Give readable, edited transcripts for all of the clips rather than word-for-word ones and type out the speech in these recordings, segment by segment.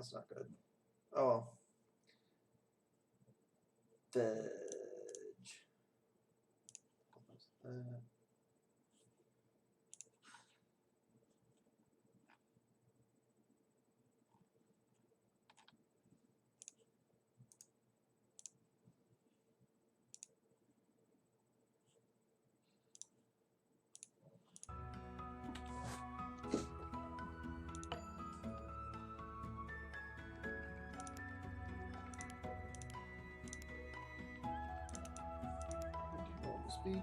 That's not good. Oh. Veg. Speed.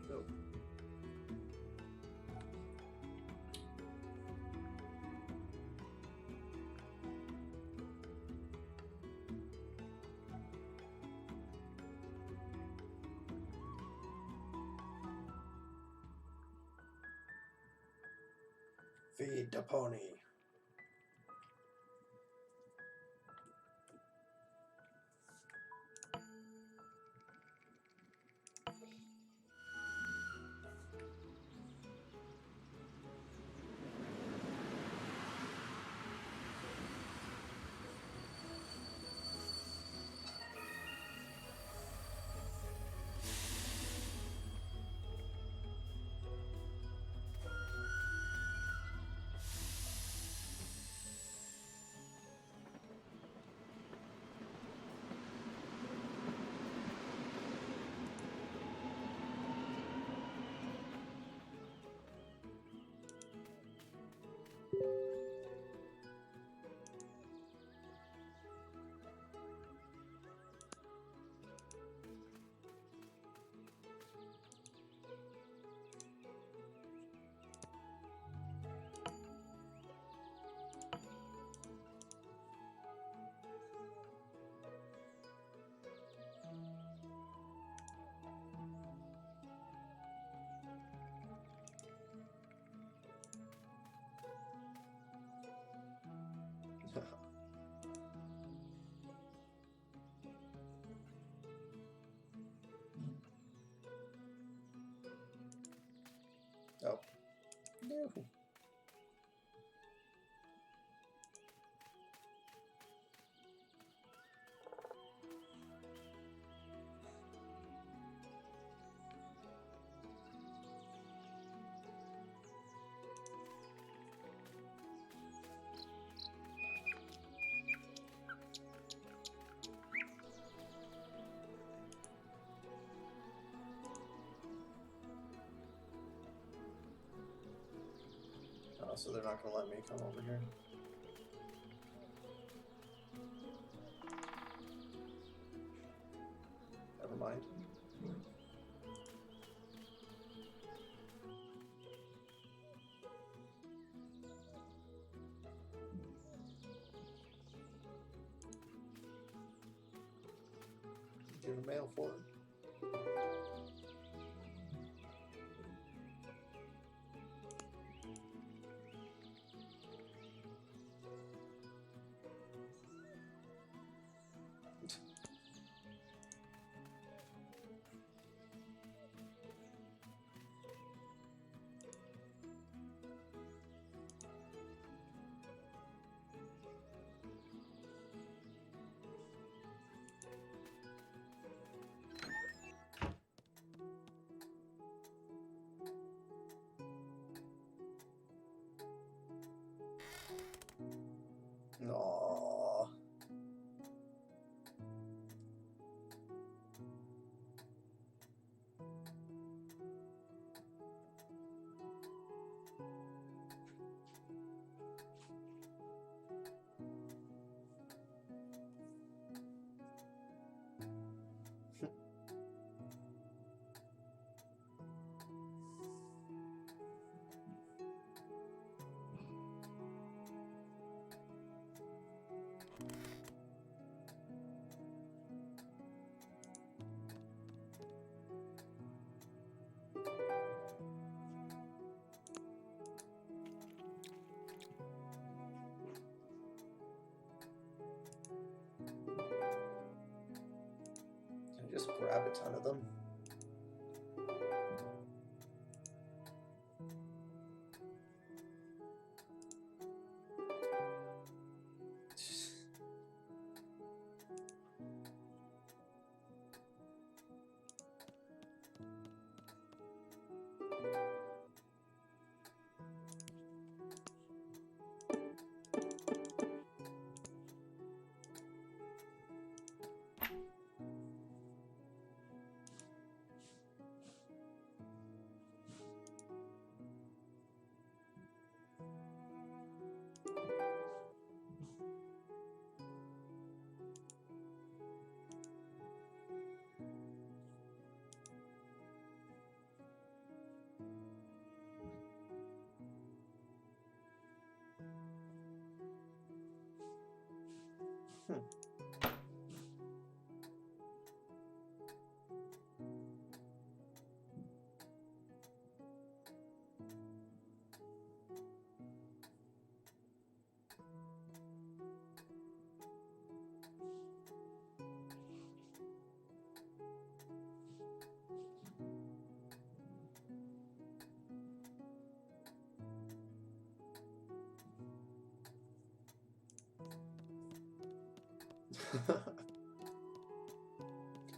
Oh. Feed the pony. Oh. No. Oh, so they're not going to let me come over here. Never mind. Give a mail for it. grab a ton of them.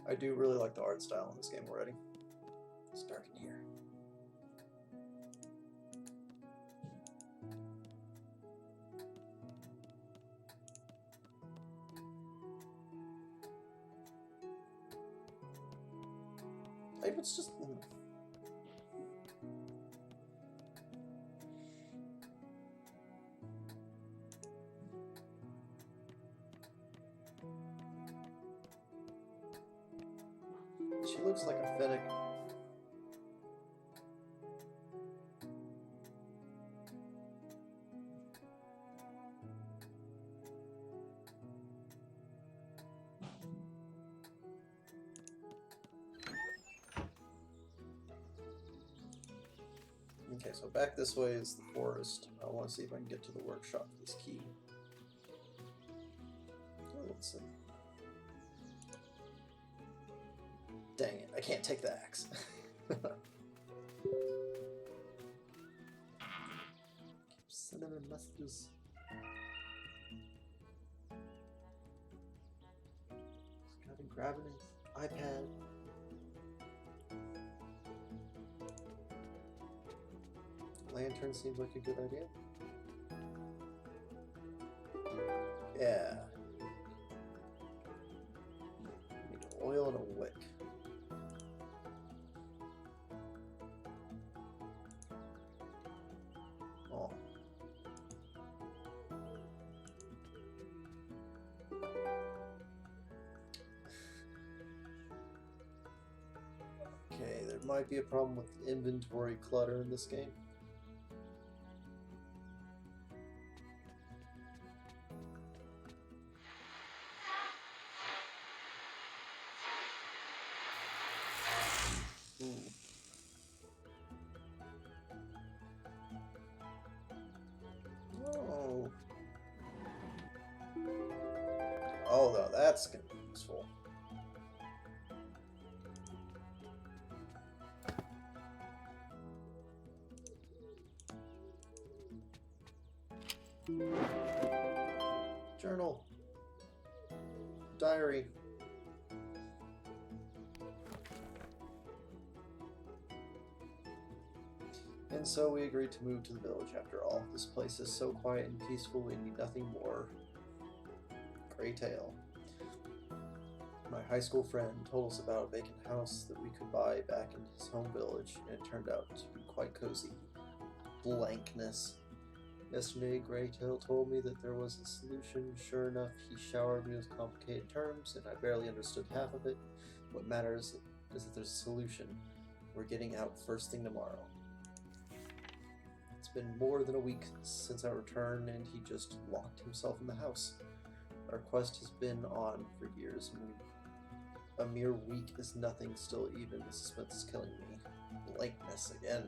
I do really like the art style in this game already. It's dark in here. Maybe it's just... She looks like a fennec. Okay, so back this way is the forest. I want to see if I can get to the workshop for this key. Oh, let's see. Dang it, I can't take the axe. Keep sending her messages. He's got him grabbing his iPad. Lantern seems like a good idea. Yeah. Need oil and a wick. Oh. Okay, there might be a problem with inventory clutter in this game. Oh. Oh, no, that's gonna be useful. Journal. Diary. And so we agreed to move to the village after all. This place is so quiet and peaceful, we need nothing more. Gray Tail. My high school friend told us about a vacant house that we could buy back in his home village, and it turned out to be quite cozy. Blankness. Yesterday, Gray Tail told me that there was a solution. Sure enough, he showered me with complicated terms, and I barely understood half of it. What matters is that there's a solution. We're getting out first thing tomorrow. It's been more than a week since our return, and he just locked himself in the house. Our quest has been on for years, and a mere week is nothing. Still, even the suspense is killing me. Blankness again.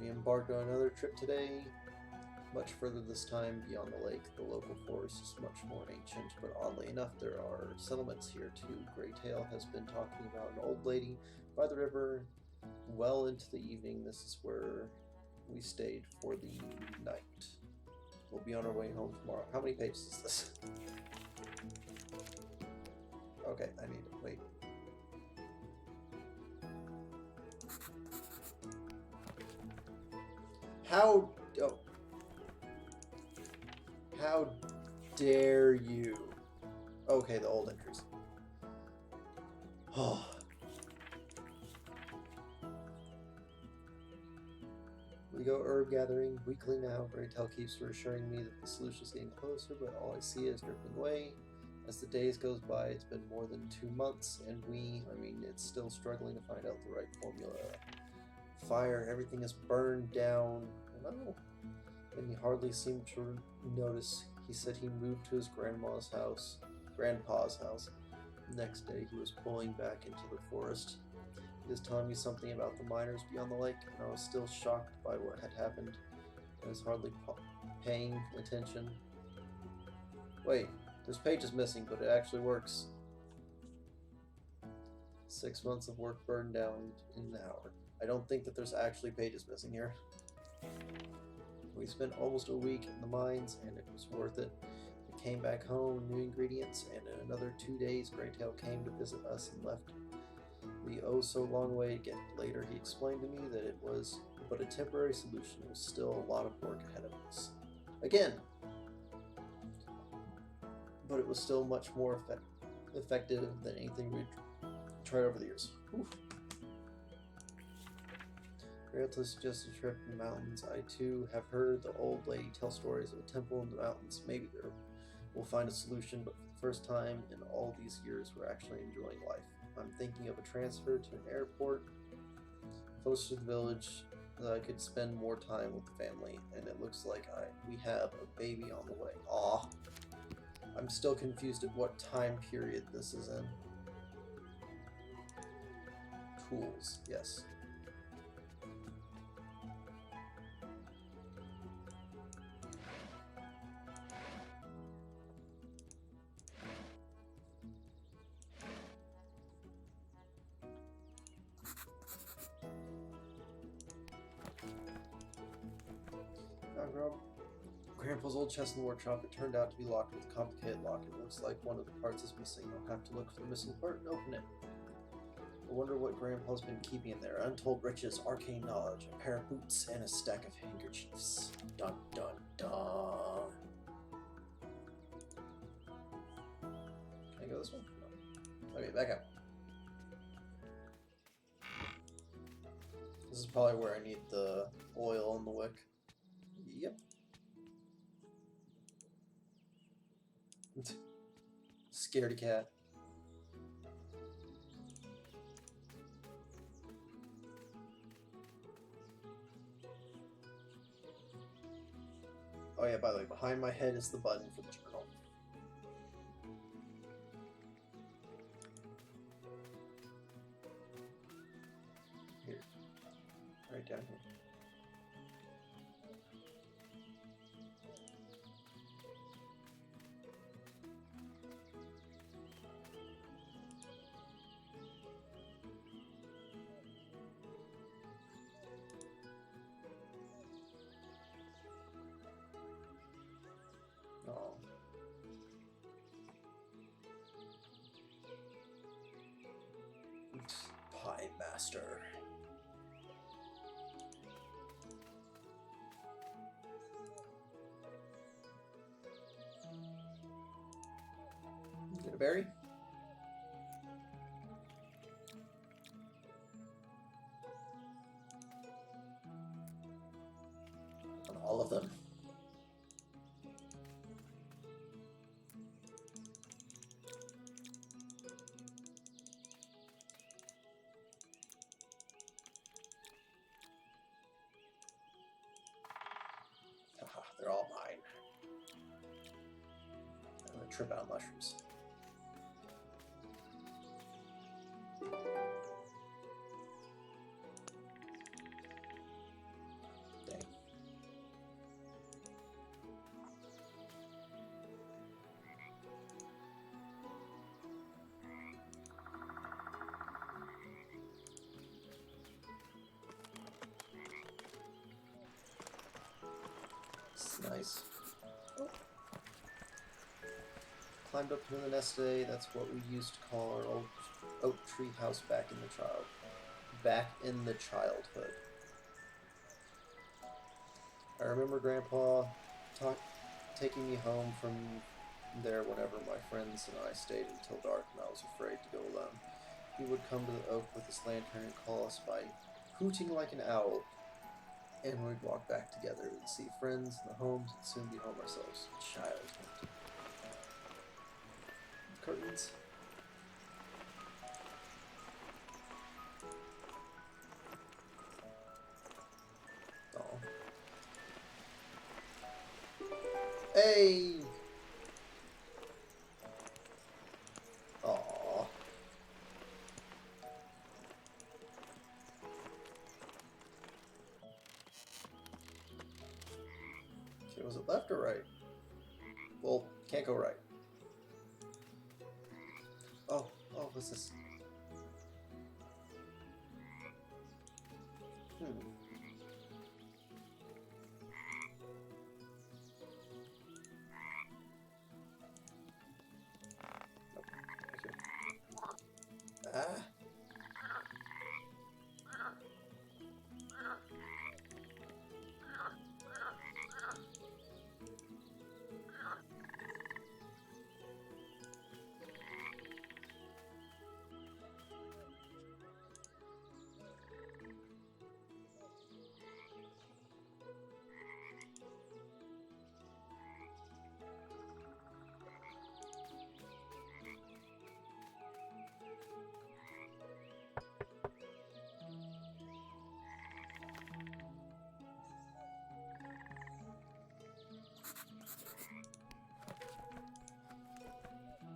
We embarked on another trip today. Much further this time, beyond the lake, the local forest is much more ancient, but oddly enough, there are settlements here too. Greytail has been talking about an old lady by the river well into the evening. This is where we stayed for the night. We'll be on our way home tomorrow. How many pages is this? Okay, I need to wait. How dare you? Okay, the old entries. Oh. We go herb gathering weekly now. Greytail keeps reassuring me that the solution is getting closer, but all I see is drifting away. As the days goes by, it's been more than 2 months, and it's still struggling to find out the right formula. Fire, everything is burned down. No. And he hardly seemed to notice. He said he moved to his grandpa's house. The next day, he was pulling back into the forest. He was telling me something about the miners beyond the lake, and I was still shocked by what had happened. I was hardly paying attention. Wait, this page is missing, but it actually works. 6 months of work burned down in an hour. I don't think that there's actually pages missing here. We spent almost a week in the mines, and it was worth it. We came back home, new ingredients, and in another 2 days, Greytail came to visit us and left the so long way to get. Later, he explained to me that it was but a temporary solution. There was still a lot of work ahead of us. Again, but it was still much more effective than anything we'd tried over the years. Oof. Greytail suggested a trip in the mountains. I too have heard the old lady tell stories of a temple in the mountains. Maybe there we'll find a solution, but for the first time in all these years, we're actually enjoying life. I'm thinking of a transfer to an airport close to the village that I could spend more time with the family, and it looks like we have a baby on the way. Aw. I'm still confused at what time period this is in. Tools, yes. Grandpa's old chest in the workshop. It turned out to be locked with a complicated lock. It looks like one of the parts is missing. I'll have to look for the missing part and open it. I wonder what Grandpa's been keeping in there. Untold riches, arcane knowledge, a pair of boots, and a stack of handkerchiefs. Dun dun dun. Can I go this way? No. Okay, back up. This is probably where I need the oil in the wick. Yep. Scaredy cat. Oh yeah, by the way, behind my head is the button for the journal. Here. Right down here. Oh. Pie Master. Get a berry? On all of them. They're all mine. I'm gonna trip out mushrooms. Dang. nice. Oh. Climbed up into the nest today. That's what we used to call our old oak tree house back in the childhood. I remember Grandpa taking me home from there whenever my friends and I stayed until dark and I was afraid to go alone. He would come to the oak with his lantern and call us by hooting like an owl, and we'd walk back together. We'd see friends in the homes and soon be home ourselves. Childhood. Curtains. Oh. Hey! Aww. Okay, was it left or right? Well, can't go right. Oh, what's this? Ah.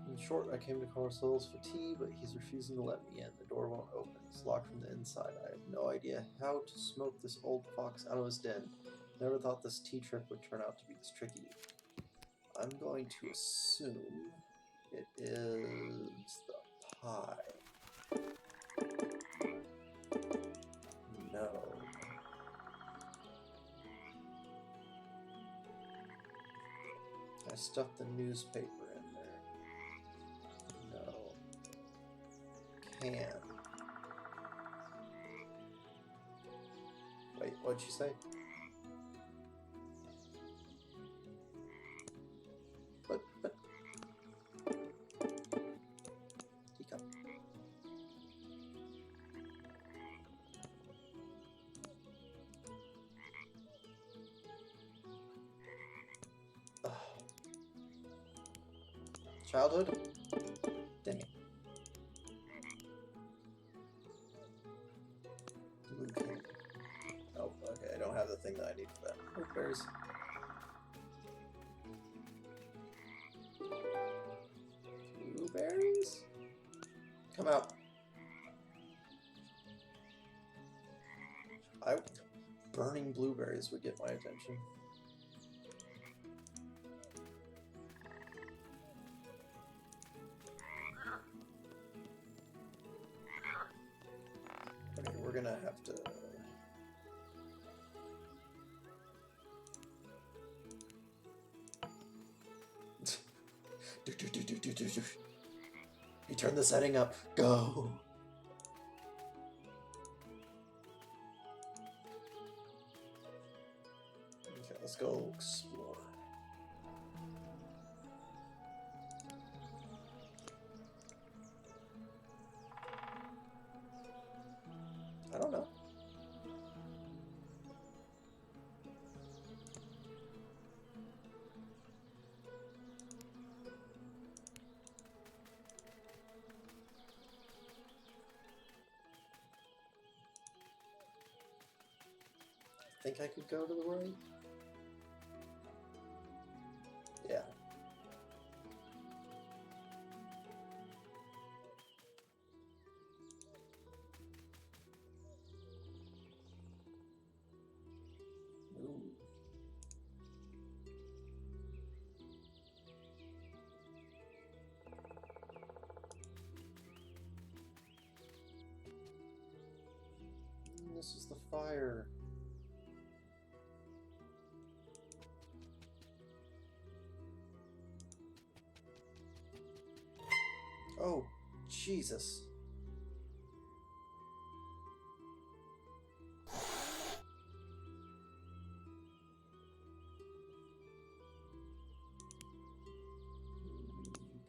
In short, I came to Carl Souls for tea, but he's refusing to let me in. The door won't open. It's locked from the inside. I have no idea how to smoke this old fox out of his den. Never thought this tea trip would turn out to be this tricky. I'm going to assume it is the pie. No. I stuffed the newspaper in there. No. Can. Wait, what'd you say? But. Teacup. Ugh. Childhood? Dang it. Blue cane. Oh, okay, I don't have the thing that I need for that. Oh, berries. Blueberries? Come out. Burning blueberries would get my attention. Okay, we're gonna have to... You turn the setting up. Go! Okay, let's go explore. I don't know. I think I could go to the right? Yeah. Ooh. This is the fire. Oh, Jesus.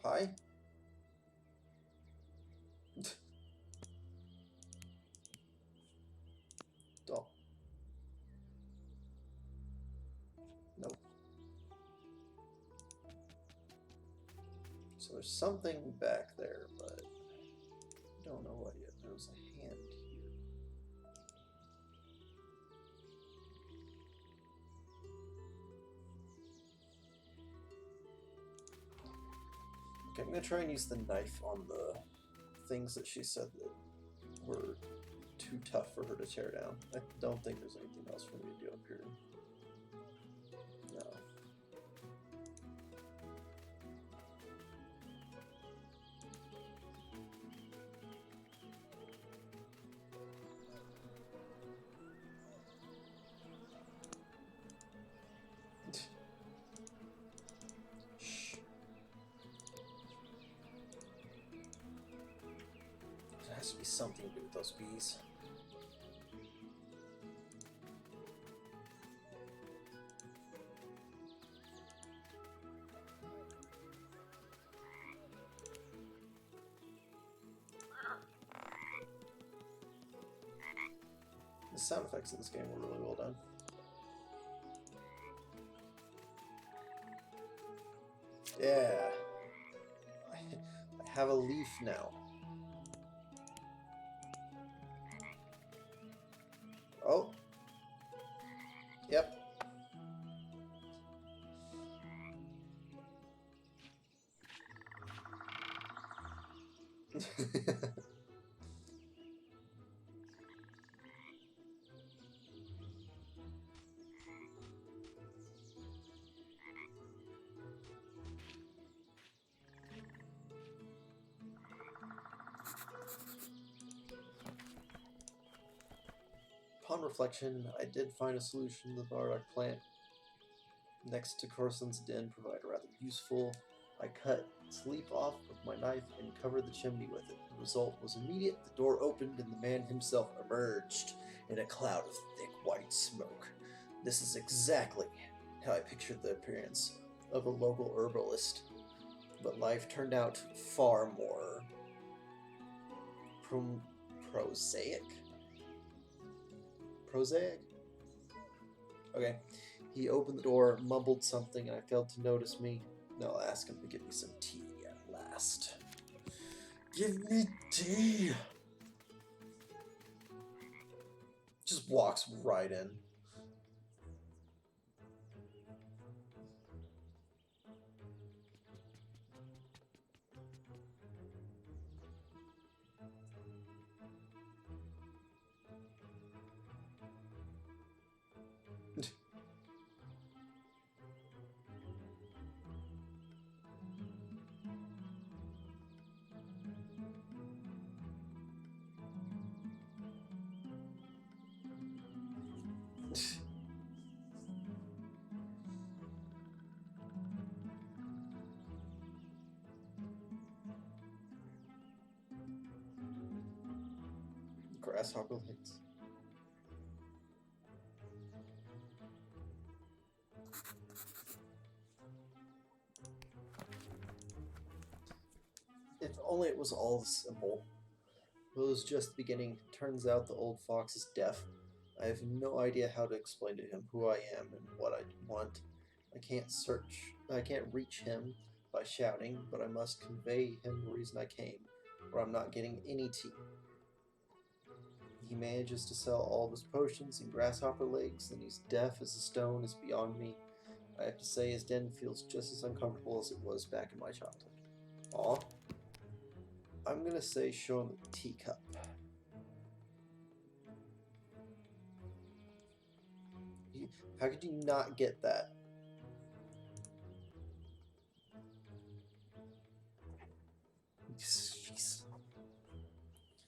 Pie? Don't. Nope. So there's something back there, but I don't know what yet. There was a hand here. Okay, I'm gonna try and use the knife on the things that she said that were too tough for her to tear down. I don't think there's anything else for me to do up here. No. Shh. There has to be something to do with those bees. The sound effects in this game were really well done. Yeah. I have a leaf now. Oh. Yep. Upon reflection, I did find a solution. The bardock plant next to Corson's den provided rather useful. I cut its leaf off with my knife and covered the chimney with it. The result was immediate. The door opened and the man himself emerged in a cloud of thick white smoke. This is exactly how I pictured the appearance of a local herbalist, but life turned out far more prosaic. Prosaic? Okay. He opened the door, mumbled something, and I failed to notice me. Now I'll ask him to give me some tea at last. Give me tea! Just walks right in. Grasshopper legs. If only it was all simple. It was just the beginning. Turns out the old fox is deaf. I have no idea how to explain to him who I am and what I want. I can't reach him by shouting, but I must convey him the reason I came, or I'm not getting any tea. He manages to sell all of his potions and grasshopper legs, and he's deaf as a stone is beyond me. I have to say his den feels just as uncomfortable as it was back in my childhood. Aw. I'm gonna say show him the teacup. How could you not get that? Jeez.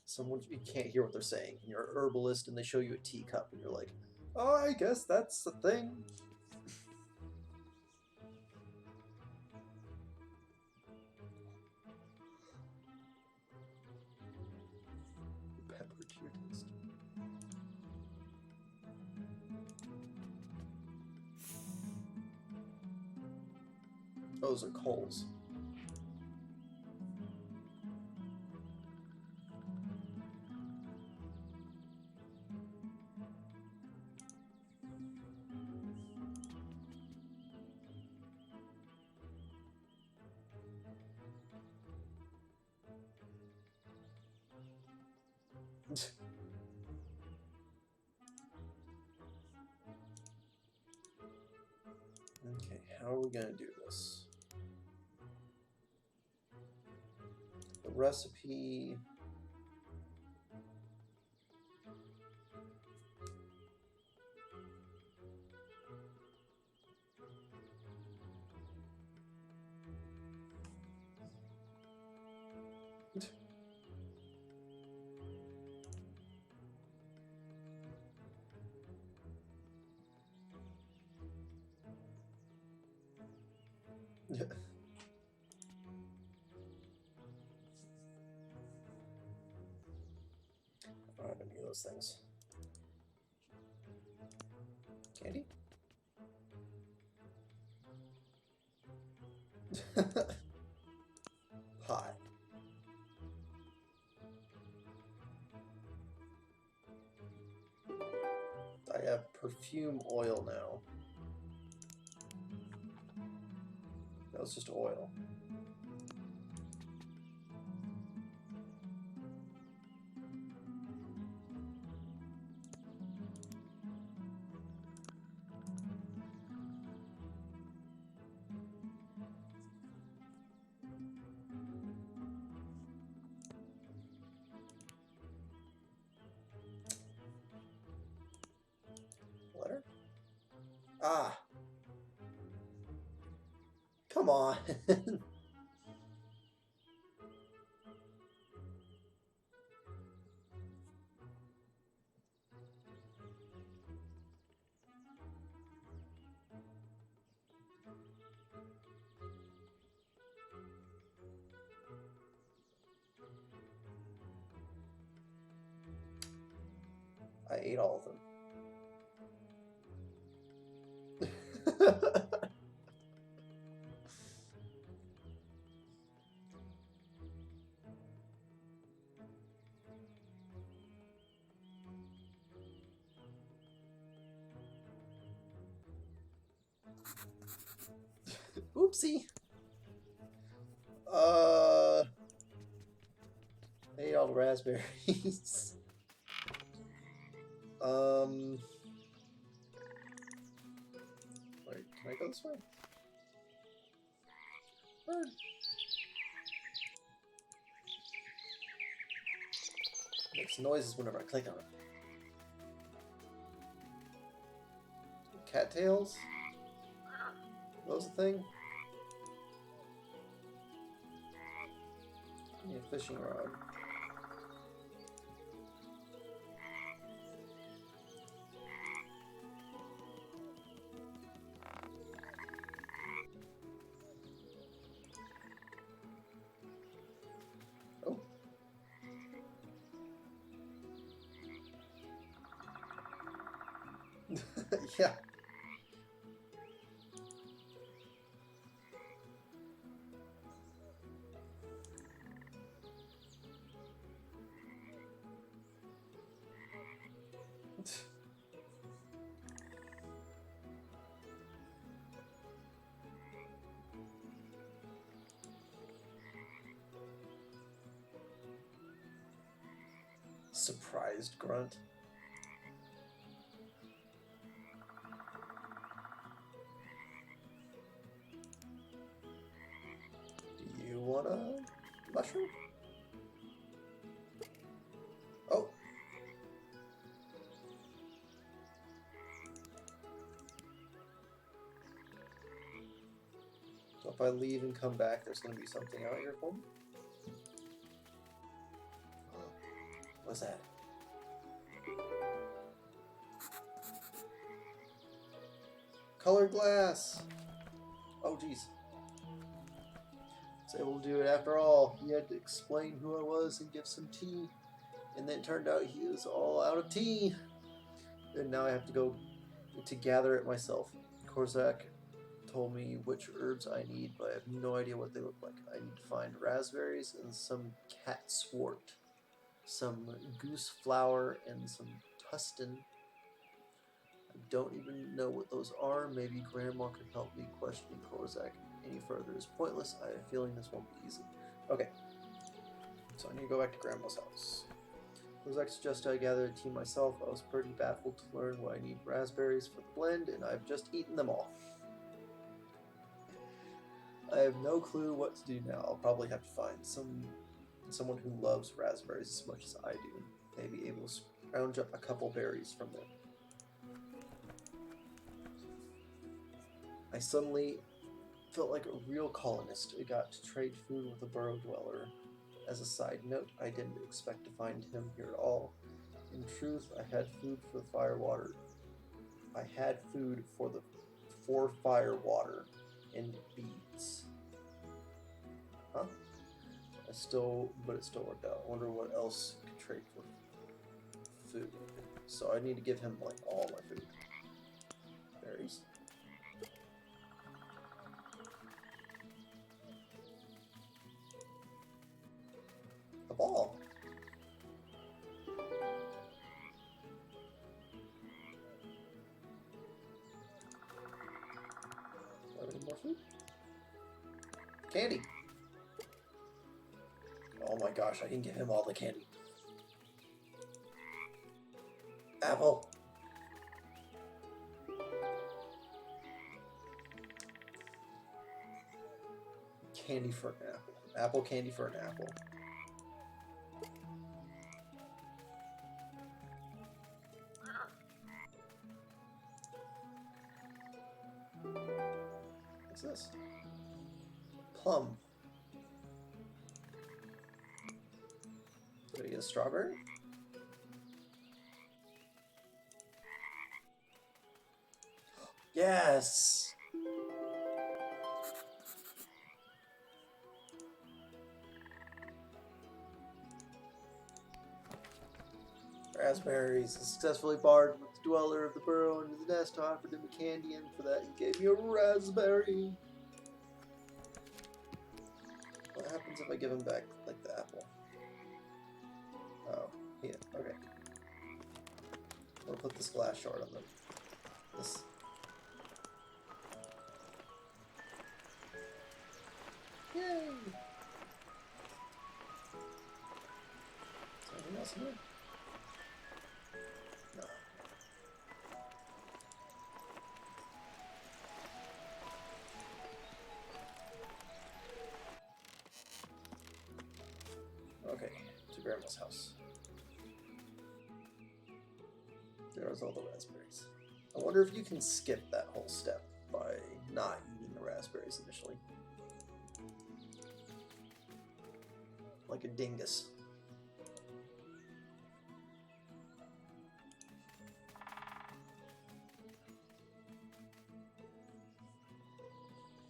Someone, you can't hear what they're saying. And you're a herbalist and they show you a teacup and you're like, oh, I guess that's the thing. Those are coals. Okay, how are we gonna do this? The recipe. I don't have any of those things. Candy? Pie. I have perfume oil now. That was just oil. Letter? Ah! Come on! I ate all of them. Oopsie. I ate all the raspberries. Wait, can I go this way? Bird. Makes noises whenever I click on it. Cattails? Those a thing? Need a fishing rod. Oh. Yeah. Surprised grunt. Do you want a mushroom? Oh. So if I leave and come back, there's going to be something out here for me? What's that? Colored glass! Oh, jeez. Was able to do it after all. He had to explain who I was and give some tea. And then it turned out he was all out of tea. And now I have to go to gather it myself. Korzak told me which herbs I need, but I have no idea what they look like. I need to find raspberries and some catswort, some goose flower, and some tustin. I don't even know what those are. Maybe Grandma could help me. Questioning Kozak any further is pointless. I have a feeling this won't be easy. Okay, so I need to go back to Grandma's house. Kozak suggested I gather a team myself. I was pretty baffled to learn what I need raspberries for the blend, and I've just eaten them all. I have no clue what to do now. I'll probably have to find someone who loves raspberries as much as I do. Maybe able to scrounge up a couple berries from them. I suddenly felt like a real colonist. I got to trade food with a burrow dweller. As a side note, I didn't expect to find him here at all. In truth, I had food for the firewater. I had food for firewater and beads. Huh? But it still worked out. I wonder what else I could trade for food. So I need to give him like all my food. Berries. A ball. Do I have any more food? Candy. Oh my gosh, I can give him all the candy. Apple. Candy for an apple. Apple candy for an apple. What's this? Plum. Did I get a strawberry? Yes! Raspberries. I successfully barred with the dweller of the burrow into the nest. I offered him a candy, and for that he gave me a raspberry. What happens if I give him back, like, the apple? Oh, yeah, okay. We'll put this glass shard on this. Yay! Is there anything else in here? No. Okay, to Grandma's house. There's all the raspberries. I wonder if you can skip that whole step by not eating the raspberries initially. Like a dingus.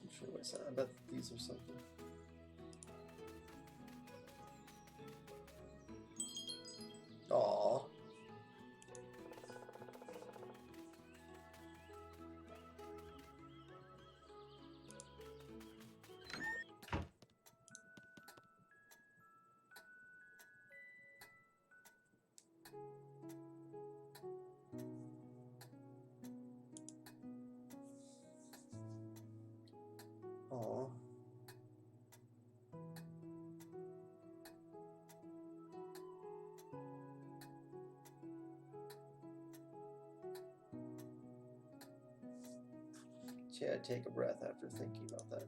I'm sure what I said. I bet these are something. Aww. Aww. Yeah, take a breath after thinking about that.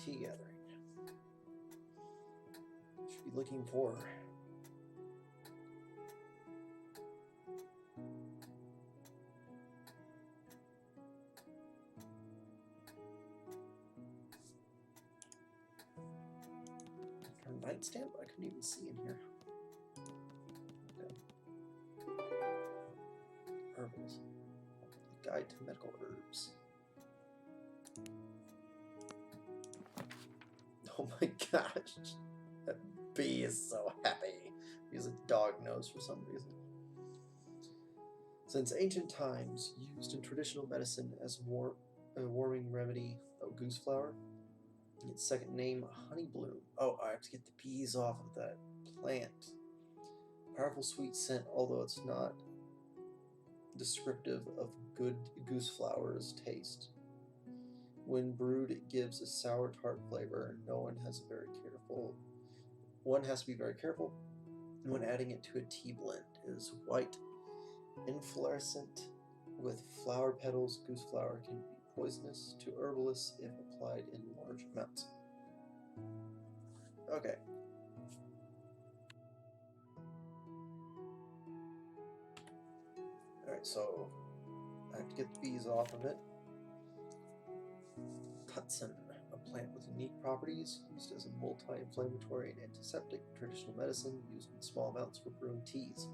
tea gathering. Should be looking for her nightstand. I couldn't even see in here. Okay. Herbals. Guide to medical herbs. Oh my gosh. That bee is so happy. He has a dog nose for some reason. Since ancient times, used in traditional medicine as a warming remedy, goose flower. Its second name, honey bloom. Oh, I have to get the bees off of that plant. Powerful sweet scent, although it's not descriptive of good goose flower's taste. When brewed, it gives a sour tart flavor. One has to be very careful when adding it to a tea blend. It is white, inflorescent, with flower petals. Goose flower can be poisonous to herbalists if applied in large amounts. Okay. Alright, so I have to get the bees off of it. Tutsin, a plant with unique properties, used as a multi-inflammatory and antiseptic, traditional medicine, used in small amounts for brewing teas.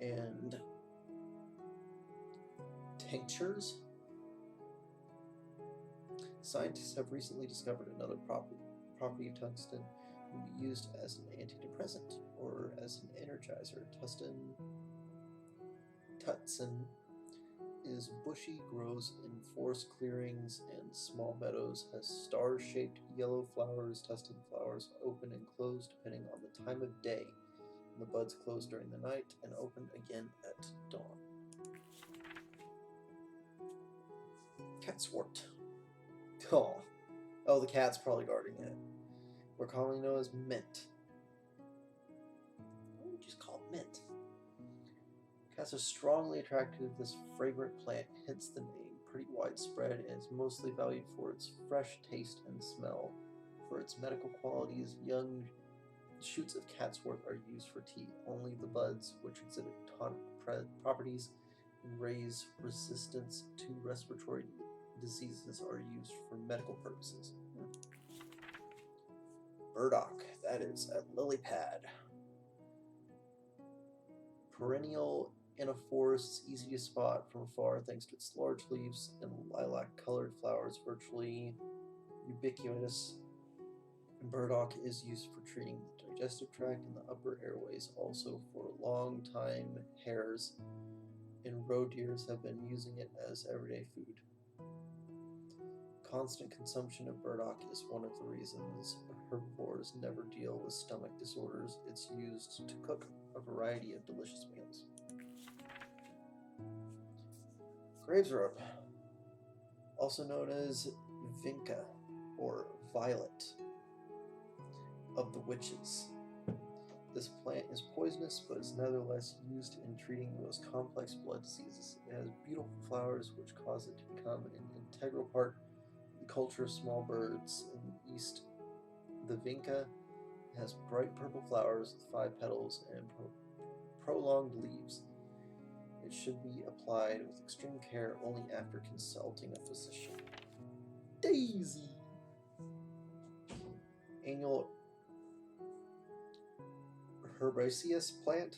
And tinctures. Scientists have recently discovered another property of tungsten can be used as an antidepressant or as an energizer. Tutsin is bushy, grows in forest clearings and small meadows, has star-shaped yellow flowers. Tustin flowers open and close depending on the time of day. The buds close during the night and open again at dawn. Catswort. Oh, the cat's probably guarding it. We're commonly known as mint. Why don't we just call it mint? Cats are strongly attracted to this fragrant plant, hence the name. Pretty widespread and is mostly valued for its fresh taste and smell. For its medical qualities, young shoots of catswort are used for tea. Only the buds, which exhibit tonic properties and raise resistance to respiratory diseases, are used for medical purposes. Burdock, that is a lily pad. Perennial in a forest, easy to spot from afar thanks to its large leaves and lilac-colored flowers, virtually ubiquitous. Burdock is used for treating the digestive tract and the upper airways. Also, for a long time, hares and roe deers have been using it as everyday food. Constant consumption of burdock is one of the reasons herbivores never deal with stomach disorders. It's used to cook a variety of delicious meals. Graves rope, also known as vinca or violet of the witches. This plant is poisonous, but is nevertheless used in treating the most complex blood diseases. It has beautiful flowers which cause it to become an integral part of the culture of small birds. In the east, the vinca has bright purple flowers with 5 petals and prolonged leaves. It should be applied with extreme care only after consulting a physician. Daisy! Annual herbaceous plant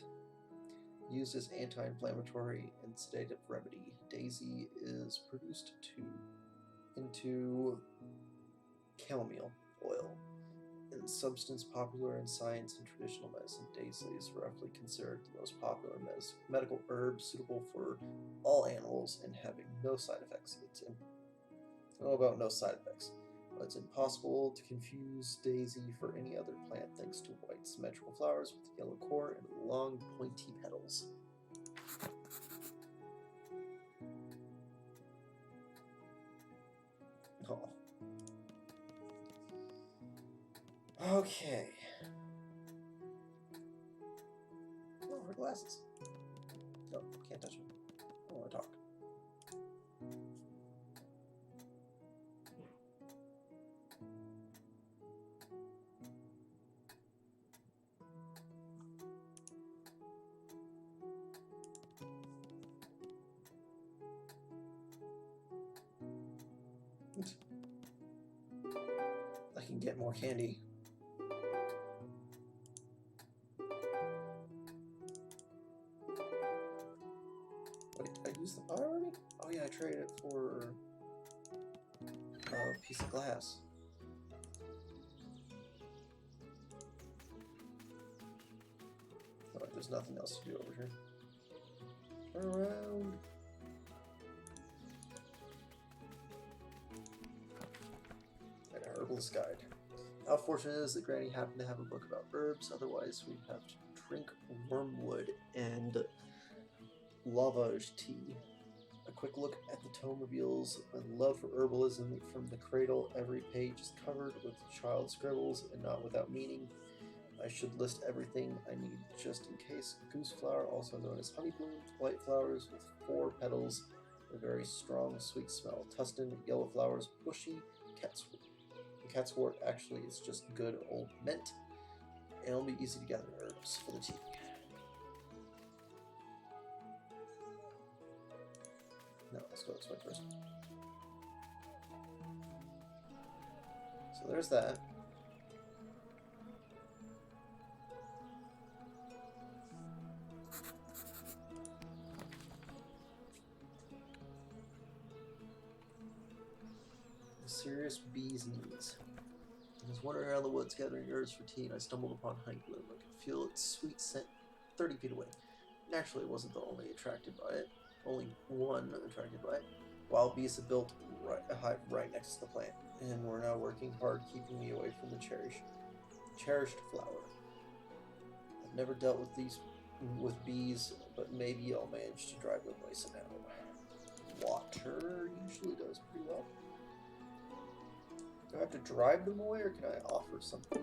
used as anti-inflammatory and sedative remedy. Daisy is produced into chamomile oil, a substance popular in science and traditional medicine. Daisy is roughly considered the most popular medical herb, suitable for all animals and having no side effects. I don't know about no side effects. It's impossible to confuse daisy for any other plant thanks to white symmetrical flowers with yellow core and long pointy petals. Oh. Okay. Oh, her glasses. No, can't touch them. I don't want to talk. I can get more candy. Wait, did I use the pie already? Oh yeah, I traded it for a piece of glass. Alright, there's nothing else to do over here. Turn around. And a herbalist guide. How fortunate it is that Granny happened to have a book about herbs, otherwise we'd have to drink wormwood and lavage tea. A quick look at the tome reveals a love for herbalism from the cradle. Every page is covered with child scribbles and not without meaning. I should list everything I need just in case. Goose flower, also known as honeybloom, white flowers with 4 petals, a very strong sweet smell. Tustin, yellow flowers, bushy, catswort. The catswort actually is just good old mint, and it'll be easy to gather herbs for the tea. No, let's go this way first. So there's that. Serious bee's knees. I was wandering around the woods gathering herbs for tea, and I stumbled upon honeybloom. I could feel its sweet scent 30 feet away. Naturally, I wasn't the only attracted by it. Only one attracted by it. Wild bees had built a hive right next to the plant, and were now working hard, keeping me away from the cherished flower. I've never dealt with bees, but maybe I'll manage to drive them away somehow. Water usually does pretty well. Do I have to drive them away, or can I offer something?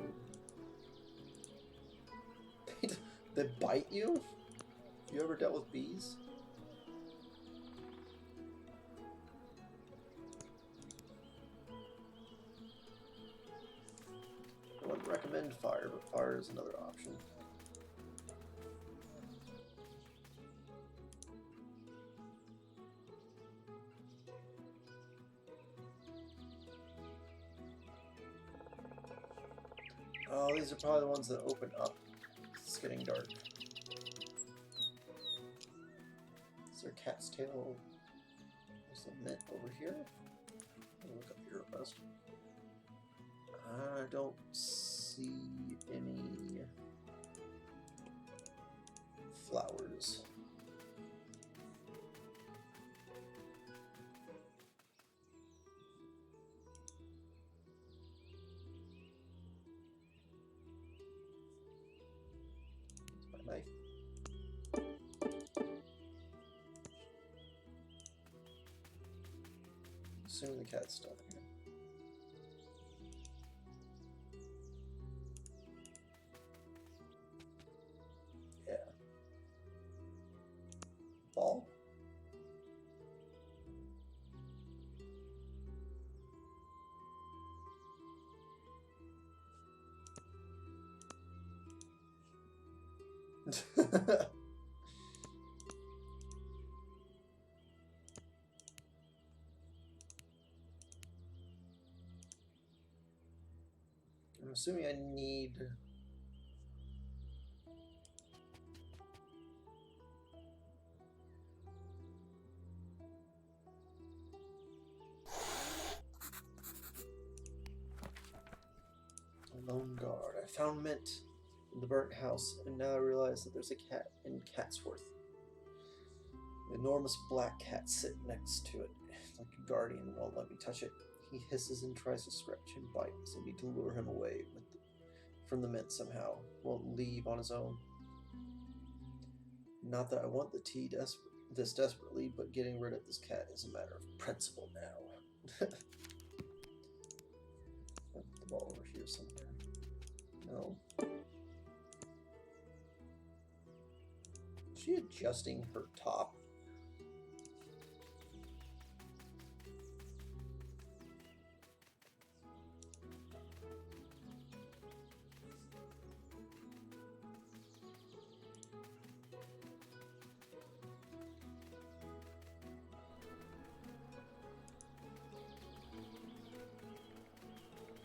They bite you? You ever dealt with bees? I wouldn't recommend fire, but fire is another option. Oh, these are probably the ones that open up. It's getting dark. Is there cat's tail? There's a mint over here. I'll look up here real fast. I don't see any flowers. Knife. Assuming the cat's stuff here. Yeah. Ball? I'm assuming I need a lone guard. I found mint in the burnt house, and now I realize that there's a cat in Catsworth. An enormous black cat sitting next to it, like a guardian, won't let me touch it. He hisses and tries to scratch and bite, so I need to lure him away from the mint somehow. Won't leave on his own. Not that I want the tea this desperately, but getting rid of this cat is a matter of principle now. Put the ball over here somewhere. No. Is she adjusting her top?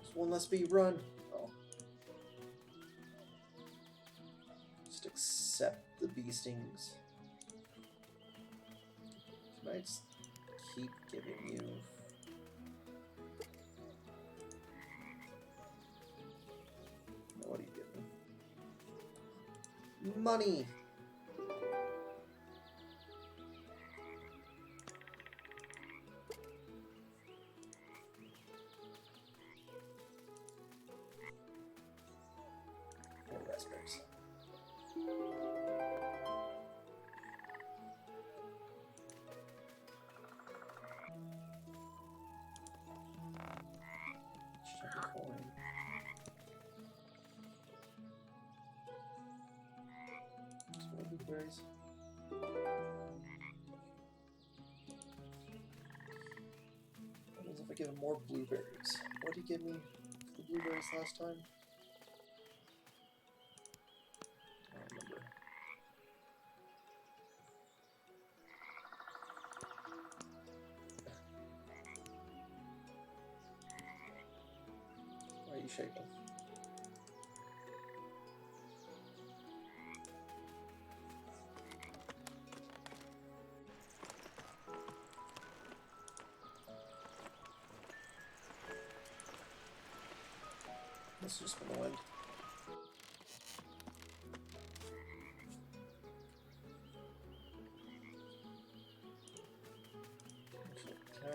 Just one less bee, run! Oh. Just accept the bee stings. Can I just keep giving you... What do you give me? Money! More raspberries. Check a coin. Some more blueberries. What happens if I give him more blueberries? What did he give me for the blueberries last time? I don't remember. Why are you shaking? This is just for the wind. Actually, can I...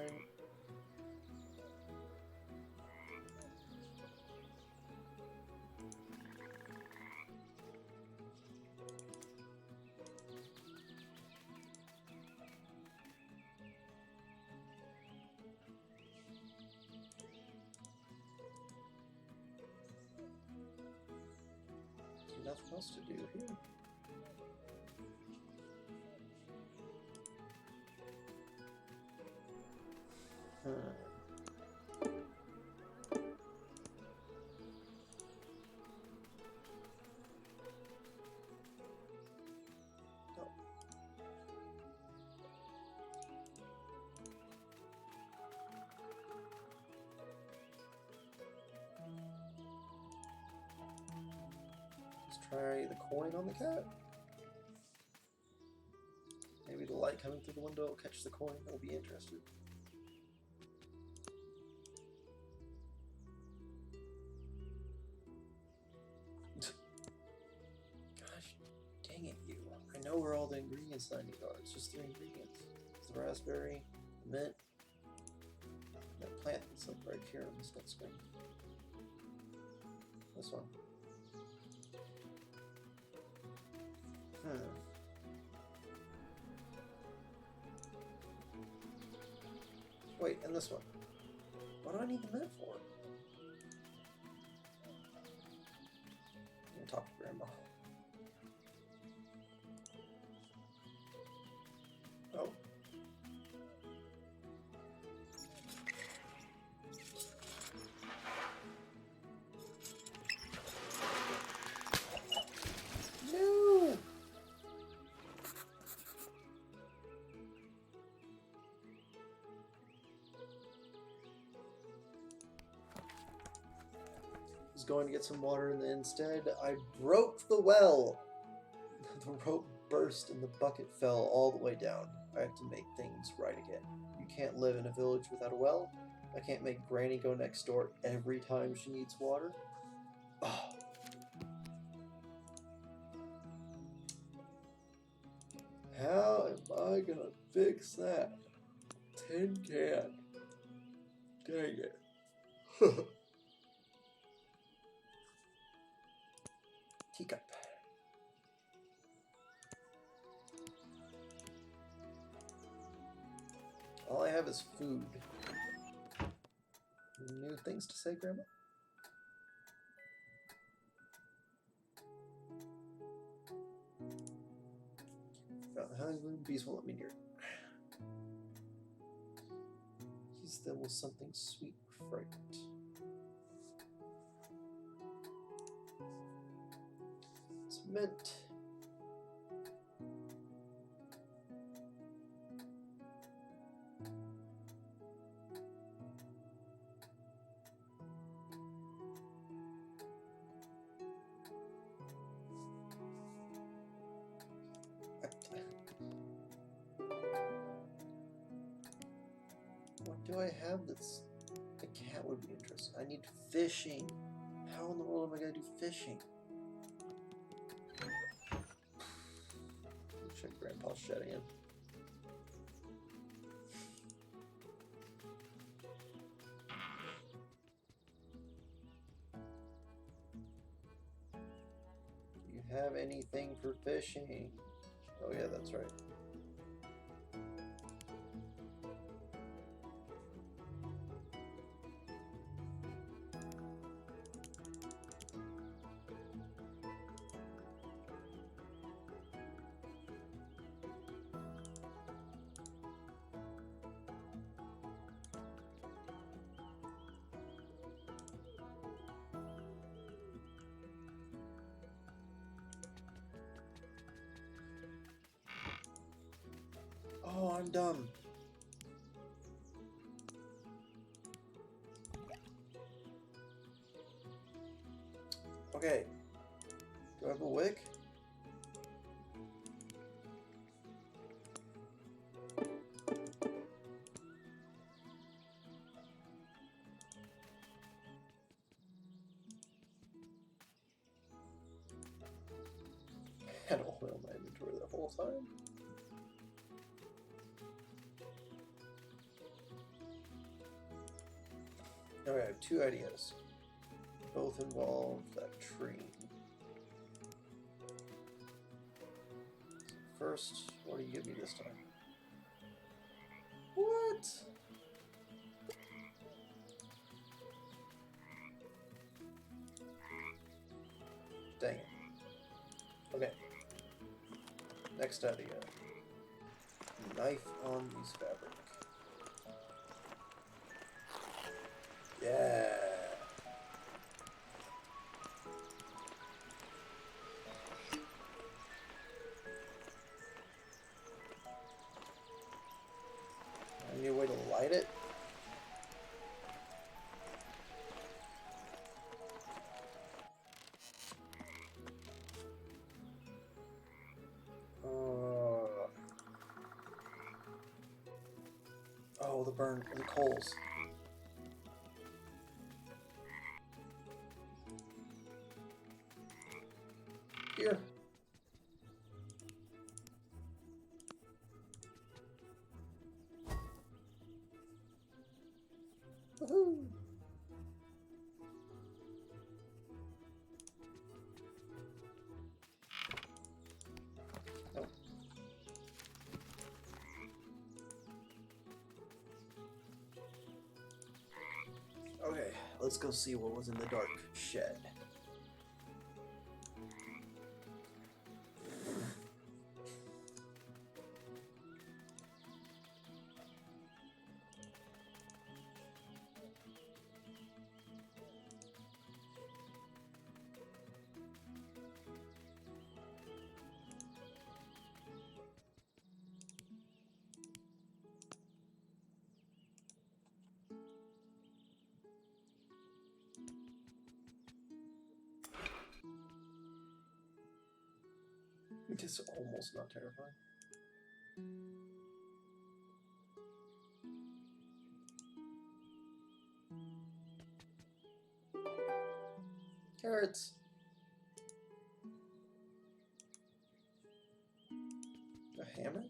Nothing else to do here. No. Let's try the coin on the cat. Maybe the light coming through the window will catch the coin. I'll be interested. Gosh, dang it, you. I know where all the ingredients I need are. It's just 3 ingredients. It's the raspberry, the mint, that plant that's like right here on this next screen. This one. Wait, and this one. What do I need the mint for? I'm gonna talk to Grandma. Oh. No! I was going to get some water and then instead I broke the well. The rope burst and the bucket fell all the way down. I have to make things right again. You can't live in a village without a well. I can't make Granny go next door every time she needs water. Oh. How am I gonna fix that? Tin can. Dang it. Teacup. All I have is food. New things to say, Grandma? Found the honeymoon, bees won't let me near it. Use them with something sweet or fragrant. It's mint. What do I have that's... The cat would be interesting. I need fishing. How in the world am I going to do fishing? Check Grandpa's shed again. Do you have anything for fishing? Oh yeah, that's right. Oh, I'm dumb. Okay. Do I have a wick? I had oil in my inventory the whole time. Okay, I have two ideas. Both involve that tree. First, what do you give me this time? What? Dang it. Okay. Next idea. Knife on these fabric. Yeah. I need a way to light it. Oh, the coals. Here. Woohoo! Nope. Okay, let's go see what was in the dark shed. It's almost not terrifying. Carrots. A hammer?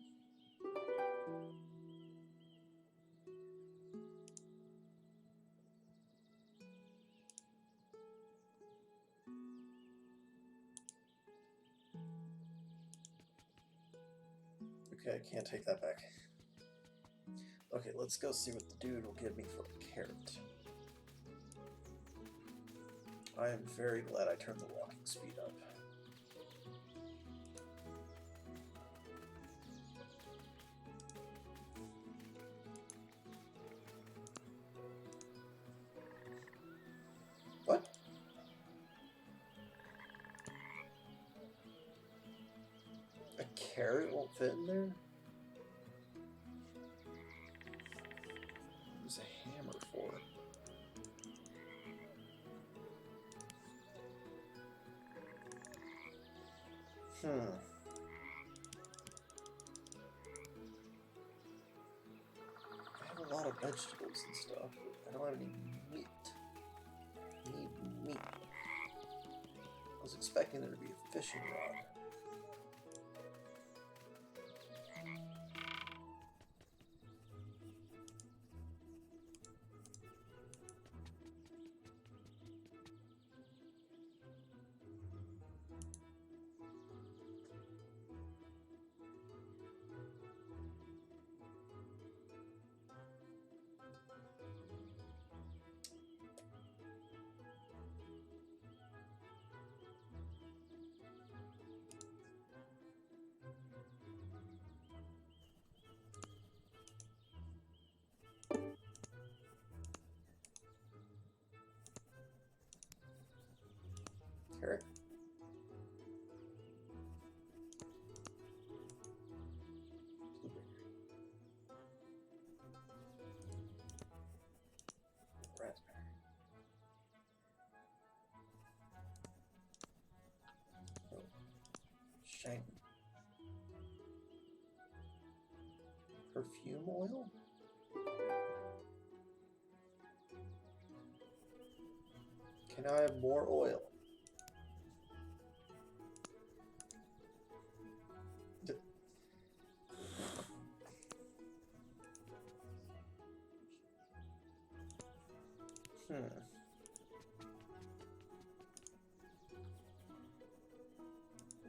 Okay, I can't take that back. Okay, let's go see what the dude will give me for a carrot. I am very glad I turned the walking speed up. What? A carrot won't fit in there? Use a hammer for it. I have a lot lot of vegetables and stuff, but I don't have any meat. Need meat. I was expecting there to be a fishing rod. Carrot. Raspberry. Oh. Shiny. Perfume oil? Can I have more oil?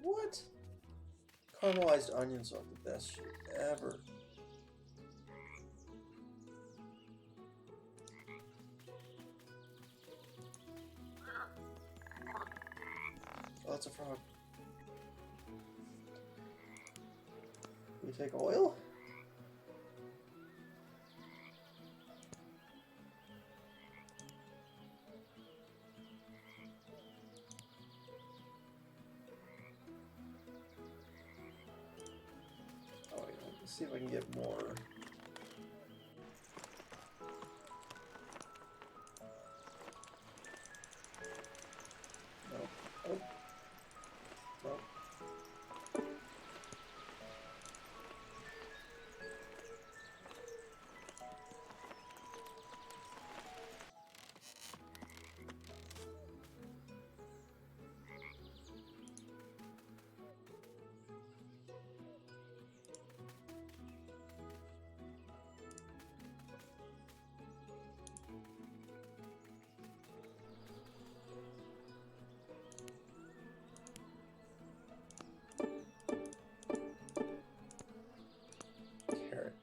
What? Caramelized onions are the best shit ever. Oh, that's a frog. We take oil? Oh, yeah. Let's see if I can get more. No. Oh. No. Carrot.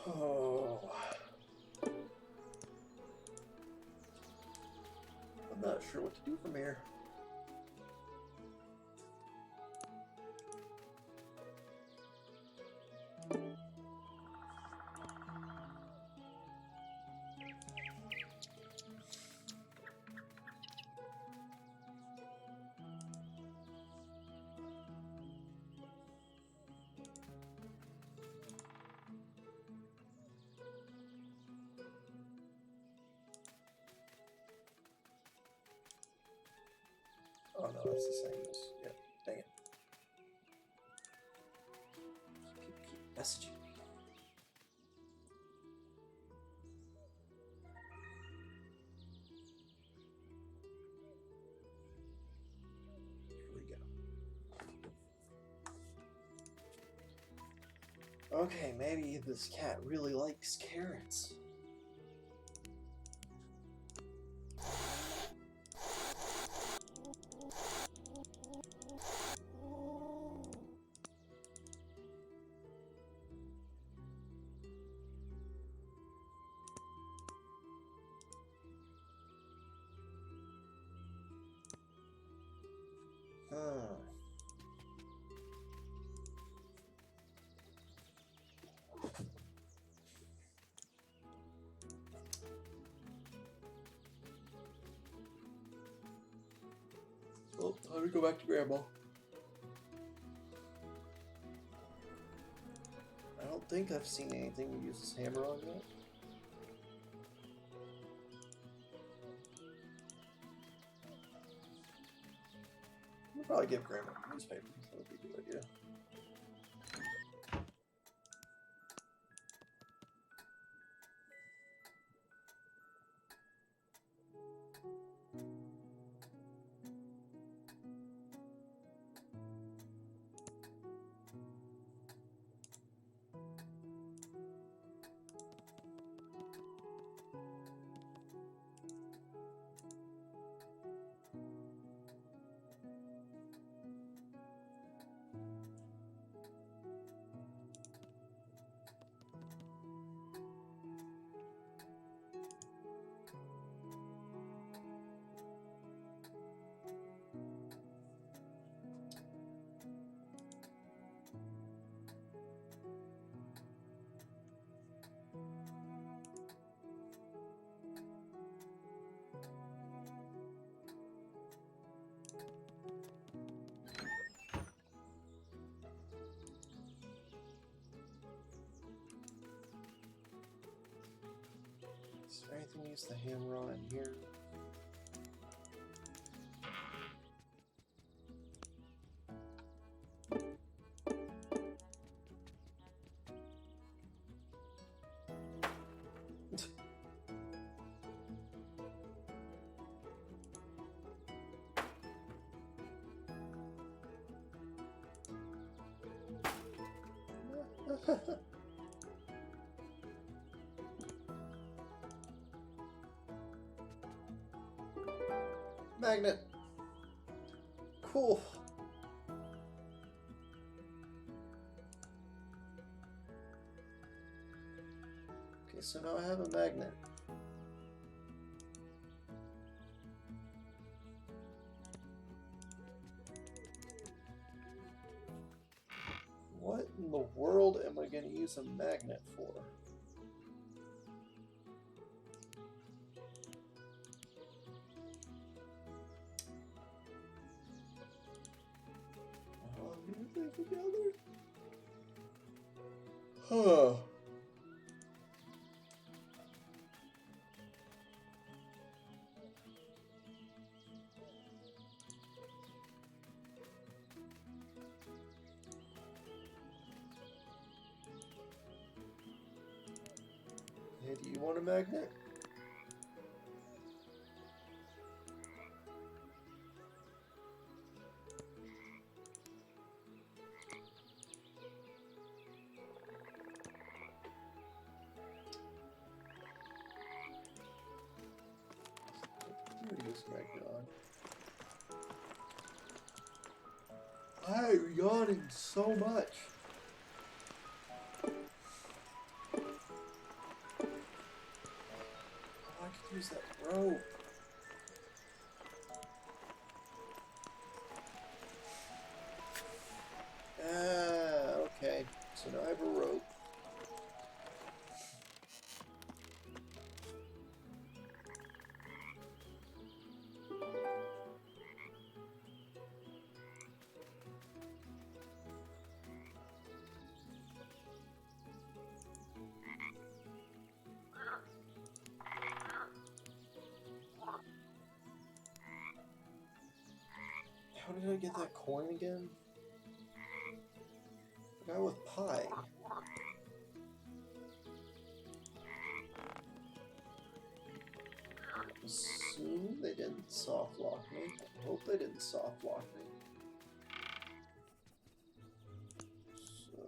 Oh. I'm not sure what to do from here. Oh no, that's the same as, yeah, dang it. Keep messaging me. Here we go. Okay, maybe this cat really likes carrots. Oh, time to go back to Grandma. think I've seen anything to use this hammer on yet. I'll probably give Grandma a newspaper. That would be a good idea. Is there anything to use the hammer on in here? Magnet! Cool! Okay, so now I have a magnet. What in the world am I going to use a magnet for? Together? Huh. Hey, do you want a magnet? This magnet on. I'm yawning so much. I could use that rope. Okay. So now I have a rope. How did I get that coin again? The guy with pie. Assume they didn't soft lock me. I hope they didn't soft lock me. So...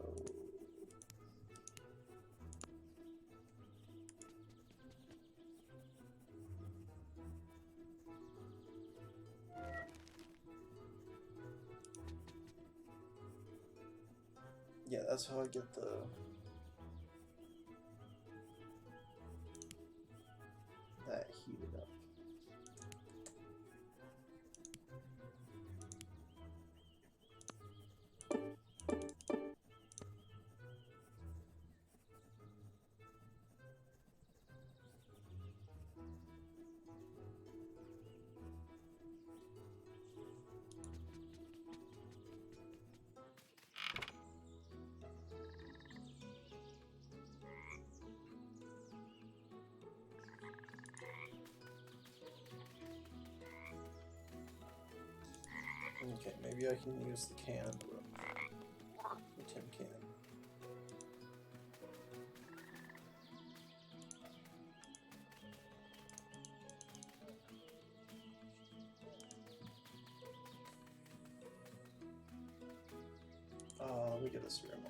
yeah, that's how I get the... that heated up. Okay, maybe I can use the can. The tin can. Let me get this room.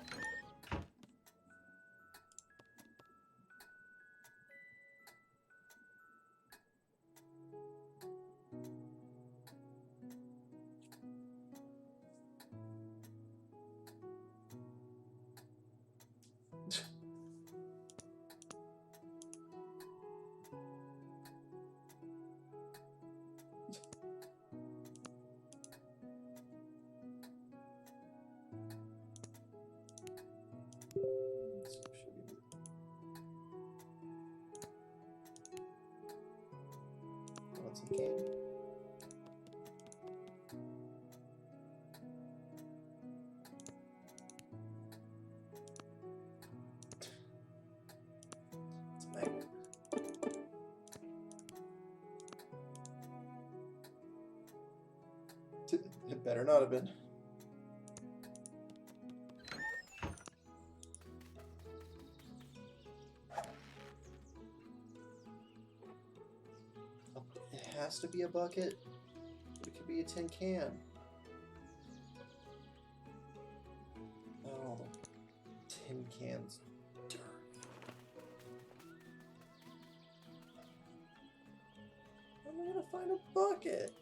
Want some candy? It's a magnet. It better not have been. It has to be a bucket. It could be a tin can. Oh, tin cans. Dirt. How am I gonna find a bucket?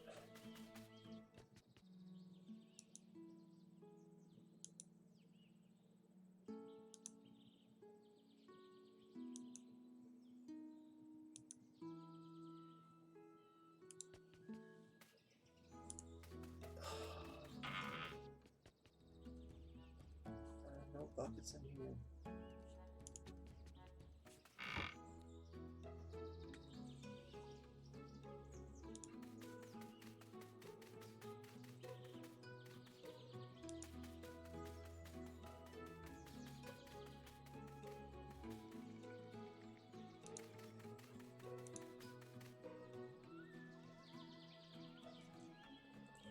No buckets in here.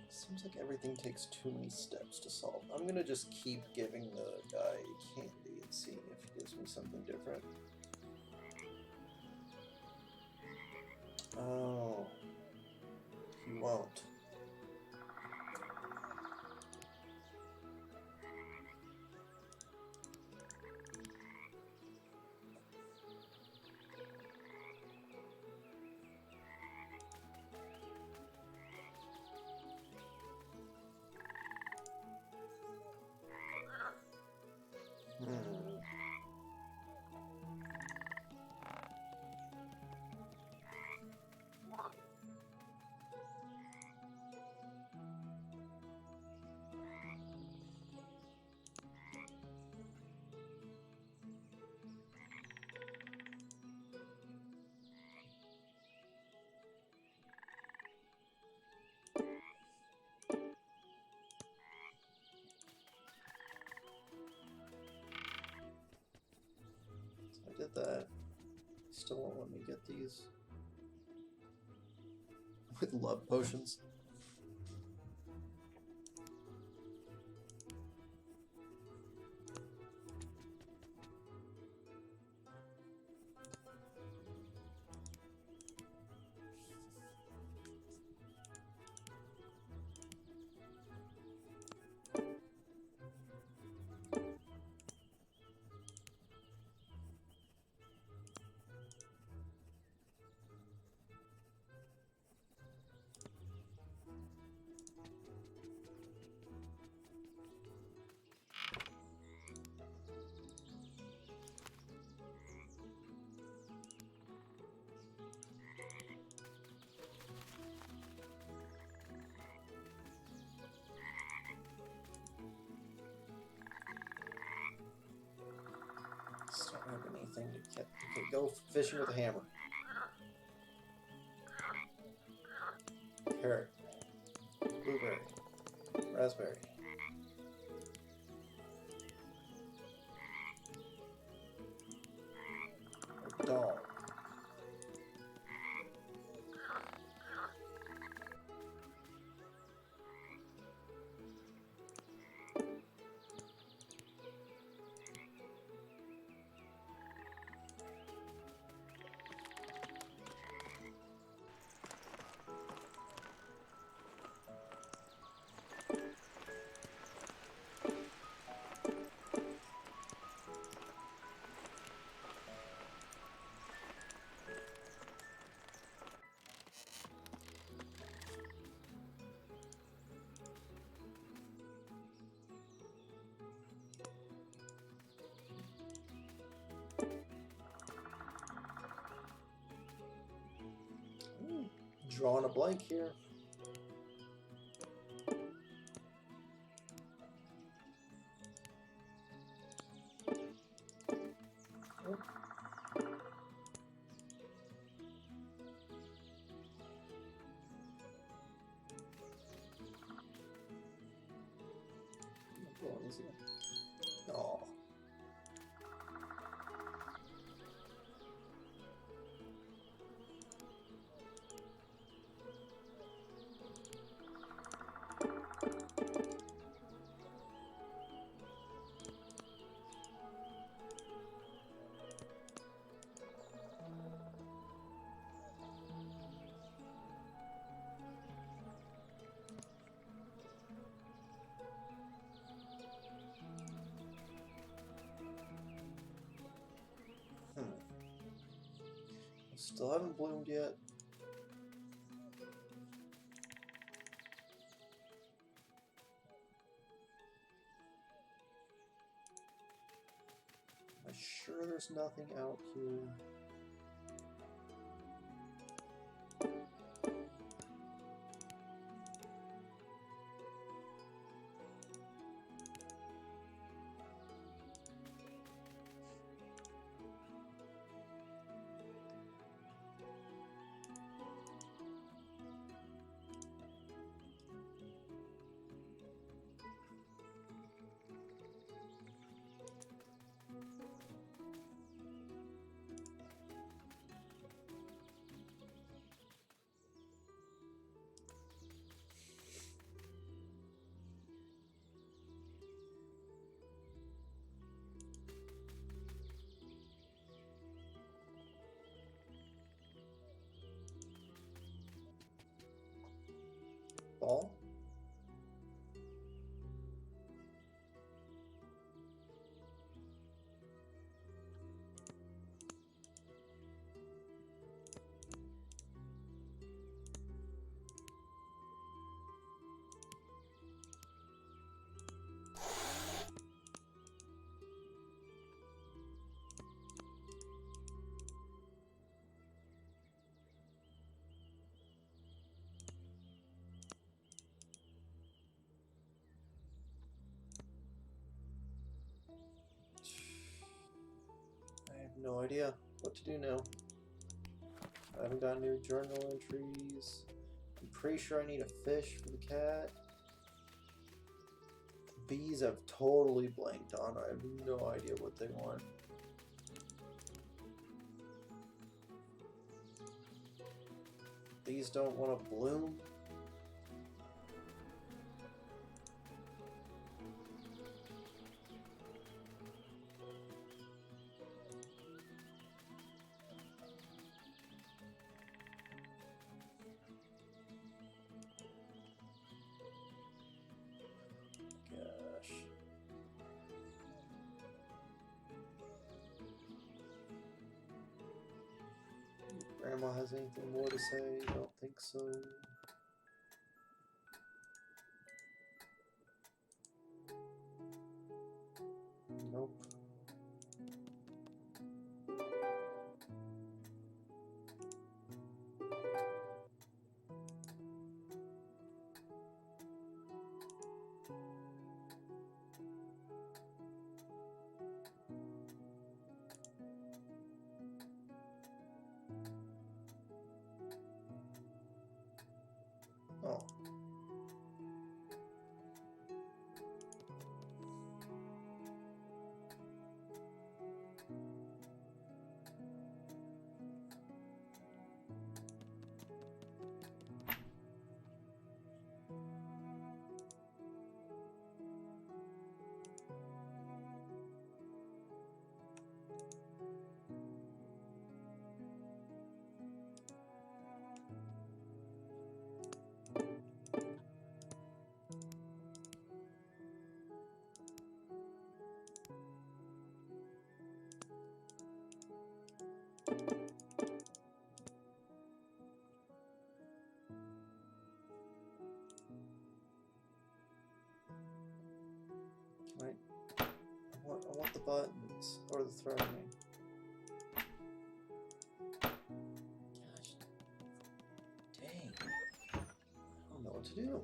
Seems like everything takes too many steps to solve. I'm gonna just keep giving the guy candy and seeing if he gives me something different. Oh, he won't. I did that. Still won't let me get these. With love potions. Don't have anything to get. Okay, go fishing with a hammer. Carrot. Blueberry. Raspberry. A dog. drawing a blank here. Oh. Still haven't bloomed yet. Am I sure there's nothing out here? Ball? I have no idea what to do now. I haven't got new journal entries. I'm pretty sure I need a fish for the cat. Bees I've totally blanked on. I have no idea what they want. These don't want to bloom. Grandma has anything more to say? I don't think so. Nope. Oh. Right. I want the buttons or the throwing. Gosh. Dang. I don't know what to do.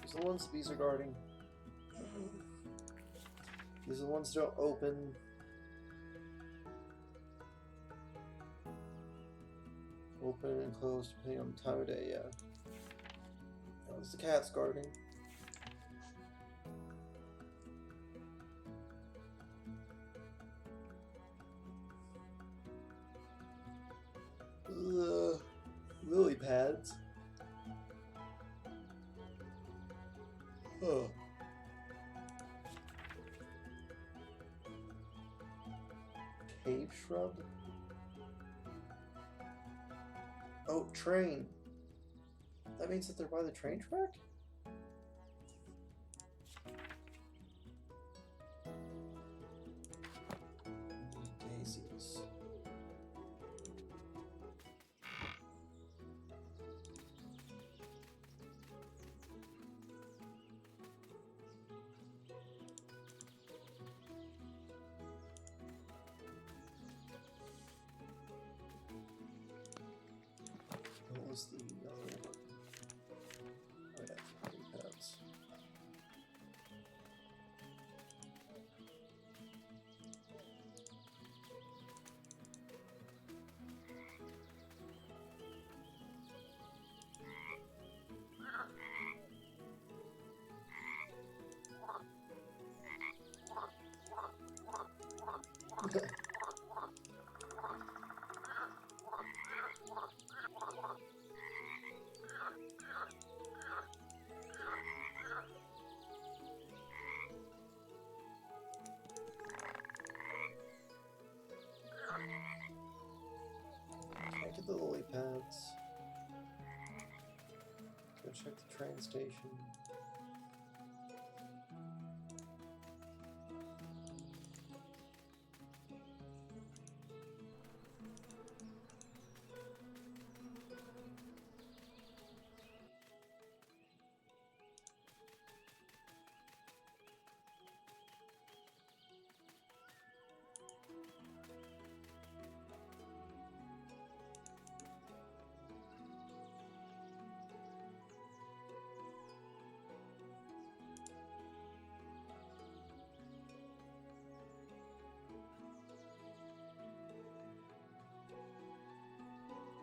These are the ones the bees are guarding. These are the ones that don't open. Open and close depending on the time of day, yeah. That was the cat's guarding. Lily pads. Oh. Cave shrub? Oh, train. That means that they're by the train track? Daisies. What was the other one? Oh yeah, lily pads. Can't get the lily pads. Go check the train station.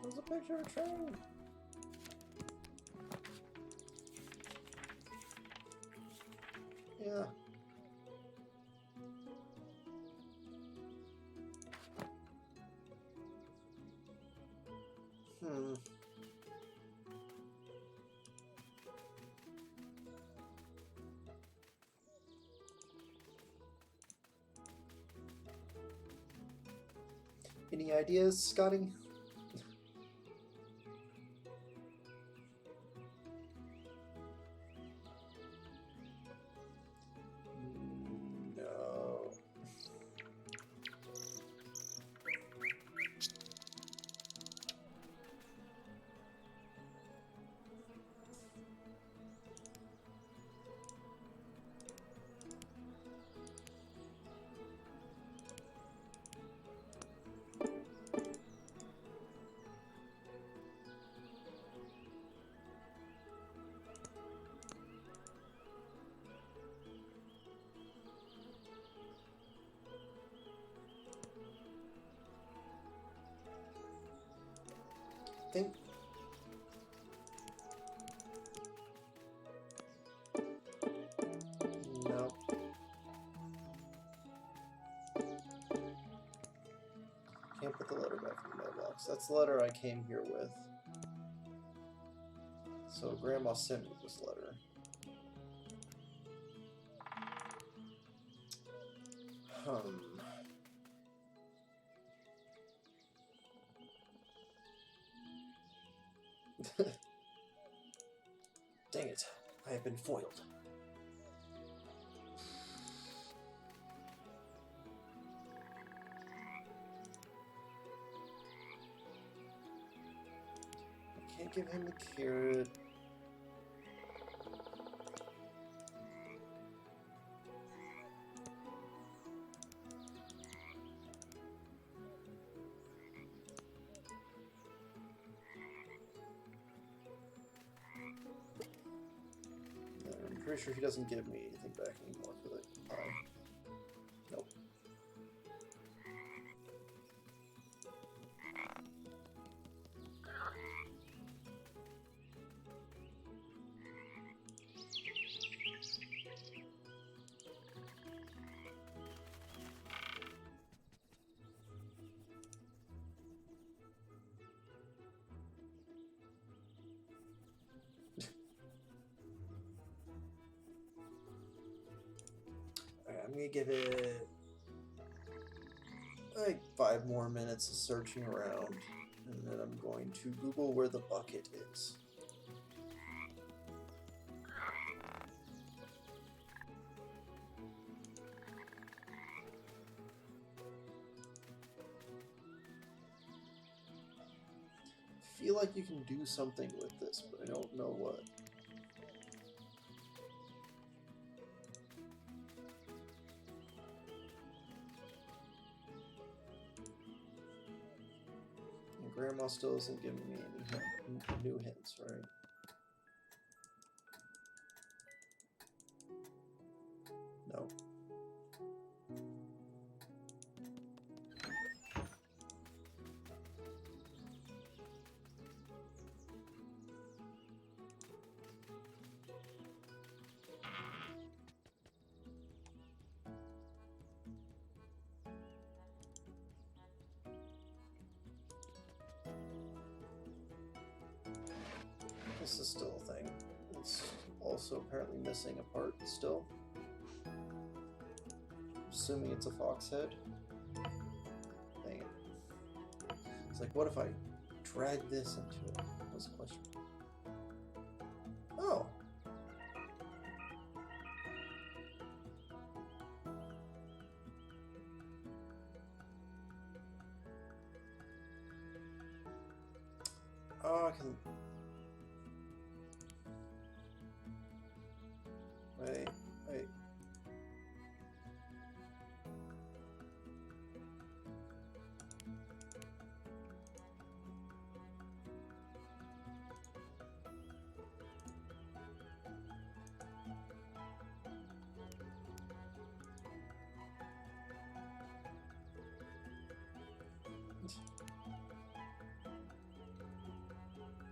There's a picture of a train. Yeah. Any ideas, Scotty? No. think... No. Can't put the letter back in the mailbox. That's the letter I came here with. So Grandma sent me this letter. Dang it, I have been foiled. I can't give him the carrot. I'm pretty sure he doesn't give me anything back anymore for the pie. Nope. I'm gonna give it like 5 more minutes of searching around, and then I'm going to Google where the bucket is. I feel like you can do something with this, but I don't know what. Grandma still isn't giving me any new hints, right? No. This is still a thing. It's also apparently missing a part still. Assuming it's a fox head. Dang it. It's like, what if I drag this into it? What's the question? Oh. Oh, I can... Wait.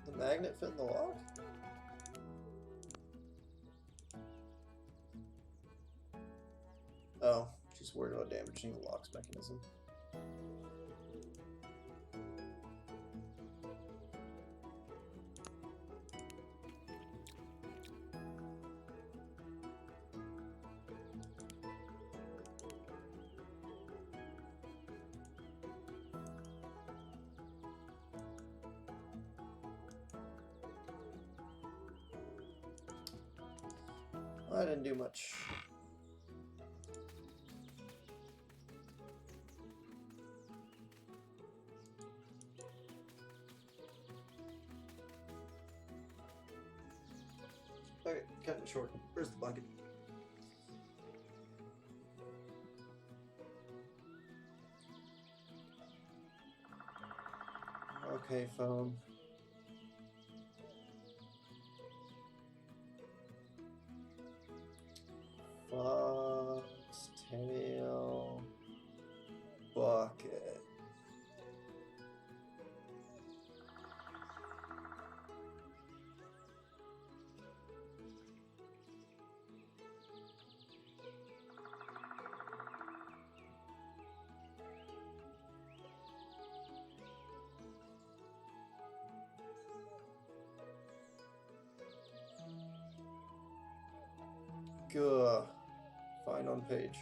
The magnet fit in the lock? Oh, she's worried about damaging the lock's mechanism. I didn't do much. Okay, cutting it short. Where's the bucket? Okay, phone. Foxtail bucket. Gah. Find on page.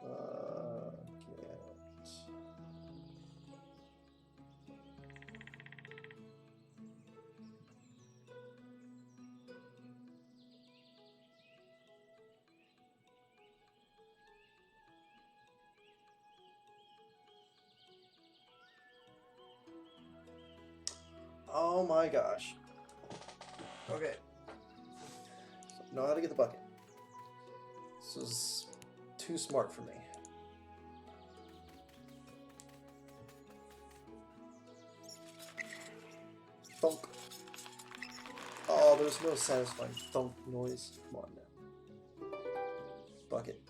Get. Oh my gosh. Okay. So know how to get the bucket. This is too smart for me. Thunk. Oh, there's no satisfying thunk noise. Come on now. Bucket.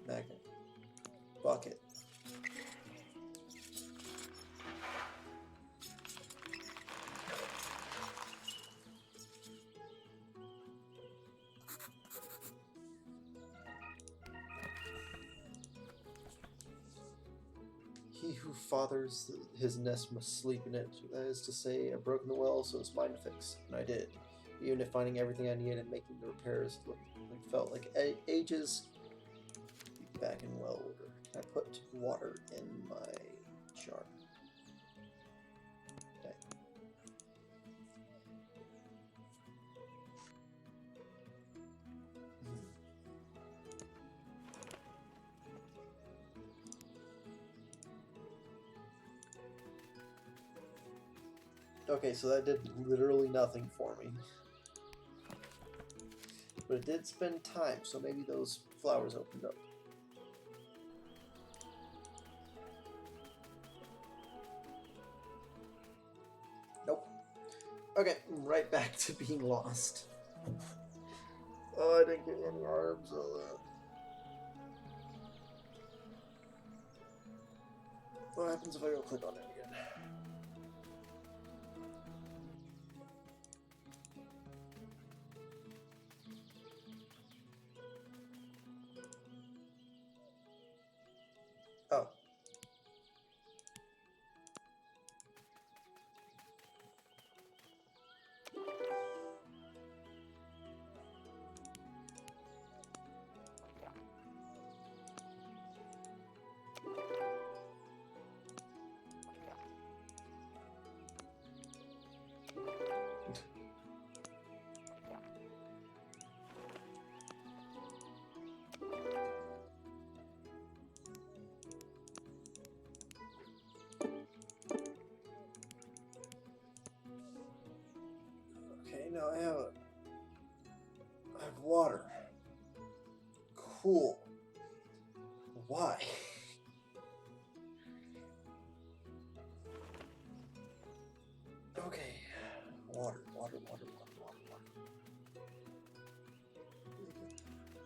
Magnet. Bucket. He who fathers his nest must sleep in it. That is to say, I broke in the well, so it's mine to fix. And I did. Even if finding everything I needed and making the repairs felt like ages, back in well order. Can I put water in my jar? Okay. Okay, so that did literally nothing for me. But it did spend time, so maybe those flowers opened up. Nope. Okay, right back to being lost. Oh, I didn't get any arms of that. What happens if I go click on it again? Oh. Okay, now I have water. Cool. Why? Okay. Water.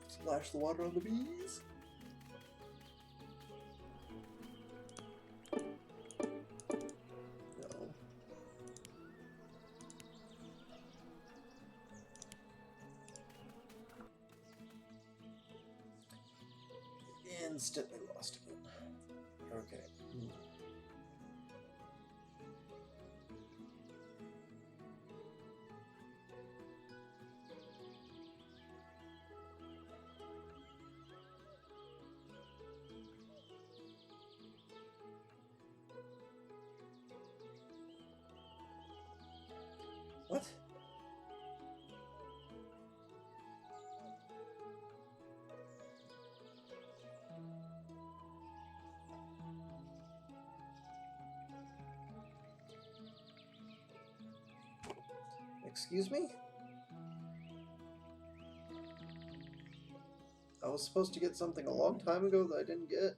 Splash the water on the bees. No. Instantly lost again. Okay. What? Excuse me? I was supposed to get something a long time ago that I didn't get.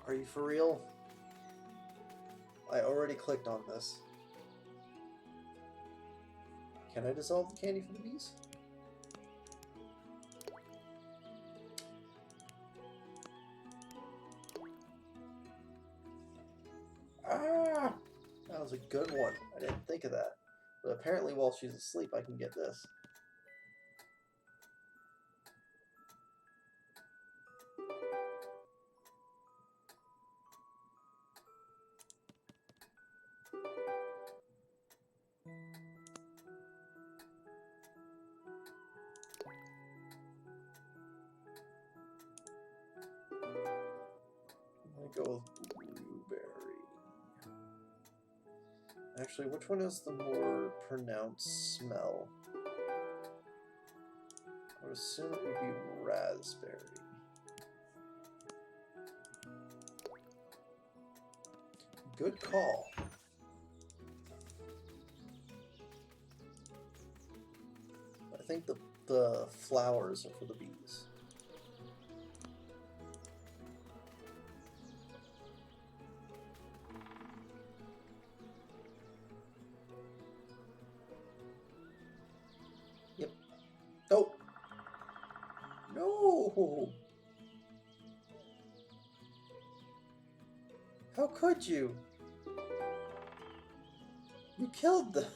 Are you for real? I already clicked on this. Can I dissolve the candy for the bees? Ah! was a good one. I didn't think of that. But apparently while she's asleep, I can get this. I'm gonna go with blueberry. Actually, which one has the more pronounced smell? I would assume it would be raspberry. Good call. I think the flowers are for the bees. Yep. Oh! No! How could you? You killed them!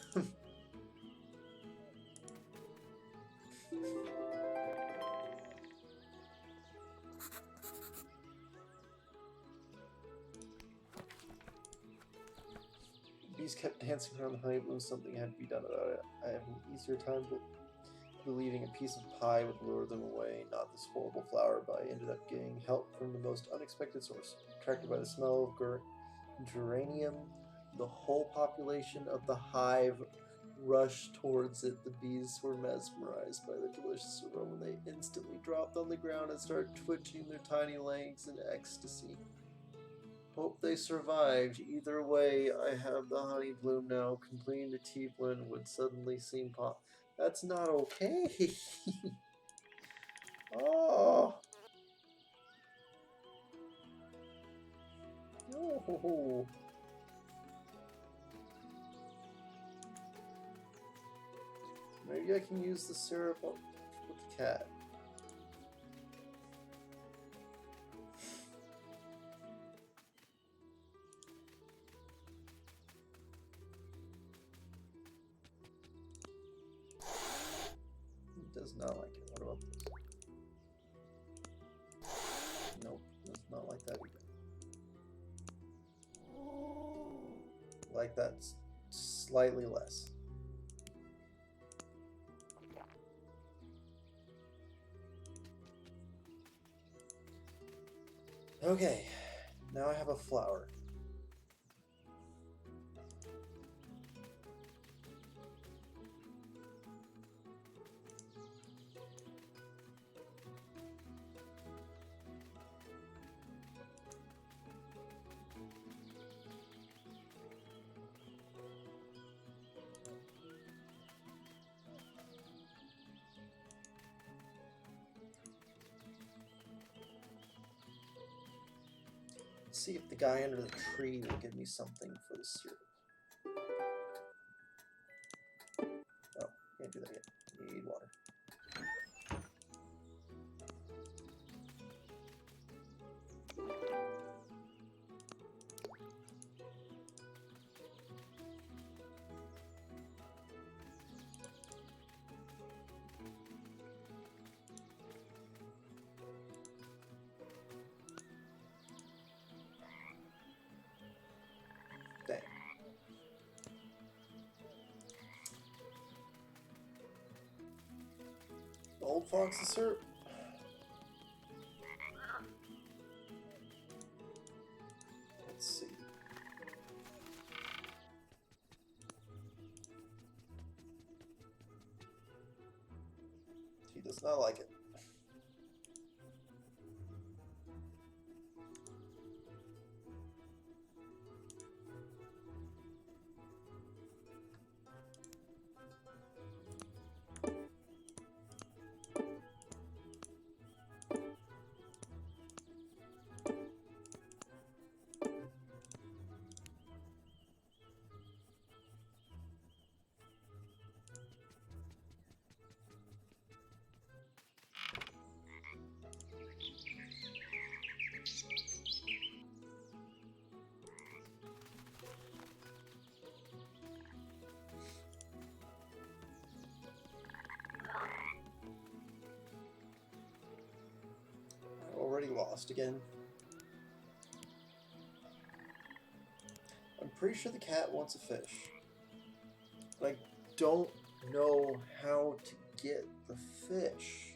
Bees kept dancing around the honey bloom. Something had to be done about it. I have an easier time believing a piece of pie would lure them away, not this horrible flower, but I ended up getting help from the most unexpected source. Attracted by the smell of geranium, the whole population of the hive rushed towards it. The bees were mesmerized by the delicious aroma. They instantly dropped on the ground and started twitching their tiny legs in ecstasy. Hope they survived. Either way, I have the honey bloom now. Completing the tea blend would suddenly seem That's not okay. Oh. No. Maybe I can use the syrup with the cat. Does not like it. What about this? Nope, does not like that either. Like that slightly less. Okay, now I have a flower. See if the guy under the tree will give me something for the syrup. Oh, can't do that yet. Need water. Dang. Old fox's syrup. Let's see. He does not like it. lost again. I'm pretty sure the cat wants a fish. But I don't know how to get the fish.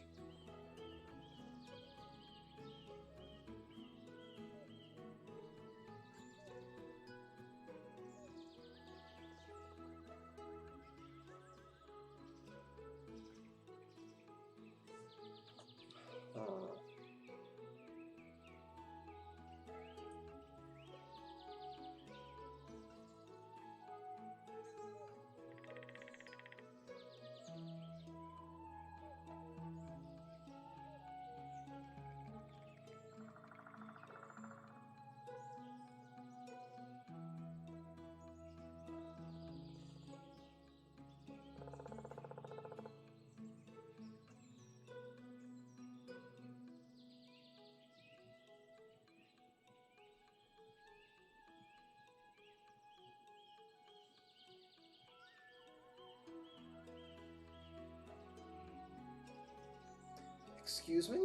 Excuse me?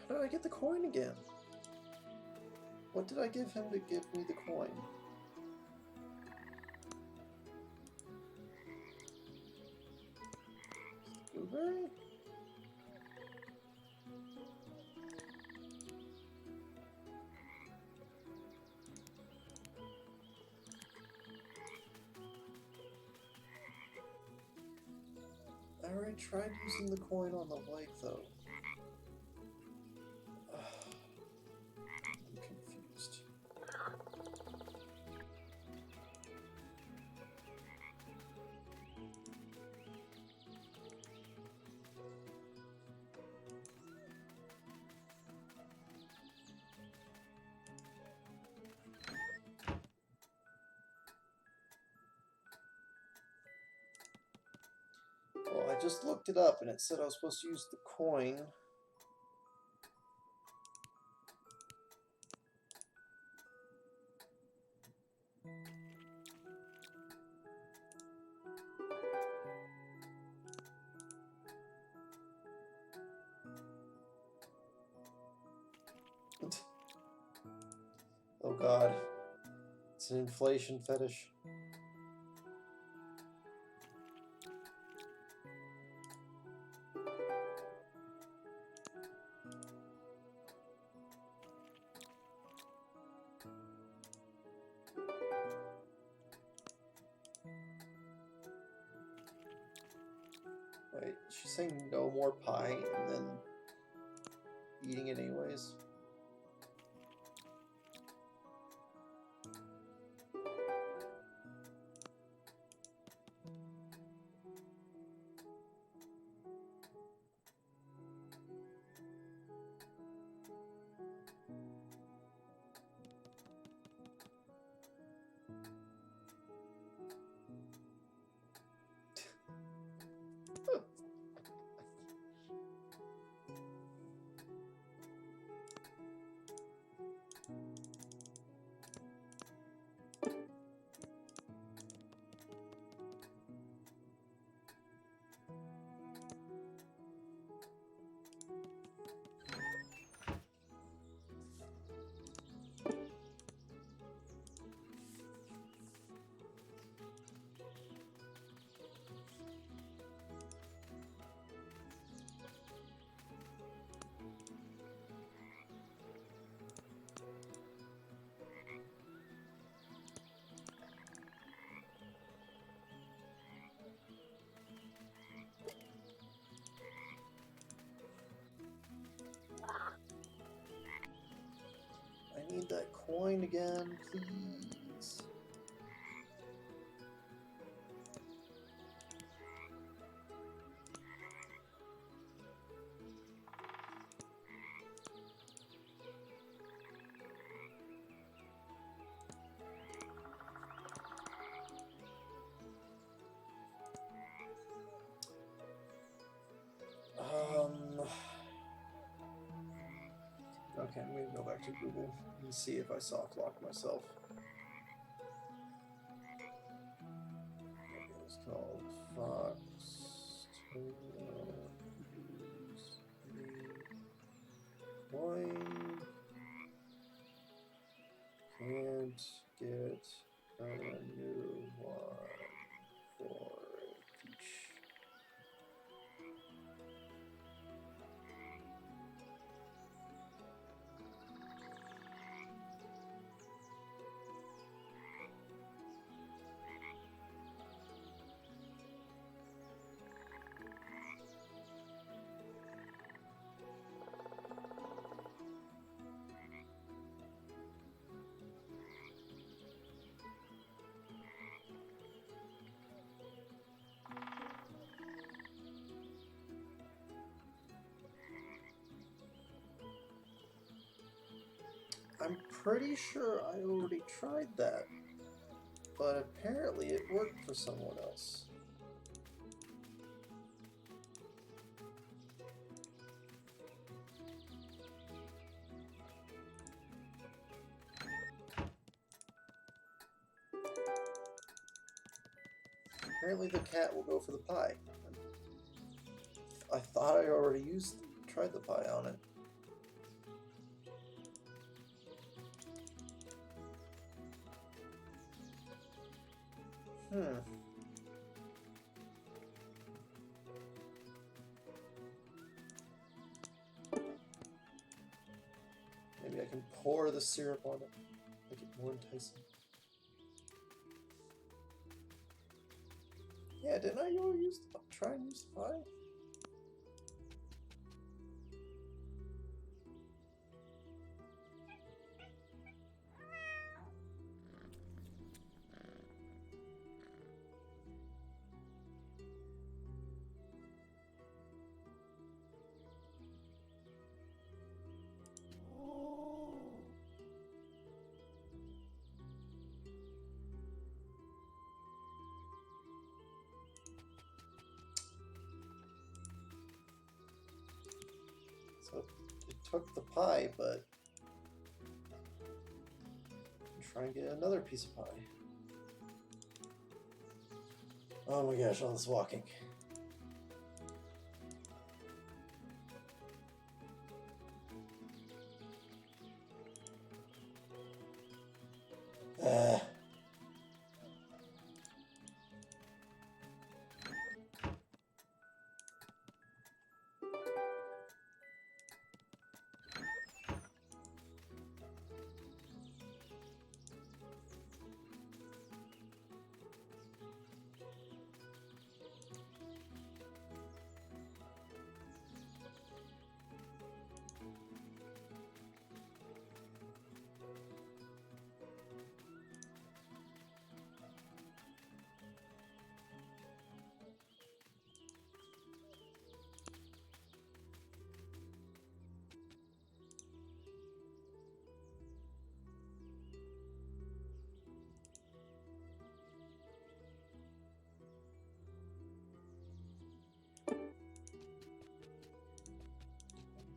How did I get the coin again? What did I give him to give me the coin? Blueberry? I already tried using the coin on the leg, though. I'm confused. Well, I just looked it up and it said I was supposed to use the coin. Oh god. It's an inflation fetish. Wait, she's saying no more pie and then eating it anyways? I need that coin again, please. Okay, I'm gonna go back to Google and see if I soft locked myself. called foxtail. Coin. Can't get a new one for each. I'm pretty sure I already tried that, but apparently it worked for someone else. Apparently the cat will go for the pie. I thought I already tried the pie on it. Maybe I can pour the syrup on it, make it more enticing. Yeah, didn't I try and use the pie? So it took the pie, but I'm trying to get another piece of pie. Oh my gosh, all this walking.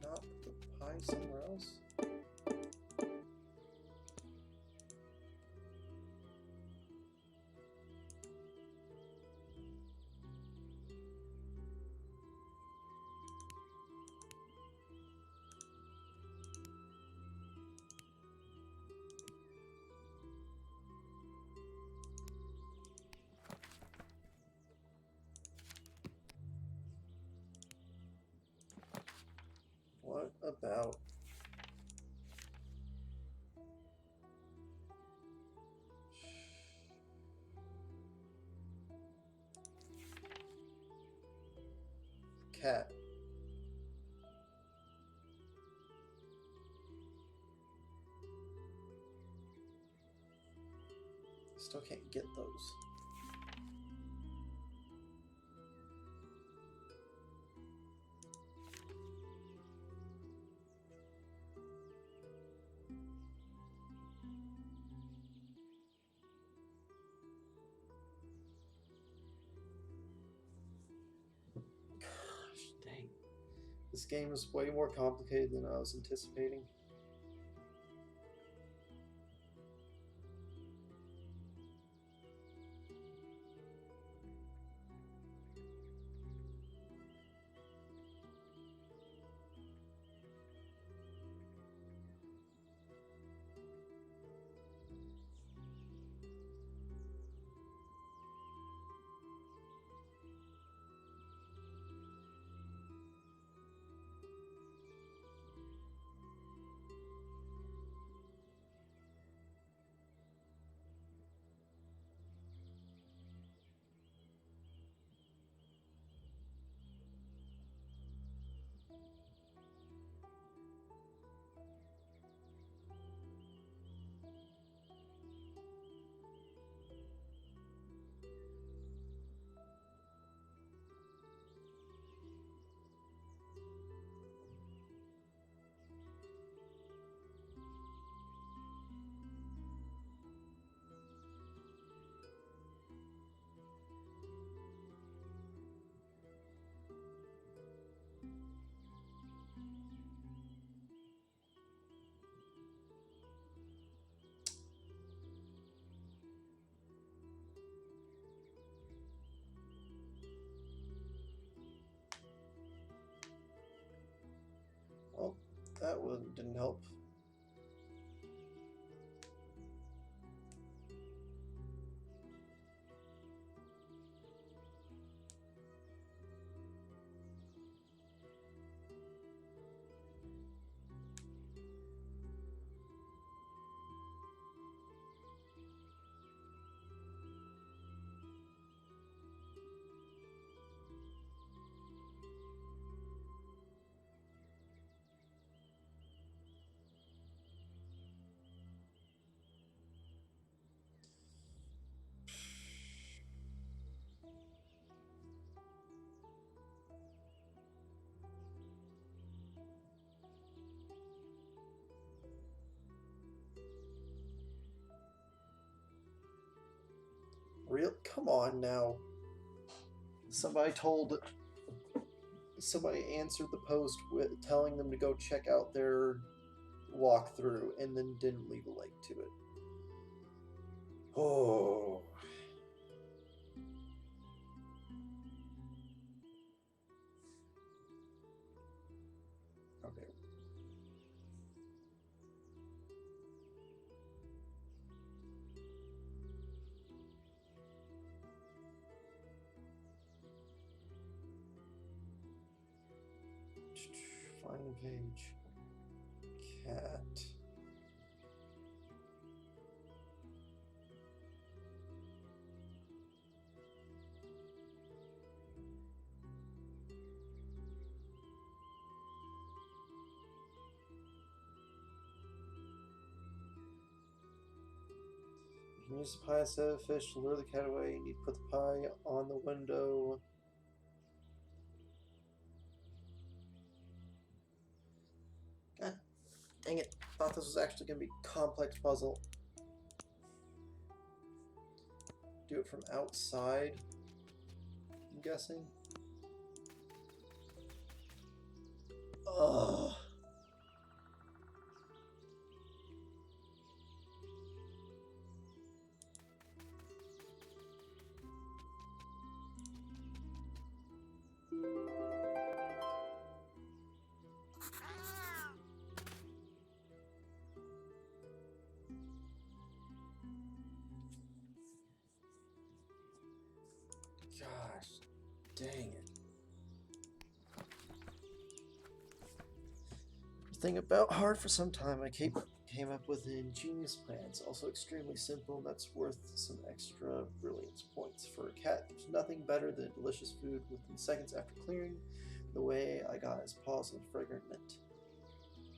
Not put the pie somewhere else. What about cat? Still can't get those. Gosh, dang. This game is way more complicated than I was anticipating. Come on now. Somebody answered the post with telling them to go check out their walkthrough and then didn't leave a link to it. Oh. Okay. Find page. Cat. You can use the pie instead of fish to lure the cat away. You need to put the pie on the window. God dang it. Thought this was actually going to be a complex puzzle. Do it from outside, I'm guessing. Ugh. Gosh, dang it. Think about hard for some time. I came up with an ingenious plan. It's also extremely simple, and that's worth some extra brilliance points. For a cat, there's nothing better than delicious food within seconds after clearing. The way I got his paws of fragrant mint.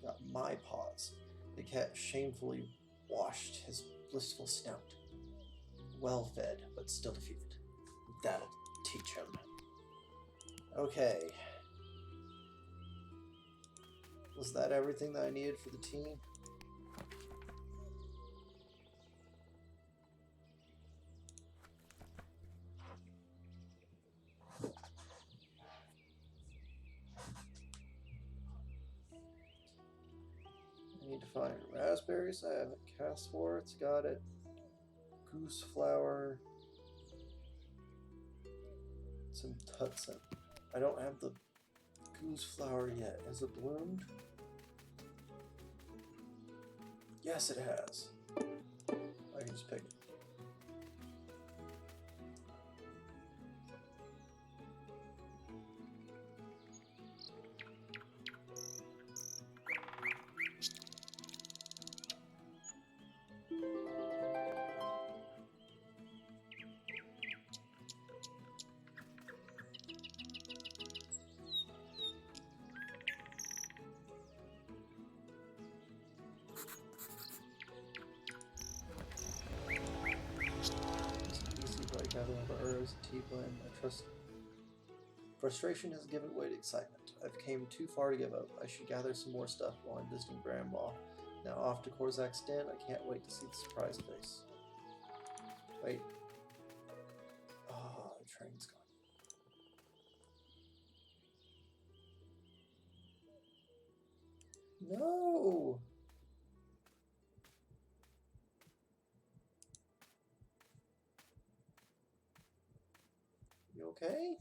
Got my paws. The cat shamefully washed his blissful snout. Well fed, but still defeated. That'll teach him. Okay. Was that everything that I needed for the team? I need to find raspberries. I have it. Castworts, got it. Goose flower. Some tutsin. I don't have the goose flower yet. Has it bloomed? Yes, it has. I can just pick it. Tea blend. I trust. Frustration has given way to excitement. I've came too far to give up. I should gather some more stuff while I'm visiting Grandma. Now off to Korzak's den. I can't wait to see the surprise face. Wait. Oh, the train's gone. No! You okay?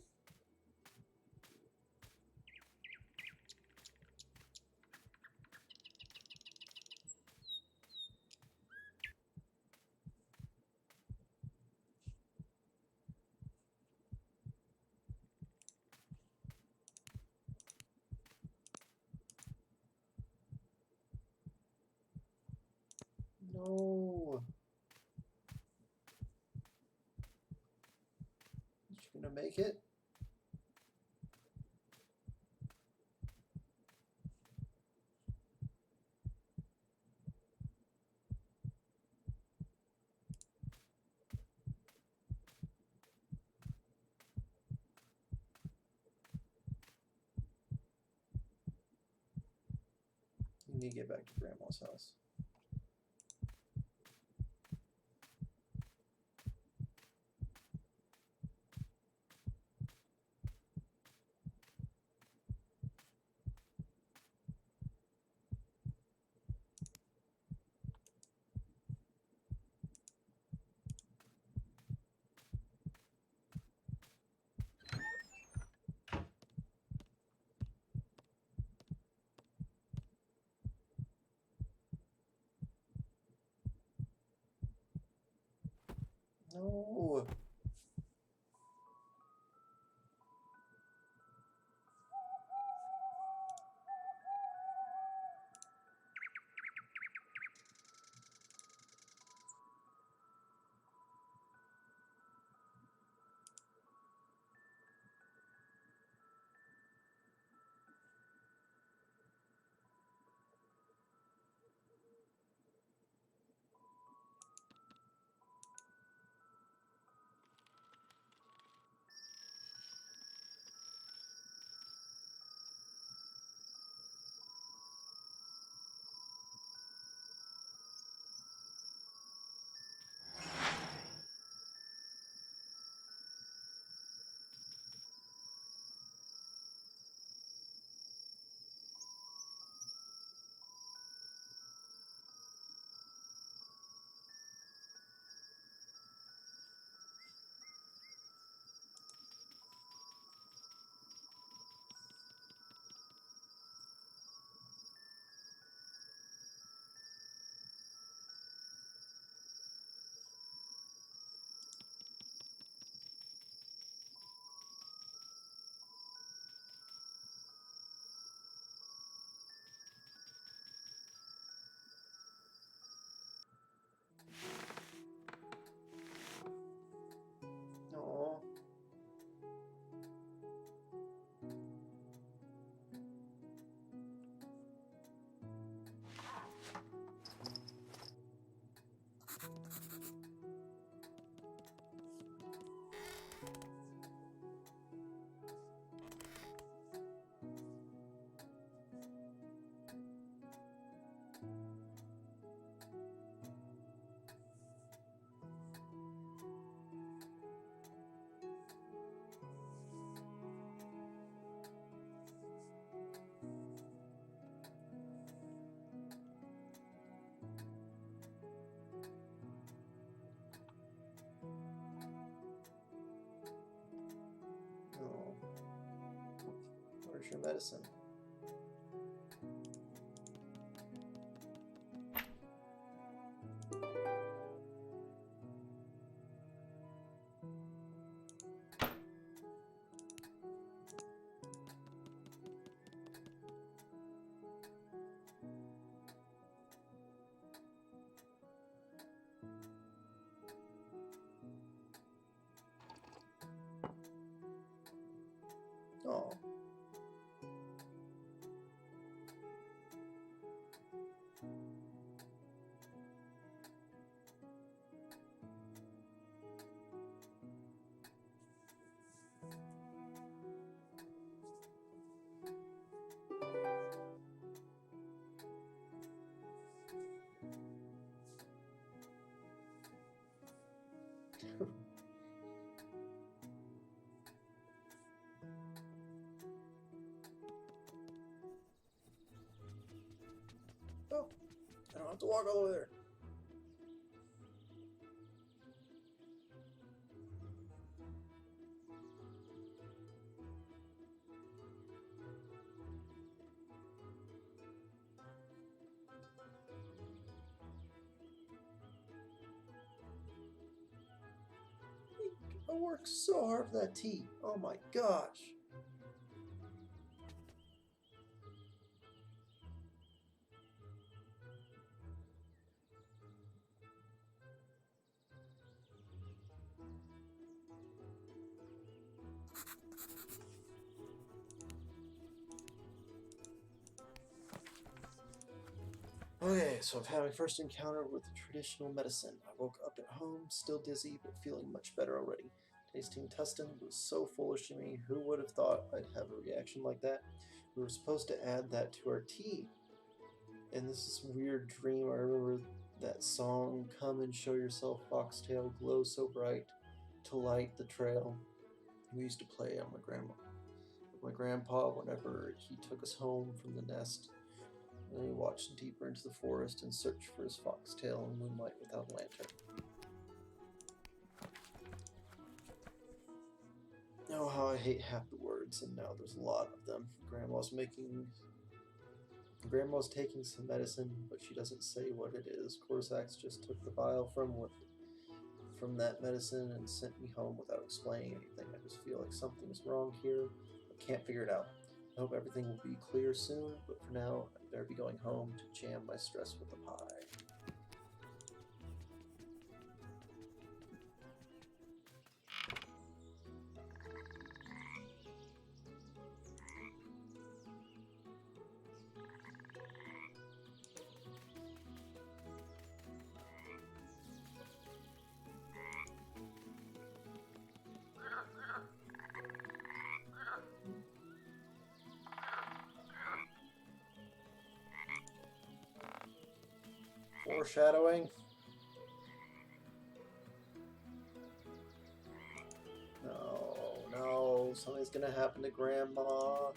No. Is she gonna make it? You need to get back to Grandma's house. No. No. No. Where's your medicine? Oh. Oh, I don't have to walk all the way there. I worked so hard for that tea. Oh my gosh. Okay, so I've had my first encounter with traditional medicine. I woke up at home, still dizzy, but feeling much better already. Tasting Tustin was so foolish to me. Who would have thought I'd have a reaction like that? We were supposed to add that to our tea. And this is weird dream. I remember that song, Come and Show Yourself, Foxtail, glow so bright to light the trail. We used to play on my grandpa whenever he took us home from the nest. And we watched deeper into the forest and searched for his foxtail in moonlight without a lantern. Oh, how I hate half the words, and now there's a lot of them. Grandma's taking some medicine, but she doesn't say what it is. Corsax just took the vial from that medicine and sent me home without explaining anything. I just feel like something's wrong here, but can't figure it out. I hope everything will be clear soon, but for now, I better be going home to jam my stress with the pie. Foreshadowing? No, no, something's gonna happen to Grandma.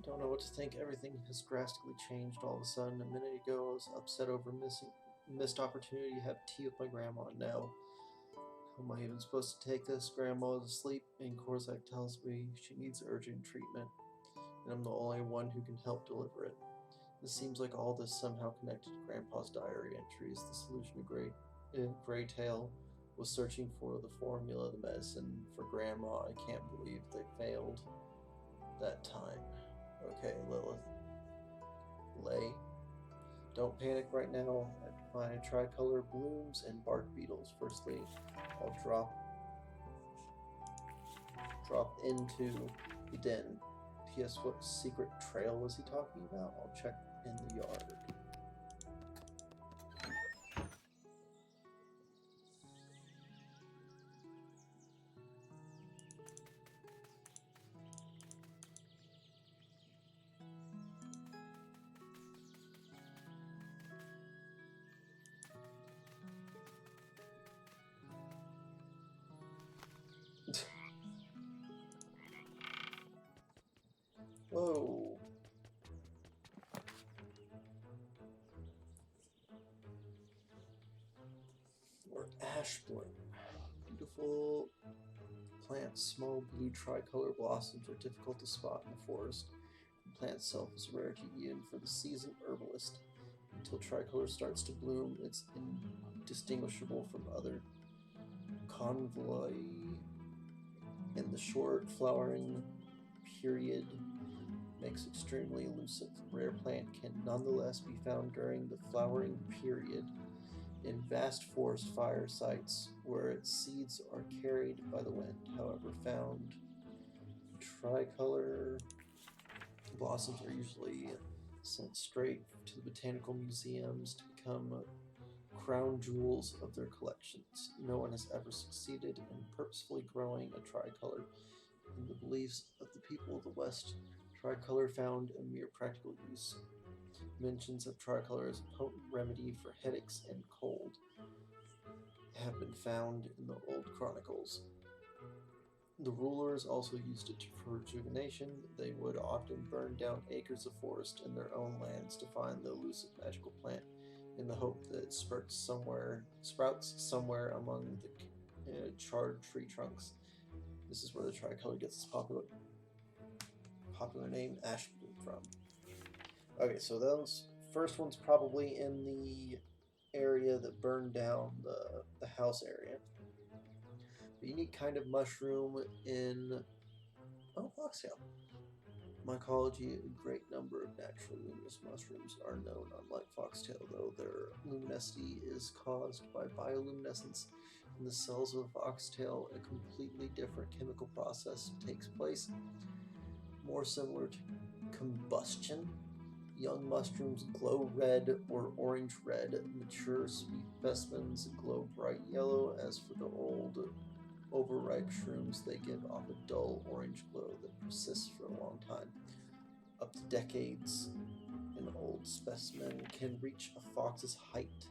Don't know what to think. Everything has drastically changed all of a sudden. A minute ago, I was upset over missed opportunity to have tea with my grandma. Now, how am I even supposed to take this? Grandma is asleep, and Korzak tells me she needs urgent treatment, and I'm the only one who can help deliver it. It seems like all this somehow connected to Grandpa's diary entries. The solution to Grey Tail was searching for the formula of the medicine for Grandma. I can't believe they failed that time. Okay, Lilith. Lay. Don't panic right now. I find tricolor blooms and bark beetles. Firstly, I'll drop into the den. P.S. What secret trail was he talking about? I'll check in the yard. Whoa. Or ash bloom. Beautiful plants, small blue tricolor blossoms are difficult to spot in the forest. The plant itself is a rarity even for the seasoned herbalist. Until tricolor starts to bloom, it's indistinguishable from other convolui. In the short flowering period makes extremely elusive. Rare plant can nonetheless be found during the flowering period in vast forest fire sites where its seeds are carried by the wind. However, found tricolor blossoms are usually sent straight to the botanical museums to become crown jewels of their collections. No one has ever succeeded in purposefully growing a tricolor. In the beliefs of the people of the West, tricolor found a mere practical use. Mentions of tricolor as a potent remedy for headaches and cold. have been found in the old chronicles. The rulers also used it for rejuvenation. They would often burn down acres of forest in their own lands to find the elusive magical plant, in the hope that it sprouts somewhere among the charred tree trunks. This is where the tricolor gets its popular name Ashbloom from. Okay, so those first one's probably in the area that burned down the house area. A unique kind of mushroom in foxtail. Mycology, a great number of natural luminous mushrooms are known. Unlike foxtail, though, their luminosity is caused by bioluminescence. In the cells of foxtail, a completely different chemical process takes place, more similar to combustion. Young mushrooms glow red or orange red. Mature sweet specimens glow bright yellow. As for the old, overripe shrooms, they give off a dull orange glow that persists for a long time, up to decades. An old specimen can reach a fox's height,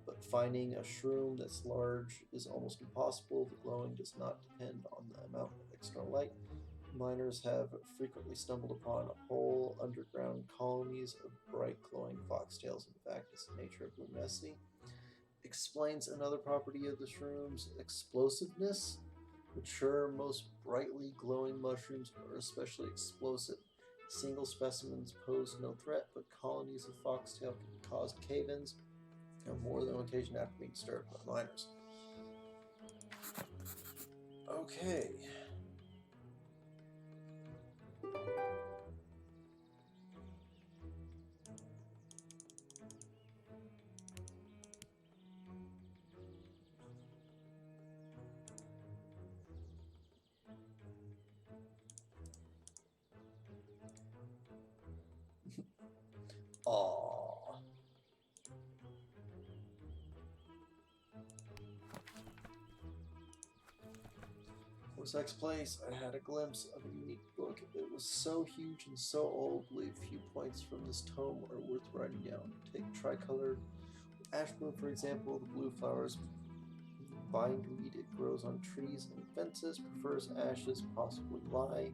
but finding a shroom that's large is almost impossible. The glowing does not depend on the amount of external light. Miners have frequently stumbled upon whole underground colonies of bright glowing foxtails. In fact, it's the nature of luminosity. Explains another property of the shroom's explosiveness. Mature, most brightly glowing mushrooms are especially explosive. Single specimens pose no threat, but colonies of foxtail can cause cave-ins on more than one occasion after being disturbed by miners. Okay. Aww. For Sex Place, I had a glimpse of a unique book. It was so huge and so old, I believe few points from this tome are worth writing down. Take tricolored ashbloom, for example. The blue flowers bindweed. It grows on trees and fences, prefers ashes, possibly lye.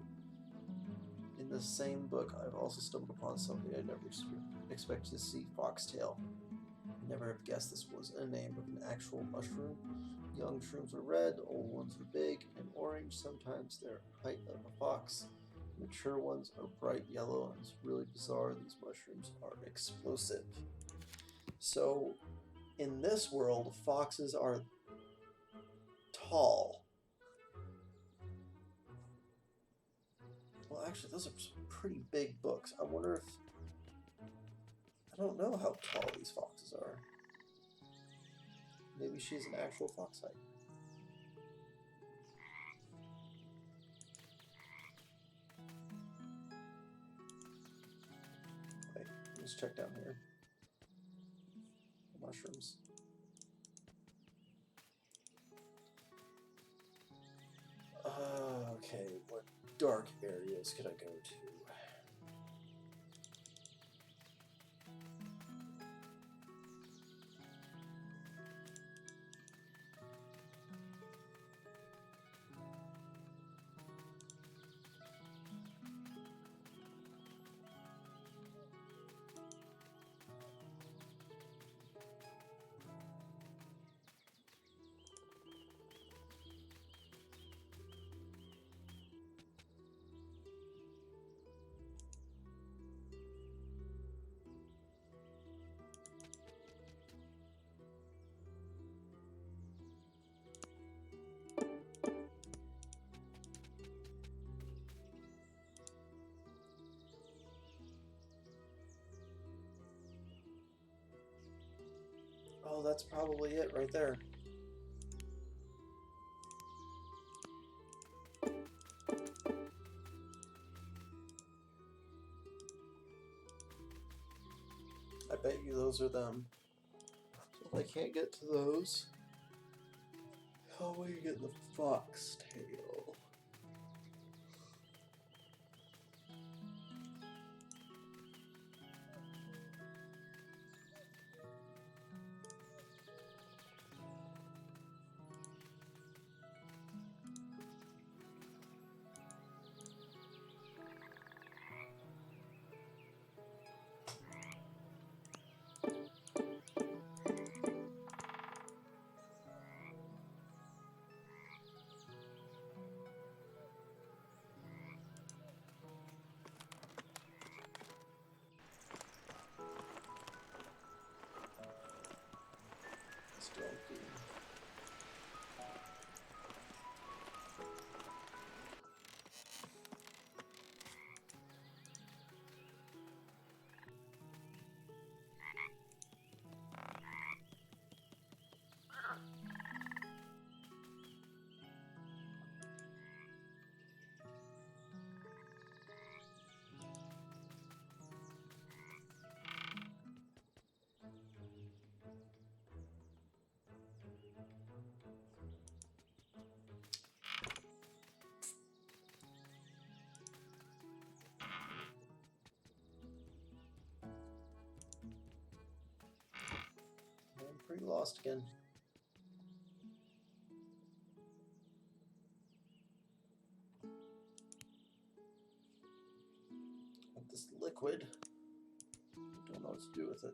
In the same book, I've also stumbled upon something I never expected to see, foxtail. Never have guessed this was a name of an actual mushroom. Young shrooms are red, old ones are big and orange, sometimes they're height of a fox. Mature ones are bright yellow, and it's really bizarre, these mushrooms are explosive. So, in this world, foxes are tall. Well, actually, those are some pretty big books. I wonder if... I don't know how tall these foxes are. Maybe she's an actual fox height. Wait, let's check down here. Mushrooms. Okay, what dark areas could I go to? Oh, that's probably it right there. I bet you those are them. So if I can't get to those, how will you get the foxtail? Are you lost again? With this liquid, don't know what to do with it.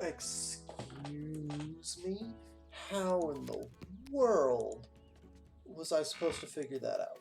Excuse me? How in the world was I supposed to figure that out?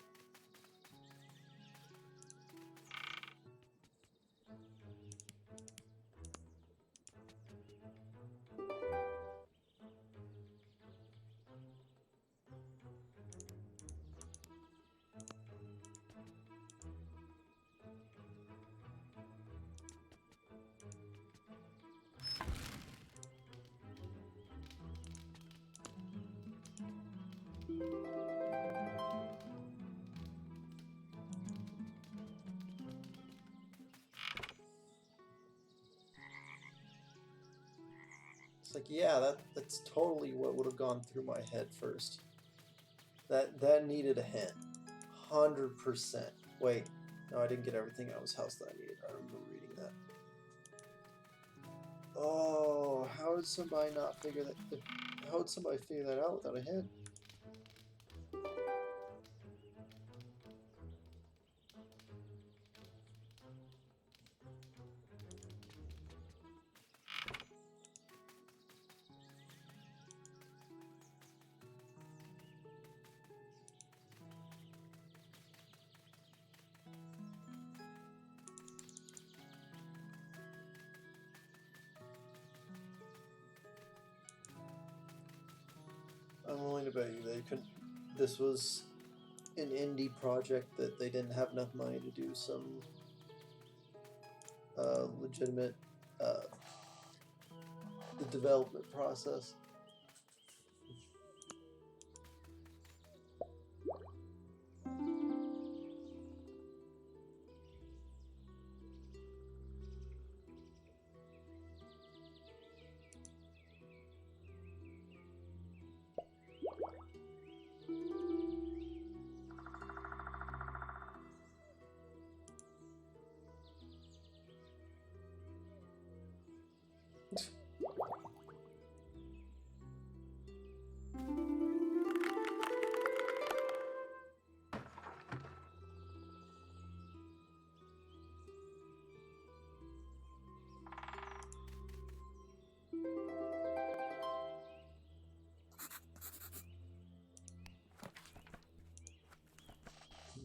It's like, yeah, that's totally what would have gone through my head first. That needed a hint. 100%. Wait, no, I didn't get everything out of his house that I needed. I remember reading that. Oh, how did somebody not figure that? How did somebody figure that out without a hint? I'm willing to bet you they couldn't. This was an indie project that they didn't have enough money to do some legitimate the development process.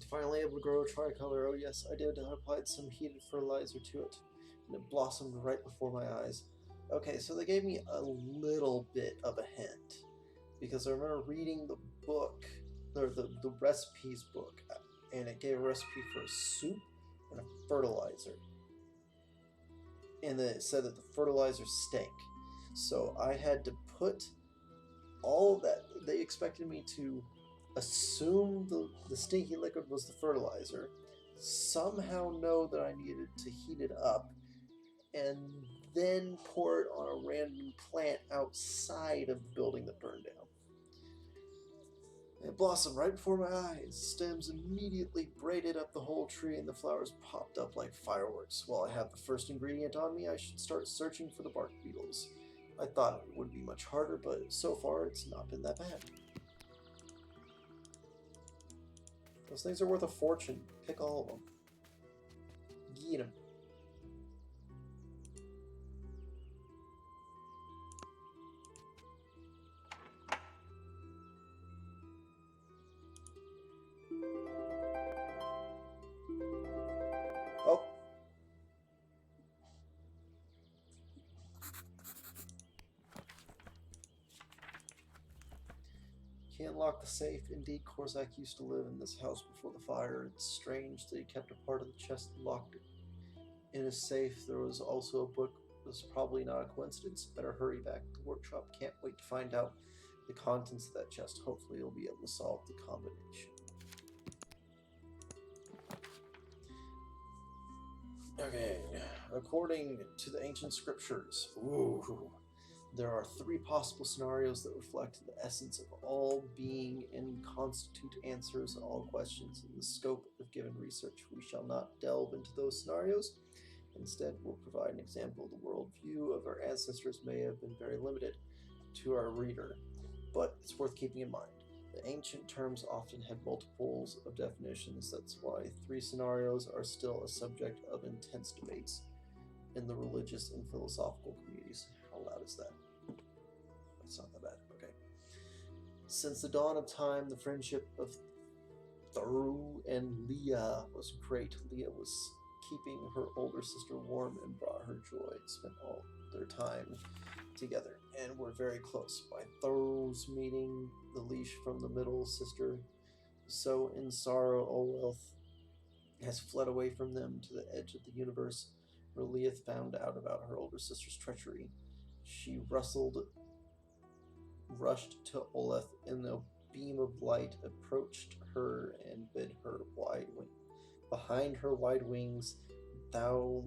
Finally able to grow a tricolor. Oh yes, I did. I applied some heated fertilizer to it, and it blossomed right before my eyes. Okay, so they gave me a little bit of a hint, because I remember reading the book, or the recipes book, and it gave a recipe for a soup and a fertilizer. And then it said that the fertilizer stank. So I had to put all that. They expected me to assume the stinky liquid was the fertilizer, somehow know that I needed to heat it up, and then pour it on a random plant outside of the building that burned down. It blossomed right before my eyes. Stems immediately braided up the whole tree, and the flowers popped up like fireworks. While I have the first ingredient on me, I should start searching for the bark beetles. I thought it would be much harder, but so far it's not been that bad. Those things are worth a fortune. Pick all of them. Eat them. Oh. Can't lock the safe. Indeed, Korzak used to live in this house before the fire. It's strange that he kept a part of the chest locked in his safe. There was also a book. This is probably not a coincidence. Better hurry back to the workshop. Can't wait to find out the contents of that chest. Hopefully you'll be able to solve the combination. Okay, according to the ancient scriptures, there are 3 possible scenarios that reflect the essence of all being and constitute answers to all questions. In the scope of given research, we shall not delve into those scenarios. Instead, we'll provide an example. The worldview of our ancestors may have been very limited to our reader, but it's worth keeping in mind. The ancient terms often had multiples of definitions. That's why 3 scenarios are still a subject of intense debates in the religious and philosophical communities. How loud is that? That's not that bad. Okay. Since the dawn of time, the friendship of Thru and Leah was great. Leah was keeping her older sister warm and brought her joy. Spent all their time together and were very close. By Thru's meeting the leash from the middle sister, so in sorrow Olweth has fled away from them to the edge of the universe, where Leah found out about her older sister's treachery. She rushed to Oleth in a beam of light, approached her, and bid her behind her wide wings, thou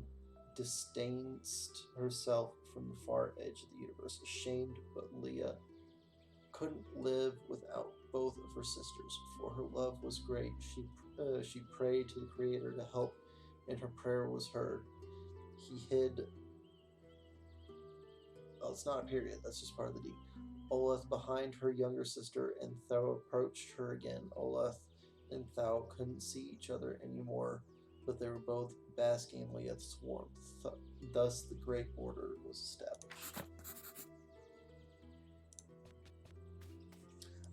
disdainst herself from the far edge of the universe. Ashamed, but Leah couldn't live without both of her sisters, for her love was great. She prayed to the Creator to help, and her prayer was heard. He hid. Oh, it's not a period. That's just part of the D. Oleth behind her younger sister, and Thou approached her again. Oleth and Thou couldn't see each other anymore, but they were both basking in Leah's warmth. Thus the great order was established.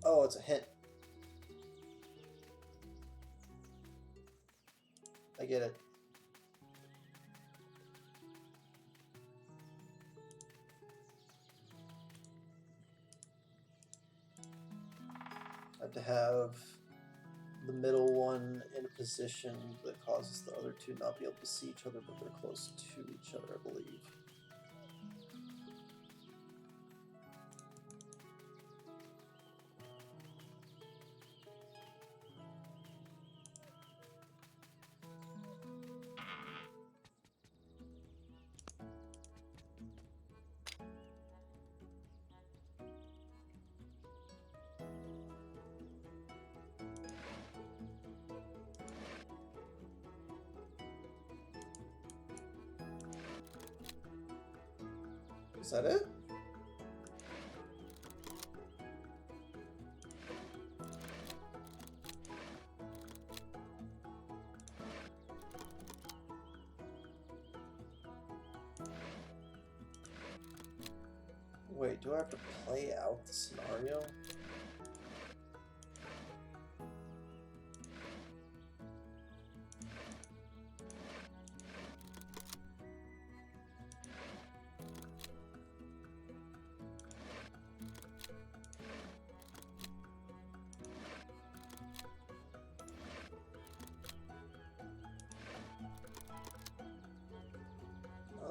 Oh, it's a hint. I get it. I have to have the middle one in a position that causes the other two not be able to see each other, but they're close to each other, I believe. Is that it? Wait, do I have to play out the scenario?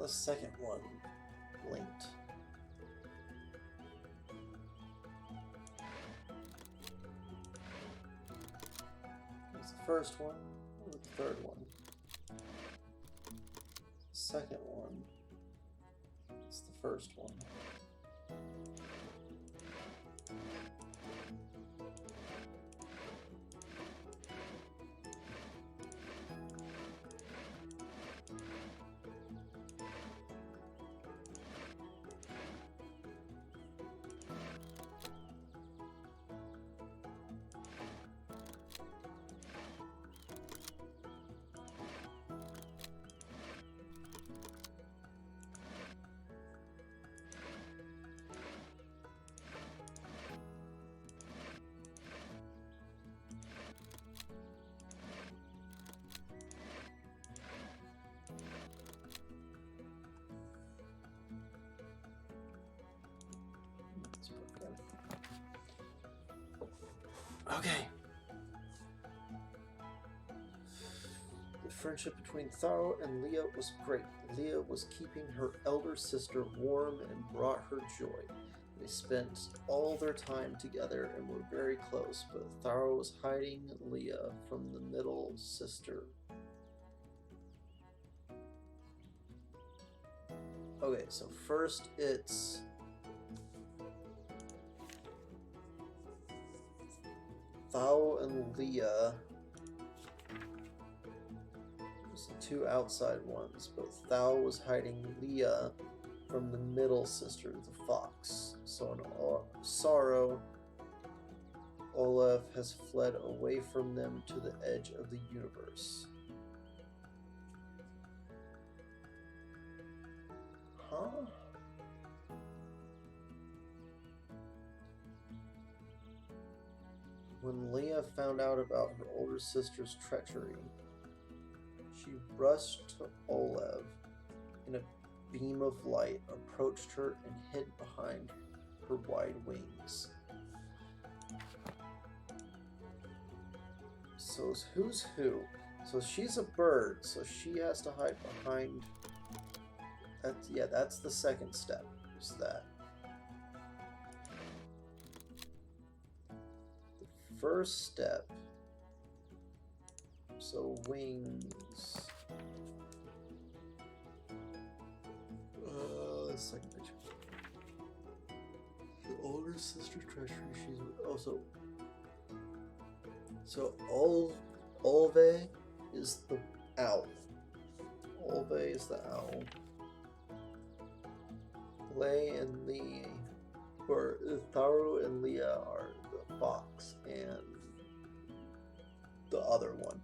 the second one linked? It's the first one or the third one? Second one. It's the first one. Okay. The friendship between Tharo and Leah was great. Leah was keeping her elder sister warm and brought her joy. They spent all their time together and were very close, but Tharo was hiding Leah from the middle sister. Okay, so first it's Thao and Leah. Those are the two outside ones, but Thao was hiding Leah from the middle sister, the fox. So in sorrow, Olaf has fled away from them to the edge of the universe. Huh? When Leah found out about her older sister's treachery, she rushed to Olev in a beam of light, approached her, and hid behind her wide wings. So who's who? So she's a bird, so she has to hide behind. That's the second step. Is that. The first step. So wings. Second picture. The older sister's treachery. She's also. So Olve is the owl. Olve is the owl. Lay and Lee, or Tharu and Leah are the fox and the other one.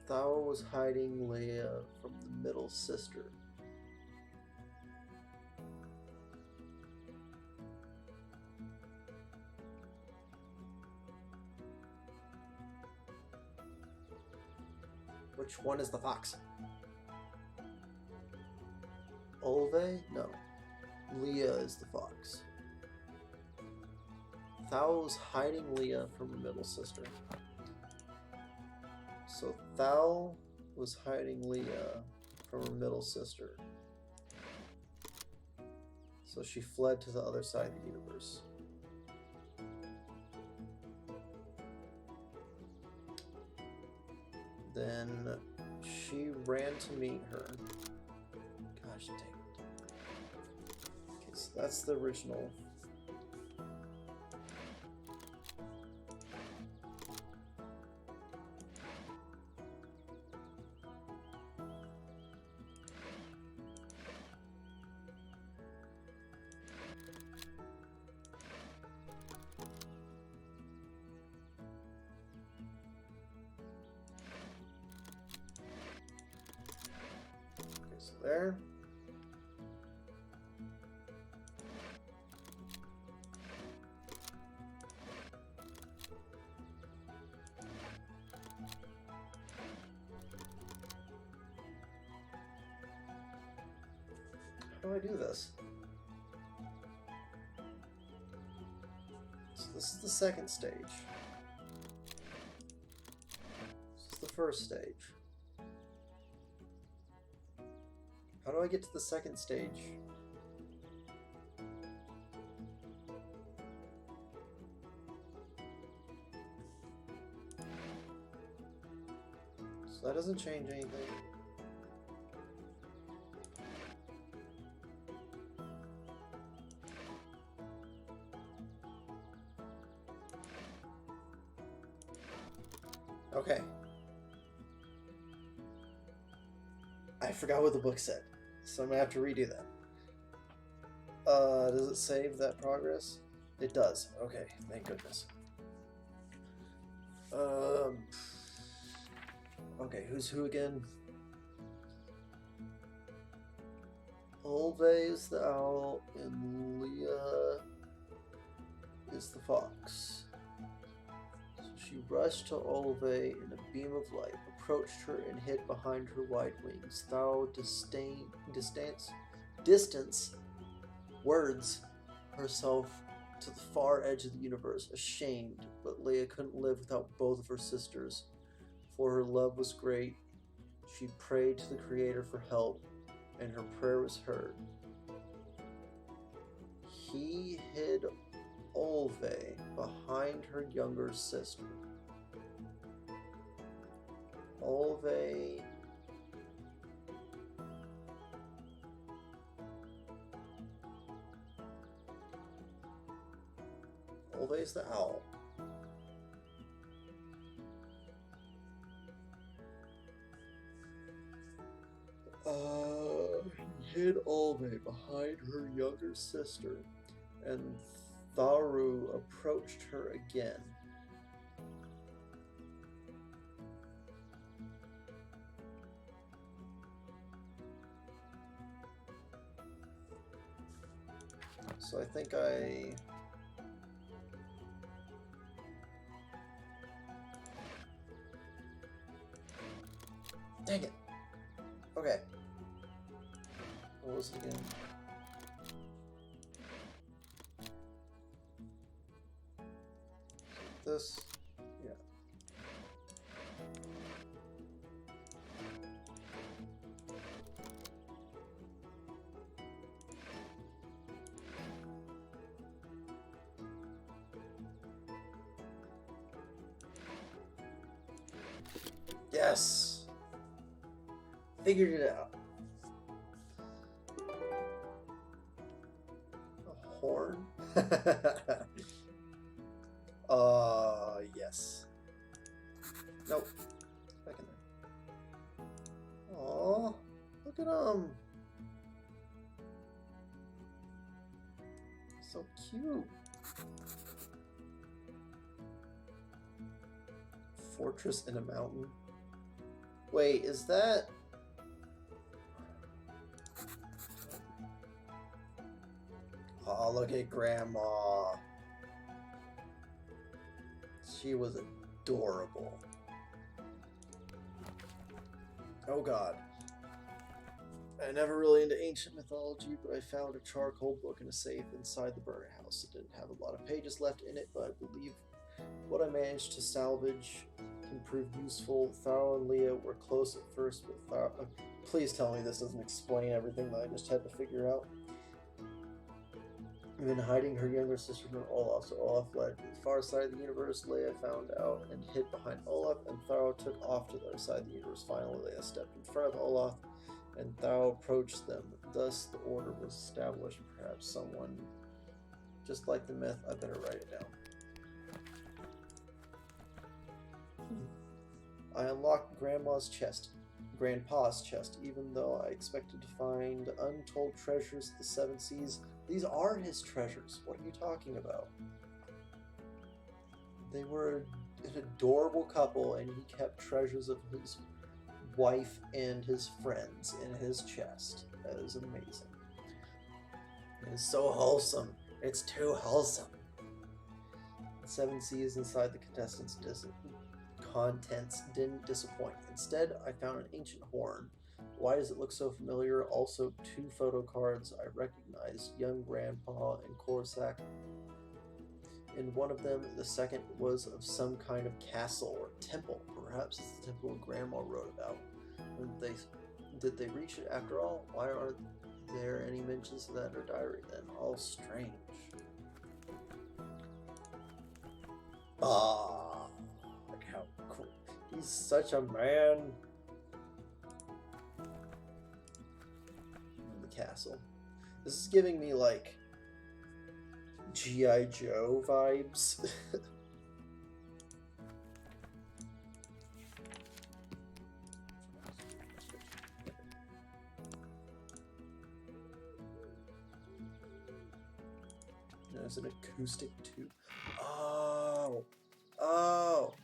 Tharu was hiding Leah from the middle sister. Which one is the fox? Olve? No. Leah is the fox. Thao is hiding Leah from her middle sister. So Thao was hiding Leah from her middle sister. So she fled to the other side of the universe. Then she ran to meet her. Gosh dang it. Okay, so that's the original. There. How do I do this? So this is the second stage. first stage. How do I get to the second stage? So that doesn't change anything. Okay. I forgot what the book said, so I'm gonna have to redo that. Does it save that progress? It does. Okay, thank goodness. Okay, who's who again? Olve is the owl, and Leah is the fox. So she rushed to Olve in a beam of light, approached her, and hid behind her wide wings. Thou distance words herself to the far edge of the universe, ashamed, but Leia couldn't live without both of her sisters. For her love was great, she prayed to the Creator for help, and her prayer was heard. He hid Olve behind her younger sister. Olve's the owl. Hid Olve behind her younger sister, and Tharu approached her again. So I think Dang it! Okay. What was it again? This? Yeah. Yes! Figured it out. A horn? Yes. Nope. Back in there. Aw, look at him. So cute. Fortress in a mountain. Wait, is that... Oh, look at Grandma. She was adorable. Oh god. I'm never really into ancient mythology, but I found a charcoal book in a safe inside the burner house. It didn't have a lot of pages left in it, but I believe what I managed to salvage can prove useful. Tharo and Leah were close at first, but Tharo... Please tell me this doesn't explain everything that I just had to figure out. Been hiding her younger sister from Olaf, so Olaf led to the far side of the universe. Leia found out and hid behind Olaf, and Tharo took off to the other side of the universe. Finally, Leia stepped in front of Olaf, and Tharo approached them. Thus, the order was established. Perhaps someone, just like the myth, I better write it down. I unlocked Grandpa's chest, even though I expected to find untold treasures of the Seven Seas. These are his treasures. What are you talking about? They were an adorable couple, and he kept treasures of his wife and his friends in his chest. That is amazing. It is so wholesome. It's too wholesome. The Seven Seas inside the contents didn't disappoint. Instead, I found an ancient horn. Why does it look so familiar? Also, 2 photo cards I recognized, young Grandpa and Corsac. in one of them. The second was of some kind of castle or temple. Perhaps it's the temple Grandma wrote about. Did they reach it after all? Why aren't there any mentions of that in her diary then? All strange. Ah, look how cool. He's such a man. The castle. This is giving me like G.I. Joe vibes. There's an acoustic tube. Oh. Oh.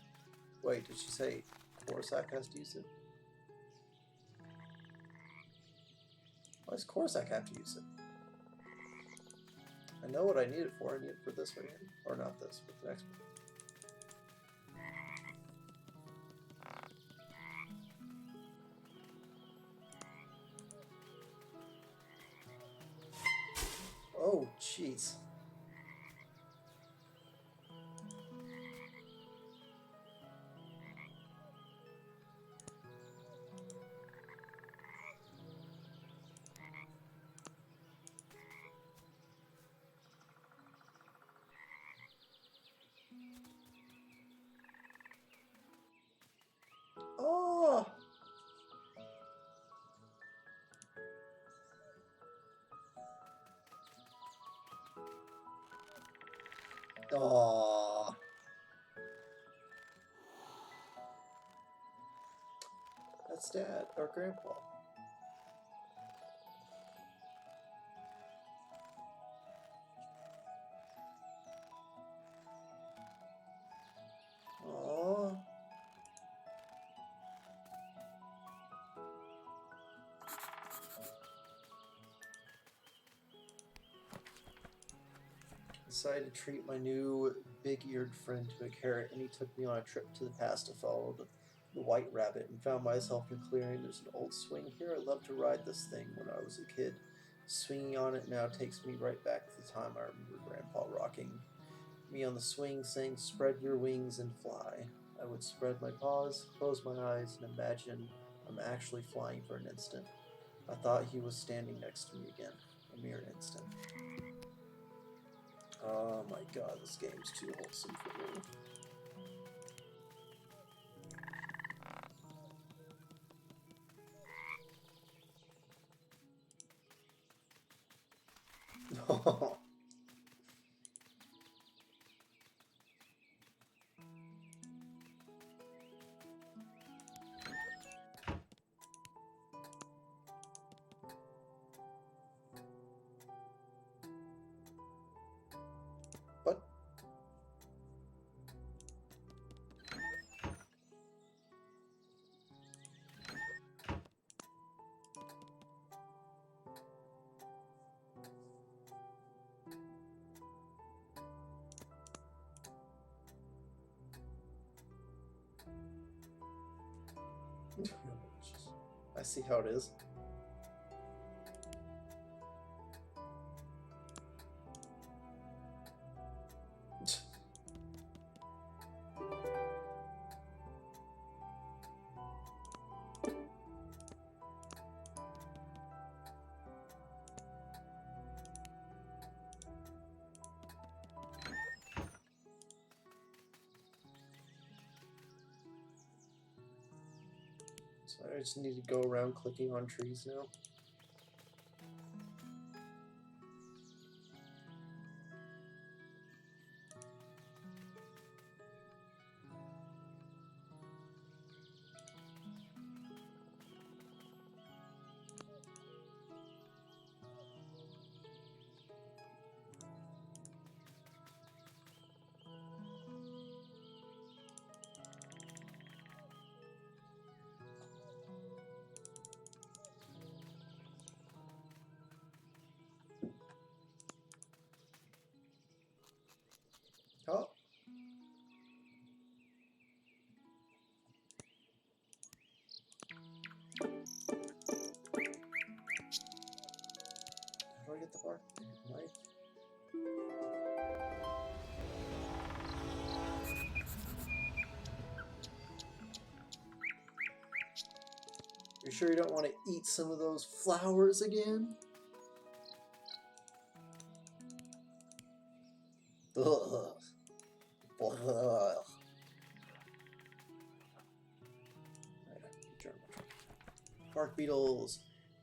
Wait, did she say Corsac has to use it? Why does Corsac have to use it? I know what I need it for. I need it for this right here. Or not this, but the next one. Oh, jeez. Oh! Aww. That's Dad or Grandpa. Aww. Decided to treat my new big-eared friend to a carrot, and he took me on a trip to the past to follow the white rabbit and found myself in a clearing. There's an old swing here. I loved to ride this thing when I was a kid. Swinging on it now takes me right back to the time I remember Grandpa rocking me on the swing, saying, "Spread your wings and fly." I would spread my paws, close my eyes, and imagine I'm actually flying for an instant. I thought he was standing next to me again. A mere instant. Oh my god, this game's too wholesome for me. But I see how it is. So I just need to go around clicking on trees now. Oh. How do I get the bar? Knife? sure you don't want to eat some of those flowers again? Ugh. Ugh. Bark beetles.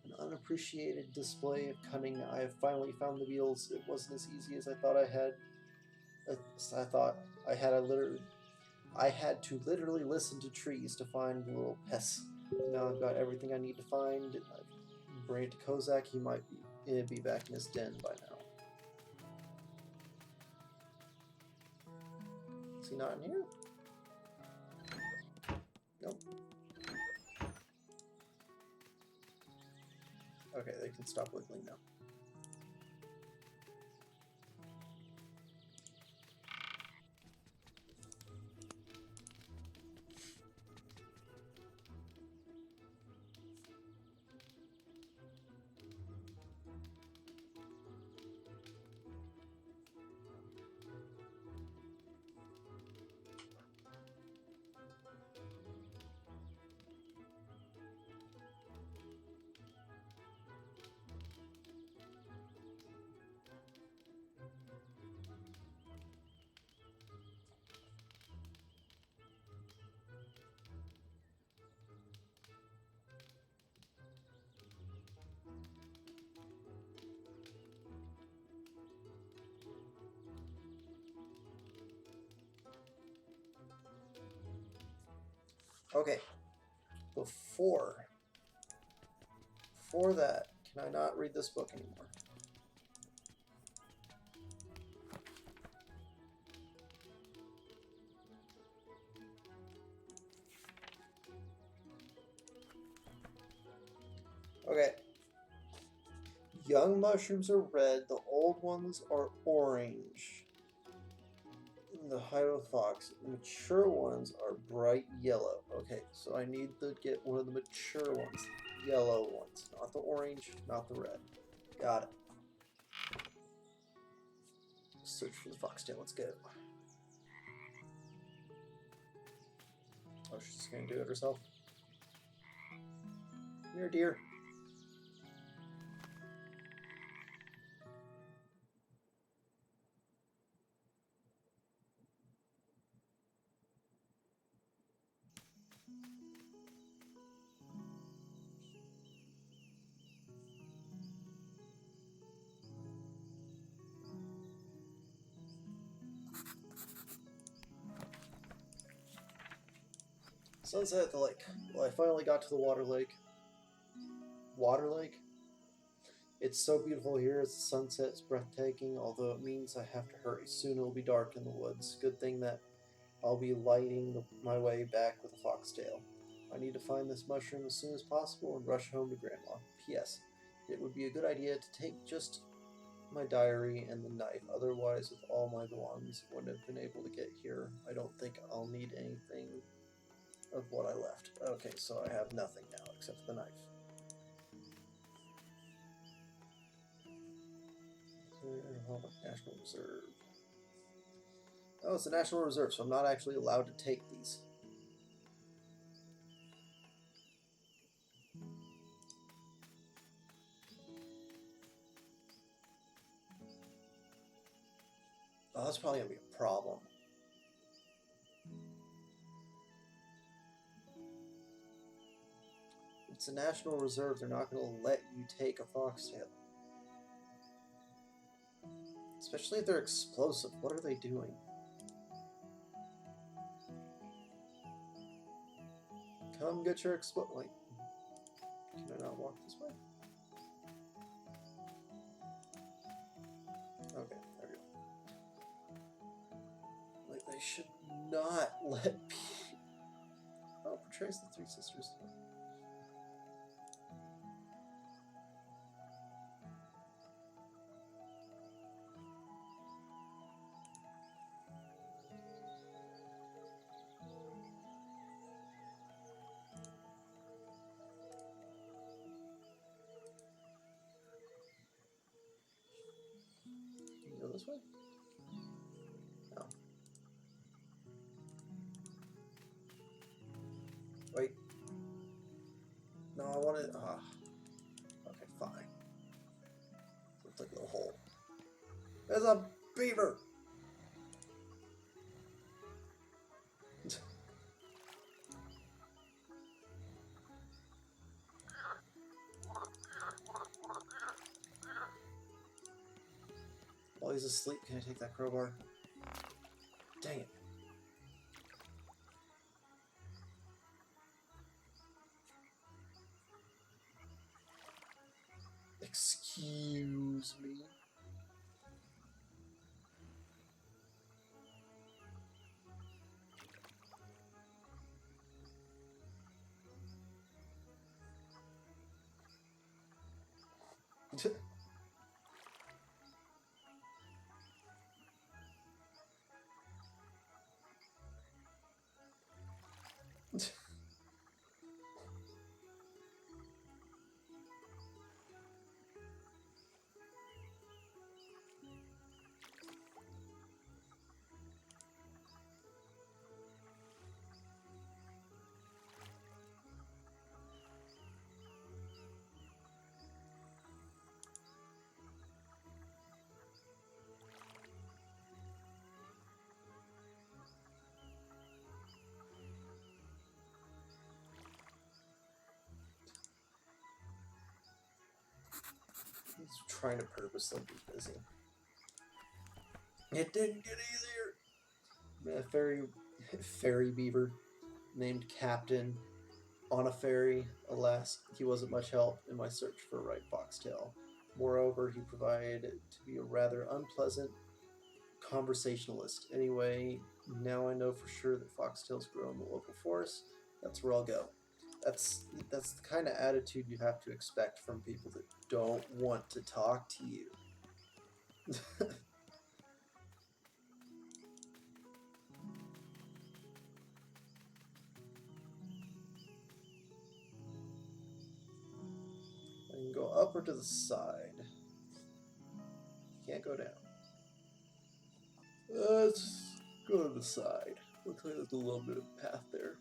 An unappreciated display of cunning. I have finally found the beetles. It wasn't as easy as I thought I had. I thought I had I had to literally listen to trees to find the little pests. Now I've got everything I need to find. I've bring it to Kozak. He might be back in his den by now. Is he not in here? Nope. Okay, they can stop wiggling now. Okay. Before that, can I not read this book anymore? Okay. Young mushrooms are red, the old ones are orange. The hydrofox. The mature ones are bright yellow. Okay, so I need to get one of the mature ones. Yellow ones. Not the orange, not the red. Got it. Search for the foxtail. Let's go. Oh, she's just gonna do it herself. Come here, dear. Sunset at the lake. Well, I finally got to the water lake. Water lake? It's so beautiful here as the sunset is breathtaking, although it means I have to hurry. Soon it'll be dark in the woods. Good thing that I'll be lighting my way back with a foxtail. I need to find this mushroom as soon as possible and rush home to Grandma. P.S. It would be a good idea to take just my diary and the knife. Otherwise, with all my belongings, wouldn't have been able to get here. I don't think I'll need anything of what I left. Okay, so I have nothing now except for the knife. National Reserve. Oh, it's a National Reserve, so I'm not actually allowed to take these. Oh, that's probably going to be a problem. It's a National Reserve. They're not going to let you take a foxtail. Especially if they're explosive. What are they doing? Come get your Wait. Can I not walk this way? Okay, there we go. Like, they should not let people... Oh, portrays the three sisters. Go this way? No. Wait. No, I want it. Okay, fine. Looks like a little hole. There's a beaver! While he's asleep, can I take that crowbar? Dang it. Excuse me. He's trying to purposely be busy. It didn't get easier. A fairy beaver named Captain on a ferry. Alas, he wasn't much help in my search for a right foxtail. Moreover, he proved to be a rather unpleasant conversationalist. Anyway, now I know for sure that foxtails grow in the local forest. That's where I'll go. That's the kind of attitude you have to expect from people that don't want to talk to you. I can go up or to the side. Can't go down. Let's go to the side. Looks like there's a little bit of path there.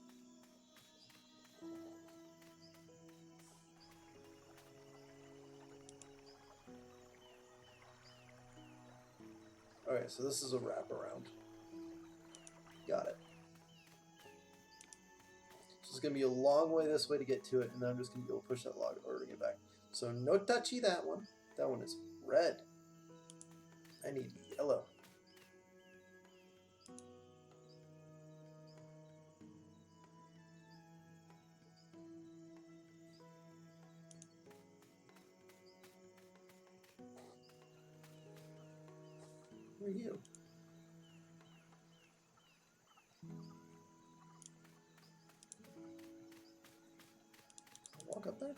Alright, so this is a wraparound. Got it. So it's going to be a long way this way to get to it, and then I'm just going to be able to push that log over to get back. So no touchy that one. That one is red. I need yellow. Who are you? Walk up there?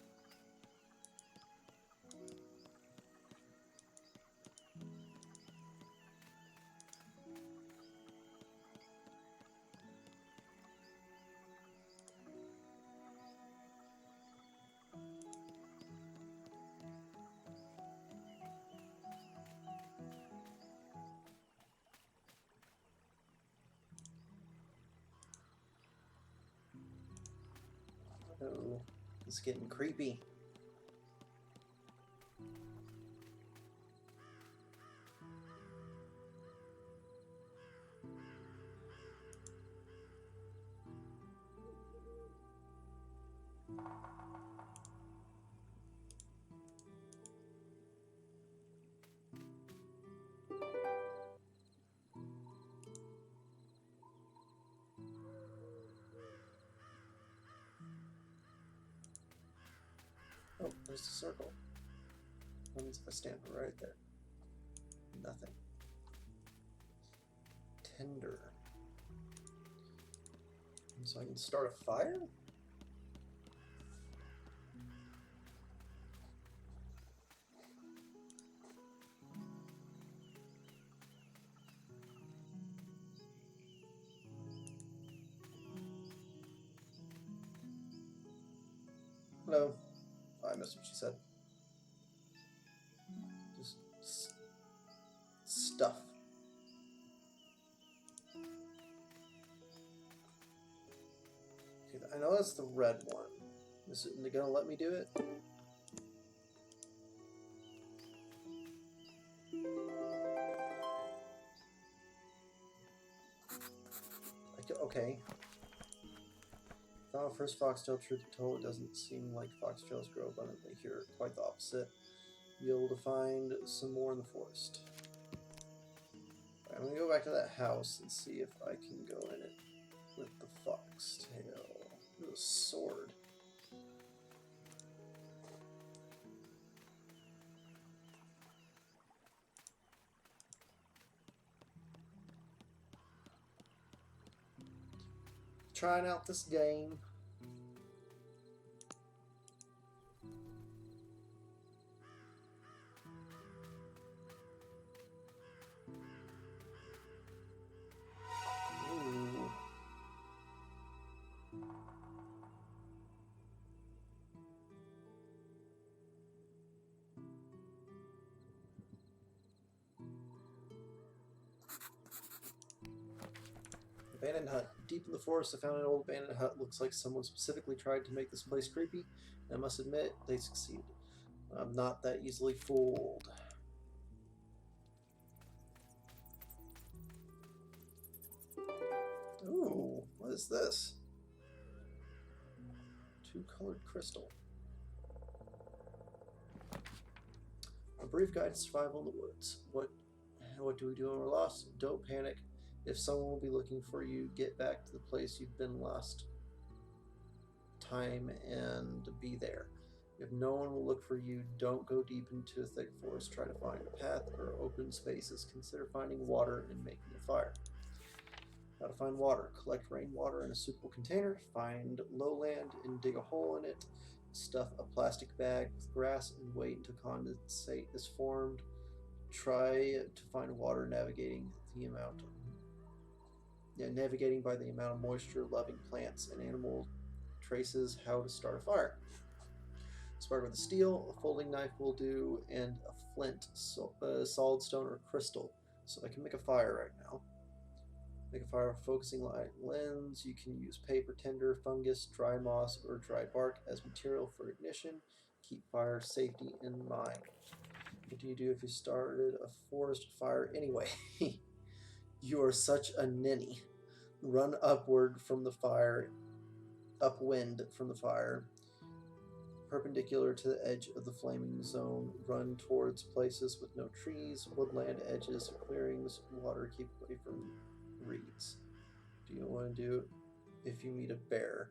Oh, it's getting creepy. Oh, there's the circle. What happens if I stand right there? Nothing. Tender. So I can start a fire? Hello. Oh, I missed what she said. Just stuff. Okay, I know that's the red one. Is it gonna let me do it? Okay. Found first foxtail. Truth be told, it doesn't seem like foxtails grow abundantly here. Quite the opposite. You'll able to find some more in the forest. I'm gonna go back to that house and see if I can go in it with the foxtail. Ooh, a sword. Trying out this game. Ooh. Abandoned hut. Deep in the forest, I found an old abandoned hut. Looks like someone specifically tried to make this place creepy. And I must admit, they succeeded. I'm not that easily fooled. Ooh, what is this? Two-colored crystal. A brief guide to survival in the woods. What do we do when we're lost? Don't panic. If someone will be looking for you, get back to the place you've been last time and be there. If no one will look for you, don't go deep into a thick forest. Try to find a path or open spaces. Consider finding water and making a fire. How to find water. Collect rainwater in a suitable container. Find lowland and dig a hole in it. Stuff a plastic bag with grass and wait until condensate is formed. Try to find water navigating by the amount of moisture. Loving plants and animal traces. How to start a fire. Spark with a steel, a folding knife will do, and a flint, solid stone, or crystal. So I can make a fire right now. Make a fire with focusing light lens. You can use paper, tinder, fungus, dry moss, or dry bark as material for ignition. Keep fire safety in mind. What do you do if you started a forest fire anyway? You are such a ninny. Run upwind from the fire, perpendicular to the edge of the flaming zone. Run towards places with no trees, woodland edges, clearings, water. Keep away from reeds. Do you want to do if you meet a bear?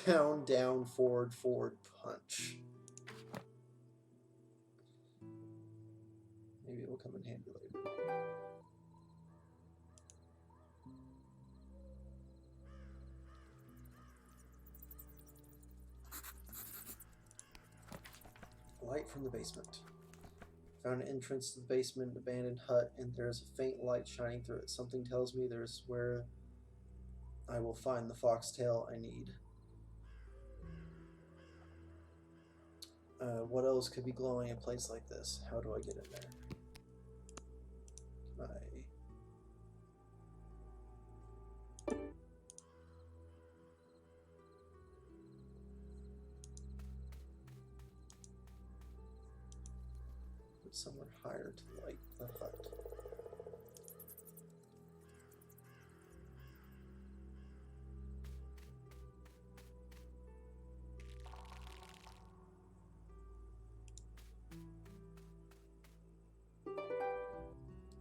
Down, down, forward, forward, punch. Maybe it will come in handy later. Light from the basement. Found an entrance to the basement, abandoned hut, and there's a faint light shining through it. Something tells me there's where I will find the foxtail I need. What else could be glowing in a place like this? How do I get in there? Can I... put somewhere higher to light the hut?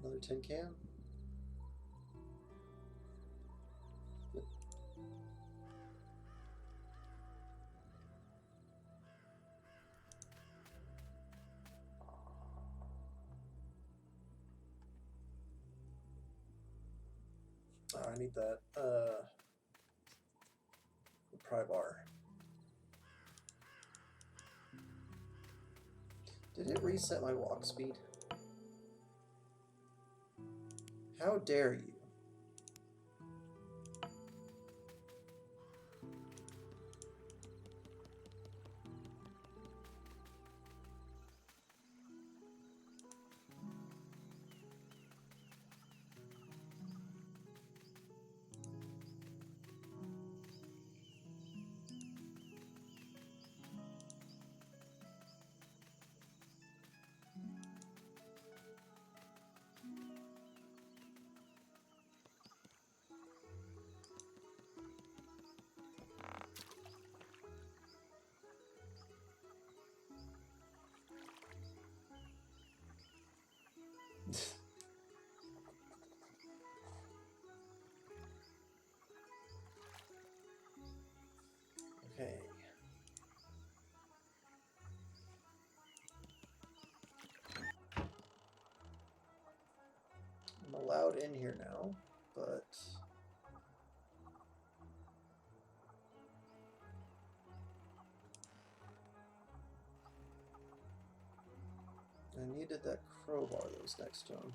Another tin can. Yep. Oh, I need that. Pry bar. Did it reset my walk speed? How dare you? about in here now, but I needed that crowbar that was next to him.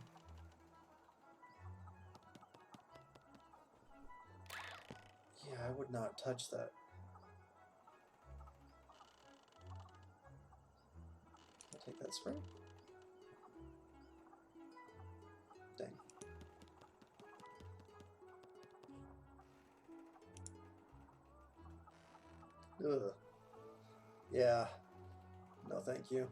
Yeah, I would not touch that. I'll take that spray. Dang. Ugh. Yeah. No, thank you.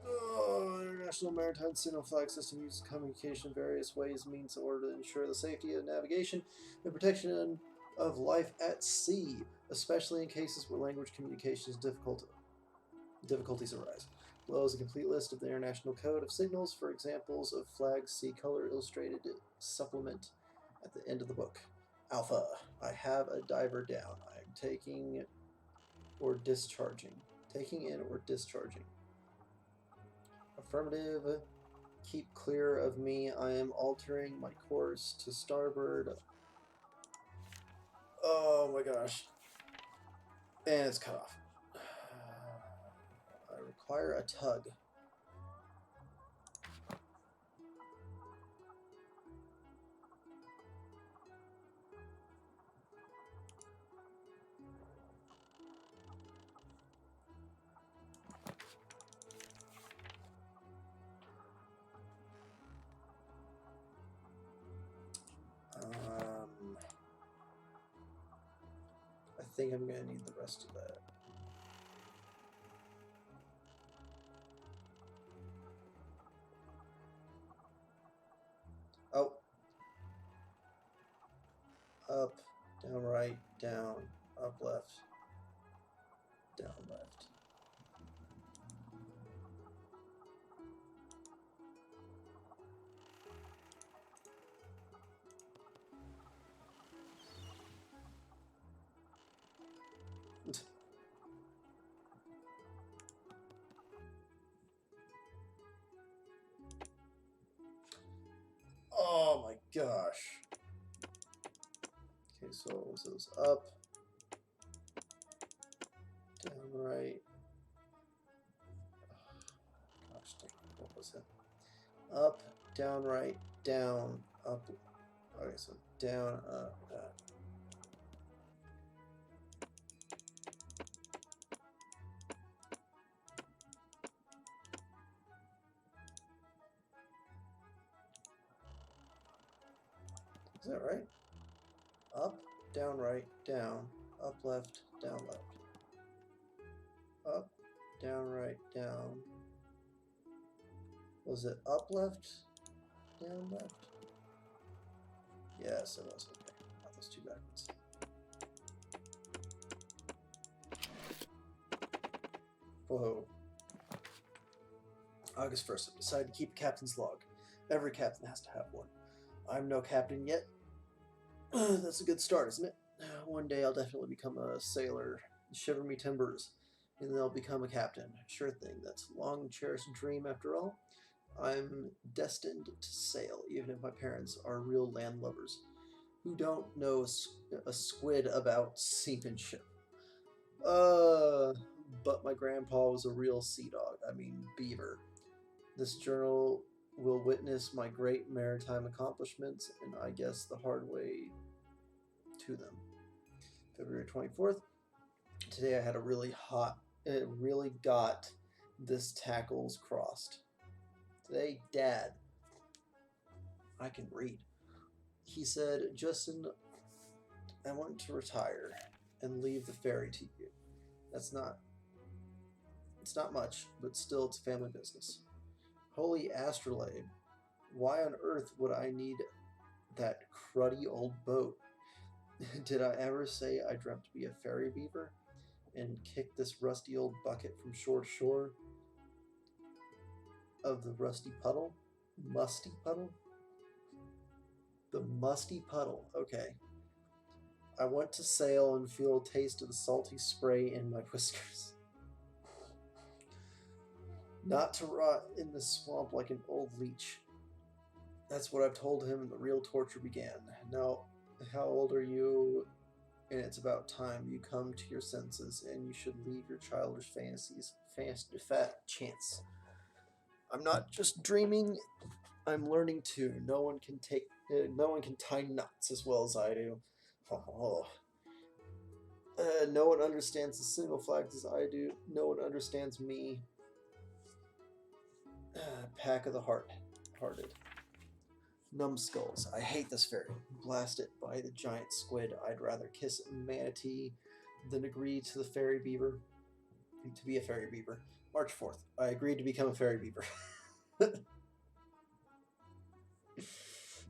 Oh, International Maritime Signal Flag System uses communication in various ways, means, in order to ensure the safety of navigation and protection of life at sea, especially in cases where language communication is difficulties arise. Below is a complete list of the International Code of Signals for examples of flags. See color illustrated supplement at the end of the book. Alpha. I have a diver down. I am taking or discharging. Taking in or discharging. Affirmative. Keep clear of me. I am altering my course to starboard. Oh my gosh. And it's cut off. I require a tug. I think I'm going to need the rest of that. Oh. Up, down right, down, up left, down left. Oh my gosh. Okay, so it was up, down right. Oh, gosh, dang, what was it? Up, down right, down, up. Okay, so down, up, up. Is that right? Up, down right, down, up left, down left. Up, down right, down. Was it up left, down left? Yes, it was. Okay, not those two backwards. Whoa. August 1st, I decided to keep a captain's log. Every captain has to have one. I'm no captain yet. That's a good start, isn't it? One day I'll definitely become a sailor. Shiver me timbers. And then I'll become a captain. Sure thing, that's a long cherished dream after all. I'm destined to sail, even if my parents are real landlubbers who don't know a squid about seamanship. But my grandpa was a real sea dog. I mean, beaver. This journal will witness my great maritime accomplishments, and I guess the hard way to them. February 24th. Today I had a really hot, it really got this tackles crossed. Today, Dad, I can read. He said, Justin, I want to retire and leave the ferry to you. It's not much, but still it's family business. Holy astrolabe. Why on earth would I need that cruddy old boat? Did I ever say I dreamt to be a fairy beaver and kick this rusty old bucket from shore to shore of the rusty puddle? Musty puddle? The musty puddle. Okay. I want to sail and feel a taste of the salty spray in my whiskers. Not to rot in the swamp like an old leech. That's what I've told him, and the real torture began. Now, how old are you? And it's about time you come to your senses, and you should leave your childish fantasies. Fat chance. I'm not just dreaming. I'm learning too. No one can tie knots as well as I do. Oh. No one understands the signal flags as I do. No one understands me. Pack of the hearted. Numbskulls. I hate this fairy. Blast it by the giant squid. I'd rather kiss a manatee than agree to the fairy beaver. To be a fairy beaver. March 4th. I agreed to become a fairy beaver.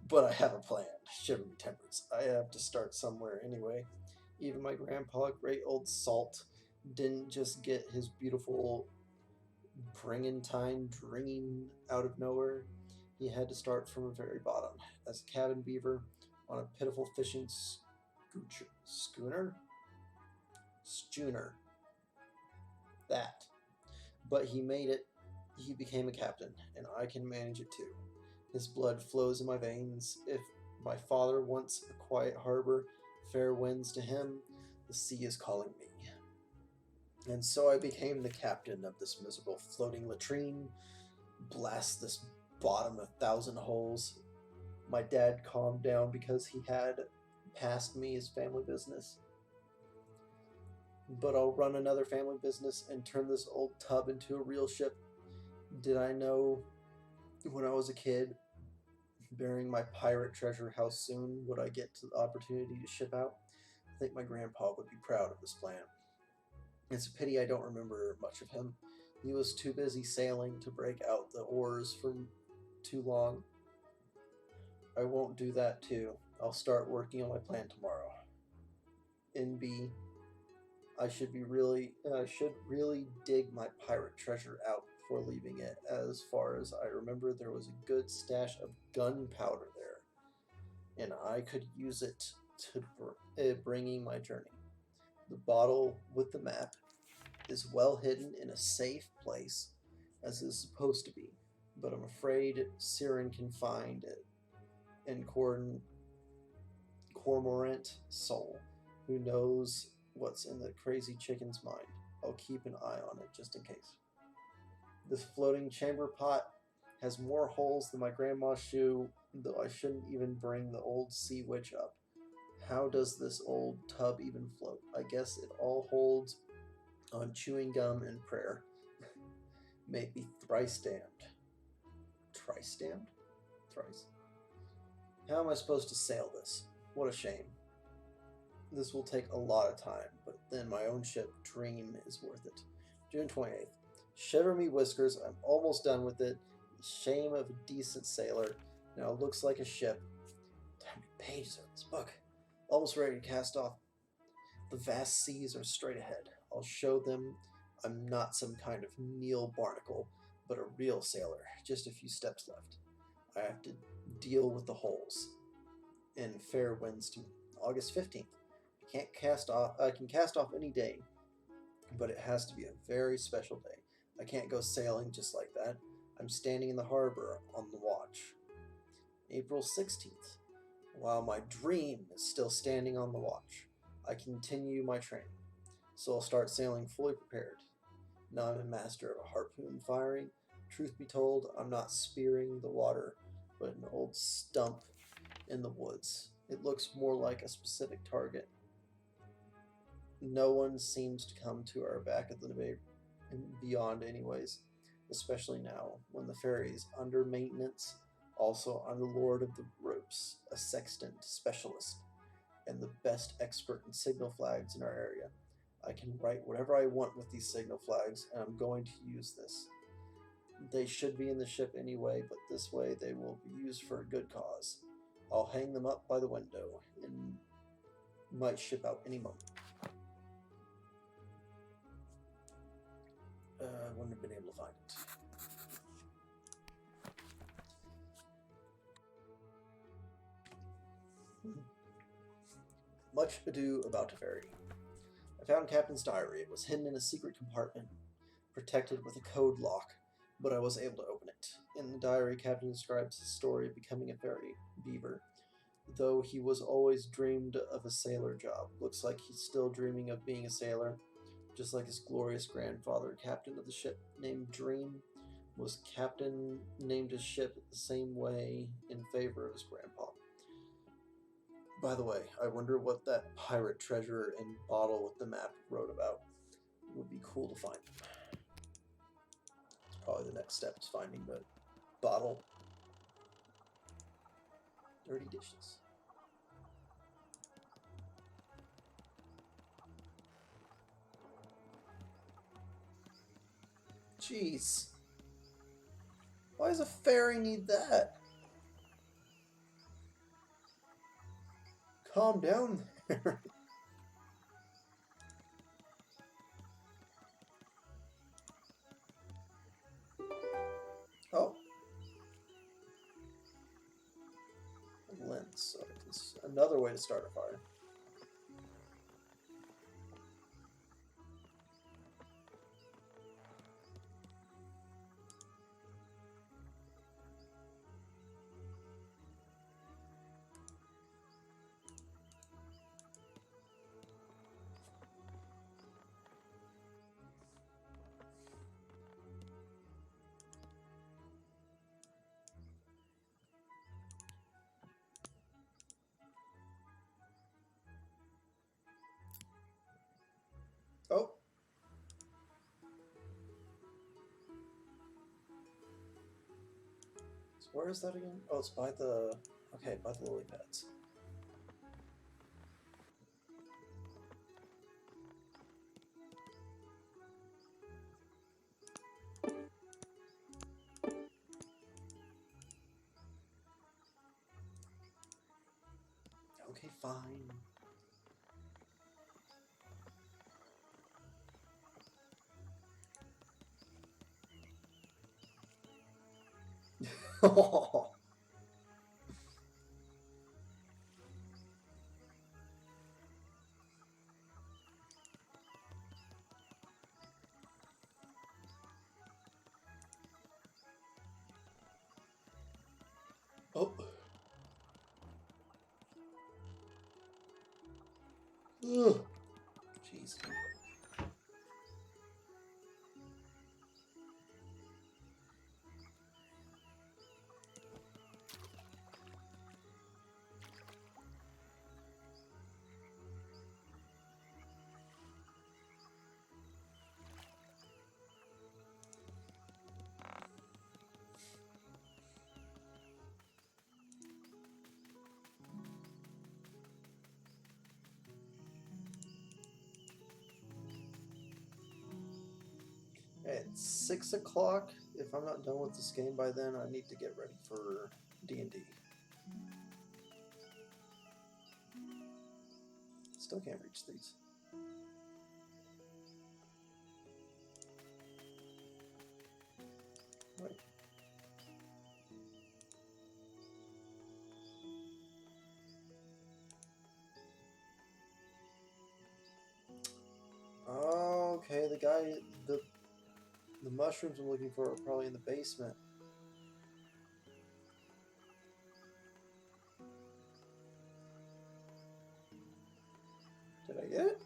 But I have a plan. Shiver me timbers. I have to start somewhere anyway. Even my grandpa, great old Salt, didn't just get his beautiful Bringentine dream out of nowhere. He had to start from the very bottom, as a cabin beaver on a pitiful fishing schooner? That. But he made it. He became a captain, and I can manage it too. His blood flows in my veins. If my father wants a quiet harbor, fair winds to him, the sea is calling me. And so I became the captain of this miserable floating latrine. Blast this bottom 1,000 holes. My dad calmed down because he had passed me his family business. But I'll run another family business and turn this old tub into a real ship. Did I know when I was a kid, bearing my pirate treasure, how soon would I get to the opportunity to ship out? I think my grandpa would be proud of this plan. It's a pity I don't remember much of him. He was too busy sailing to break out the oars for too long. I won't do that too. I'll start working on my plan tomorrow. NB, I should really dig my pirate treasure out before leaving it. As far as I remember, there was a good stash of gunpowder there, and I could use it to bringing my journey. The bottle with the map is well hidden in a safe place, as it's supposed to be, but I'm afraid Siren can find it, and Cormorant Soul, who knows what's in the crazy chicken's mind. I'll keep an eye on it just in case. This floating chamber pot has more holes than my grandma's shoe, though I shouldn't even bring the old sea witch up. How does this old tub even float? I guess it all holds on chewing gum and prayer. Maybe thrice damned. Thrice damned? Thrice. How am I supposed to sail this? What a shame. This will take a lot of time, but then my own ship, Dream, is worth it. June 28th. Shiver me whiskers, I'm almost done with it. Shame of a decent sailor. Now it looks like a ship. How many pages are in this book? Almost ready to cast off. The vast seas are straight ahead. I'll show them I'm not some kind of Neil Barnacle, but a real sailor. Just a few steps left. I have to deal with the holes. And fair winds to me. August 15th. I can cast off any day, but it has to be a very special day. I can't go sailing just like that. I'm standing in the harbor on the watch. April 16th. While my dream is still standing on the watch, I continue my training. So I'll start sailing fully prepared. Now I'm a master of harpoon firing. Truth be told, I'm not spearing the water, but an old stump in the woods. It looks more like a specific target. No one seems to come to our back of the bay and beyond anyways, especially now when the ferry is under maintenance. Also, I'm the lord of the ropes, a sextant specialist, and the best expert in signal flags in our area. I can write whatever I want with these signal flags, and I'm going to use this. They should be in the ship anyway, but this way they will be used for a good cause. I'll hang them up by the window and might ship out any moment. I wouldn't have been able to find it. Much ado about Teferi. I found Captain's diary. It was hidden in a secret compartment, protected with a code lock, but I was able to open it. In the diary, Captain describes his story of becoming a fairy beaver, though he was always dreamed of a sailor job. Looks like he's still dreaming of being a sailor, just like his glorious grandfather, captain of the ship named Dream, was captain, named his ship the same way in favor of his grandpa. By the way, I wonder what that pirate treasure and bottle with the map wrote about. It would be cool to find. It's probably the next step is finding the bottle. Dirty dishes. Jeez. Why does a fairy need that? Calm down there. Oh. A lens. So it's another way to start a fire. Oh. So where is that again? Oh, it's by the... Okay, by the lily pads. Okay, fine. Oh. Ugh. Jeez. At 6 o'clock, if I'm not done with this game by then, I need to get ready for D&D. Still can't reach these. Wait. Okay, the mushrooms I'm looking for are probably in the basement. Did I get it?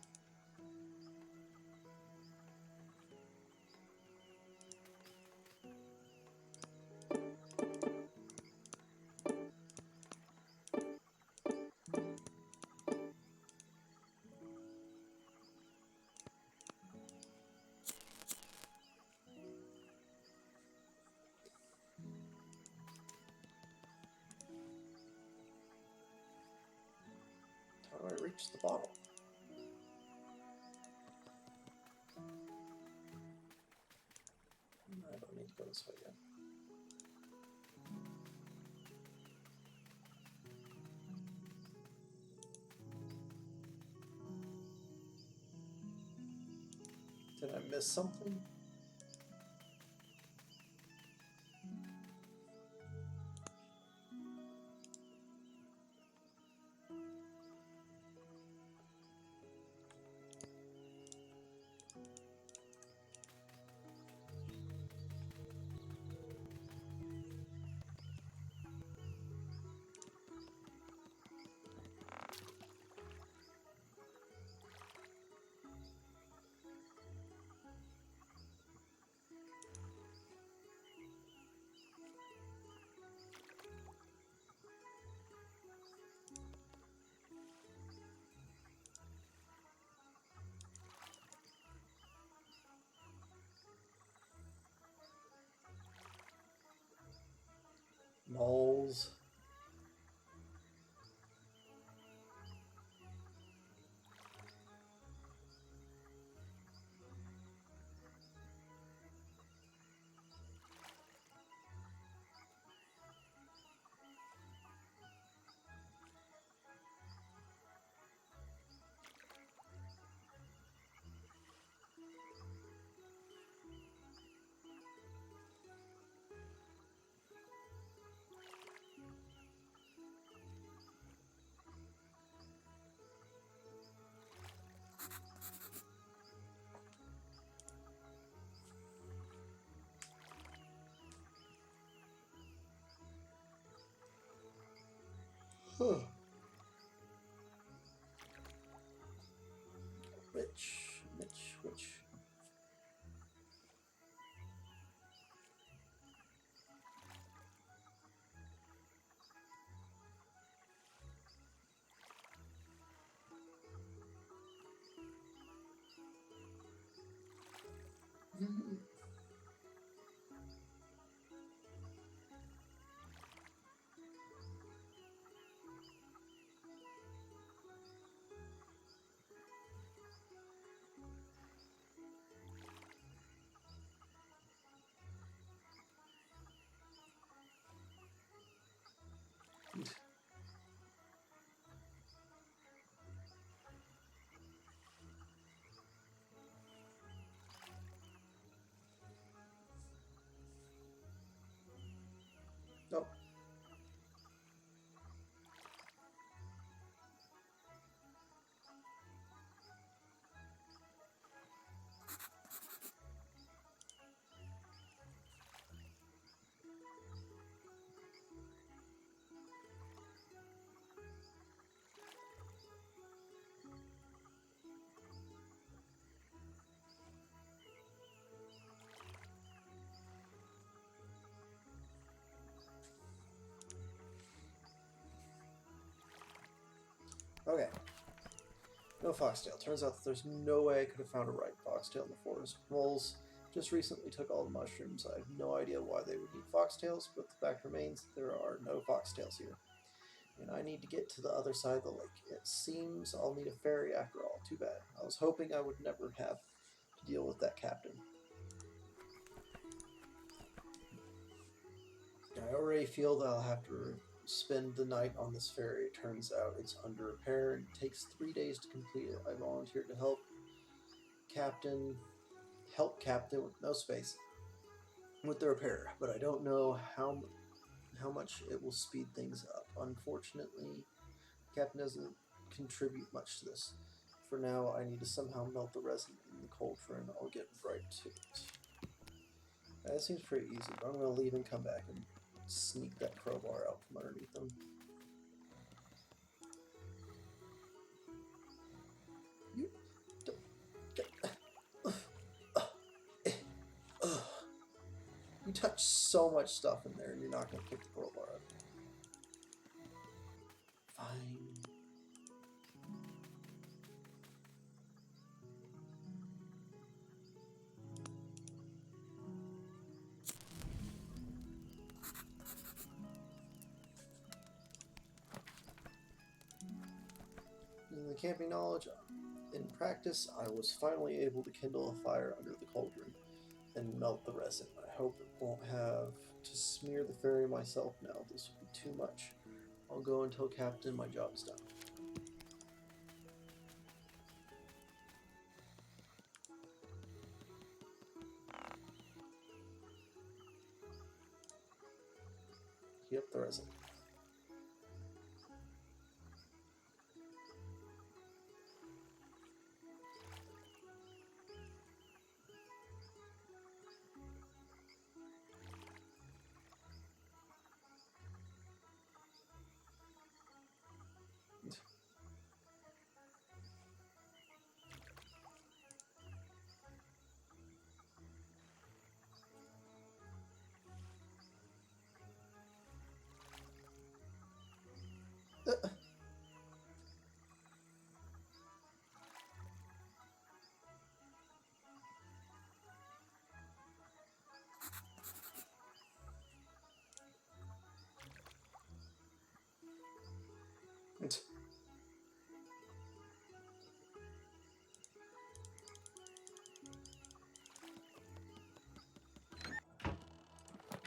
How do I reach the bottle? I don't need Go this way again. Did I miss something? Moles. Huh. Which. Nope. Okay. No foxtail. Turns out that there's no way I could have found a right foxtail in the forest. Moles just recently took all the mushrooms. I have no idea why they would need foxtails, but the fact remains there are no foxtails here. And I need to get to the other side of the lake. It seems I'll need a ferry after all. Too bad. I was hoping I would never have to deal with that captain. I already feel that I'll have to spend the night on this ferry. It turns out it's under repair and it takes 3 days to complete it. I volunteered to Captain Captain with no space with the repair, but I don't know how much it will speed things up. Unfortunately, Captain doesn't contribute much to this. For now, I need to somehow melt the resin in the cauldron. I'll get right to it. That seems pretty easy, but I'm going to leave and come back and sneak that crowbar out from underneath them. You don't get... You touch so much stuff in there and you're not going to pick the crowbar up. Fine. Using the camping knowledge in practice, I was finally able to kindle a fire under the cauldron and melt the resin. I hope it won't have to smear the ferry myself now. This will be too much. I'll go and tell Captain my job's done. Yep, there isn't.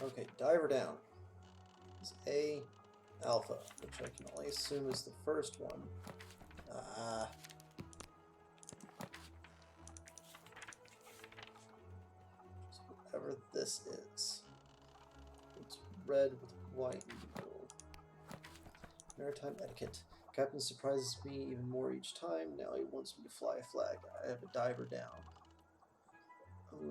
Okay, diver down. It's A alpha, which I can only assume is the first one. So whatever this is. It's red with white and gold. Maritime etiquette. Captain surprises me even more each time. Now he wants me to fly a flag. I have a diver down. What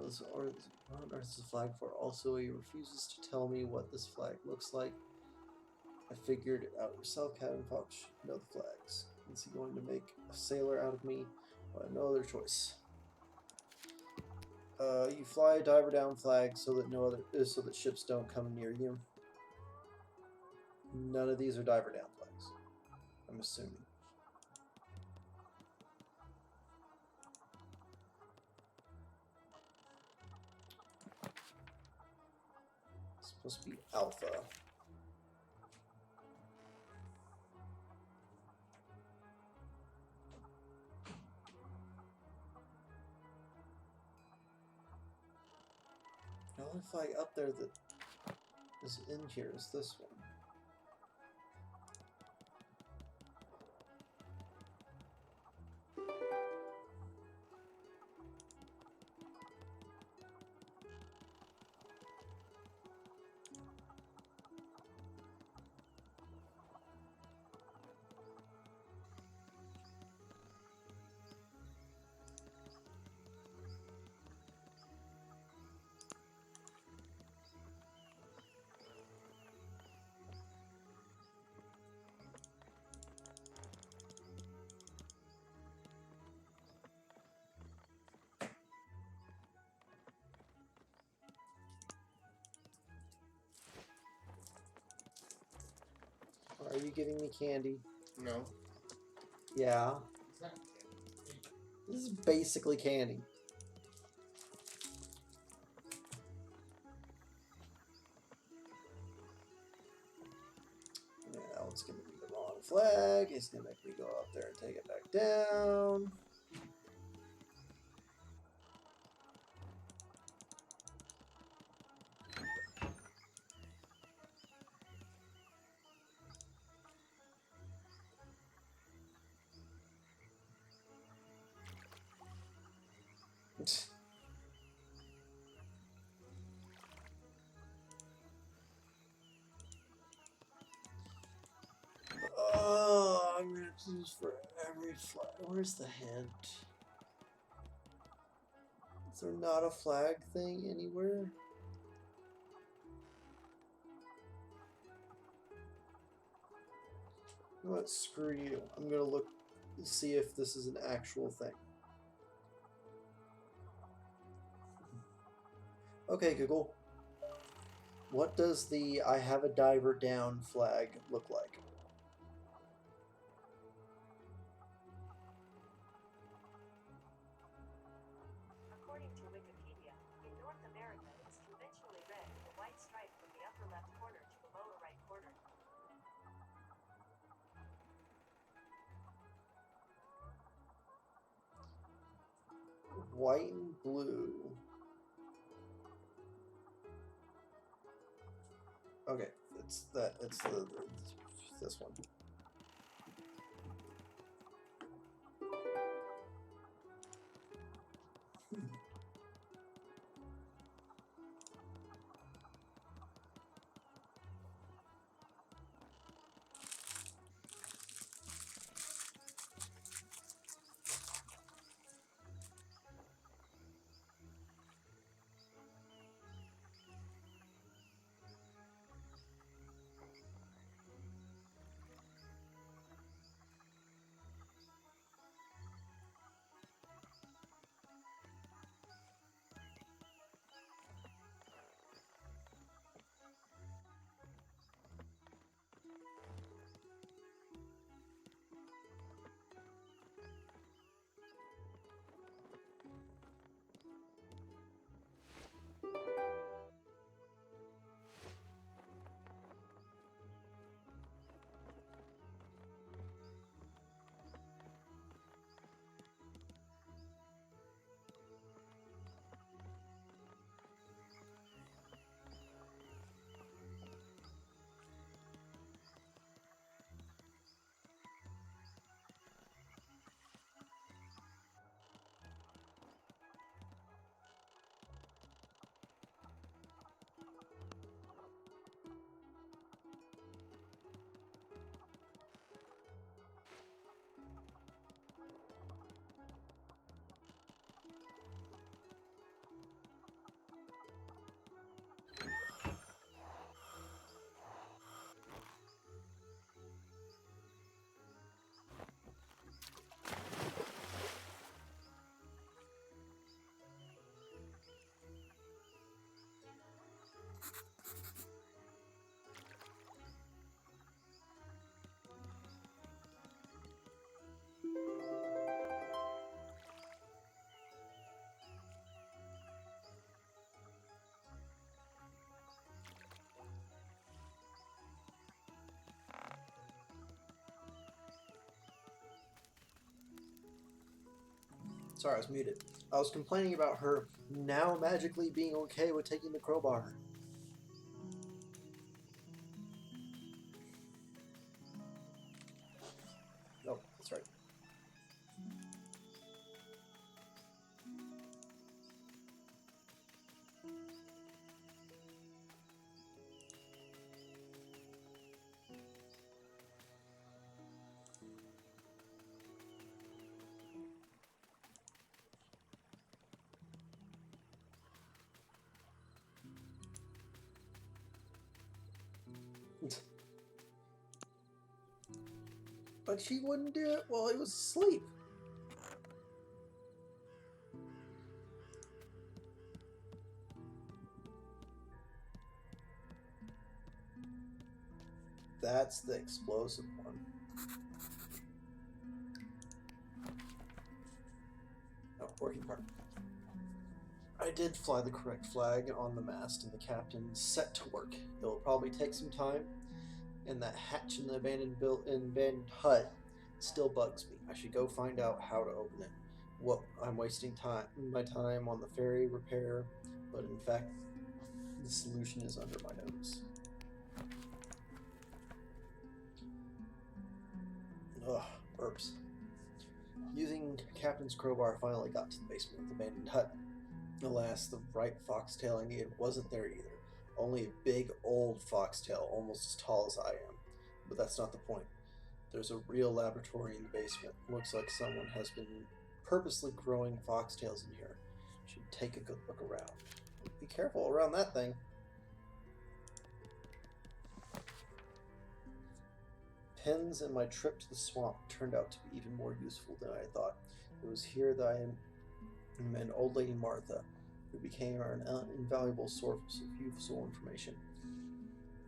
on earth is the flag for? Also, he refuses to tell me what this flag looks like. I figured it out yourself, Captain Fox. You know the flags. Is he going to make a sailor out of me? Well, I have no other choice. You fly a diver down flag so that ships don't come near you. None of these are diver down flags, I'm assuming. It's supposed to be alpha. The only flag up there that is in here is this one. Are you giving me candy? No. Yeah. It's not candy. This is basically candy. Yeah, that one's gonna be the wrong flag. It's gonna make me go up there and take it back down. Oh, I'm gonna have to use for every flag. Where's the hint? Is there not a flag thing anywhere? You know what? Screw you. I'm gonna look and see if this is an actual thing. Okay, Google. What does the I have a diver down flag look like? According to Wikipedia, in North America it's conventionally red with a white stripe from the upper left corner to the lower right corner. White and blue. Okay, it's this one. Sorry, I was muted. I was complaining about her now magically being okay with taking the crowbar. Oh, that's right. But she wouldn't do it while he was asleep. That's the explosive one. Oh, working part. I did fly the correct flag on the mast, and the captain's set to work. It will probably take some time, and that hatch in the abandoned hut still bugs me. I should go find out how to open it. What I'm wasting my time on the ferry repair, but in fact, the solution is under my nose. Ugh, burps. Using Captain's crowbar, I finally got to the basement of the abandoned hut. Alas, the right foxtail I needed wasn't there either. Only a big old foxtail, almost as tall as I am. But that's not the point. There's a real laboratory in the basement. Looks like someone has been purposely growing foxtails in here. Should take a good look around. Be careful around that thing. Pens and my trip to the swamp turned out to be even more useful than I thought. It was here that I met old lady Martha, who became an invaluable source of useful information.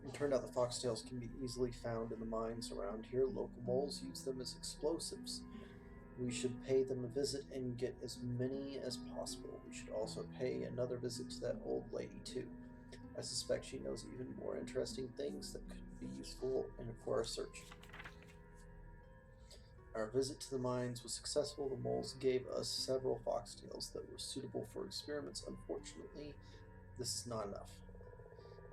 It turned out the foxtails can be easily found in the mines around here. Local moles use them as explosives. We should pay them a visit and get as many as possible. We should also pay another visit to that old lady, too. I suspect she knows even more interesting things that could be useful for our search. Our visit to the mines was successful. The moles gave us several foxtails that were suitable for experiments. Unfortunately, this is not enough.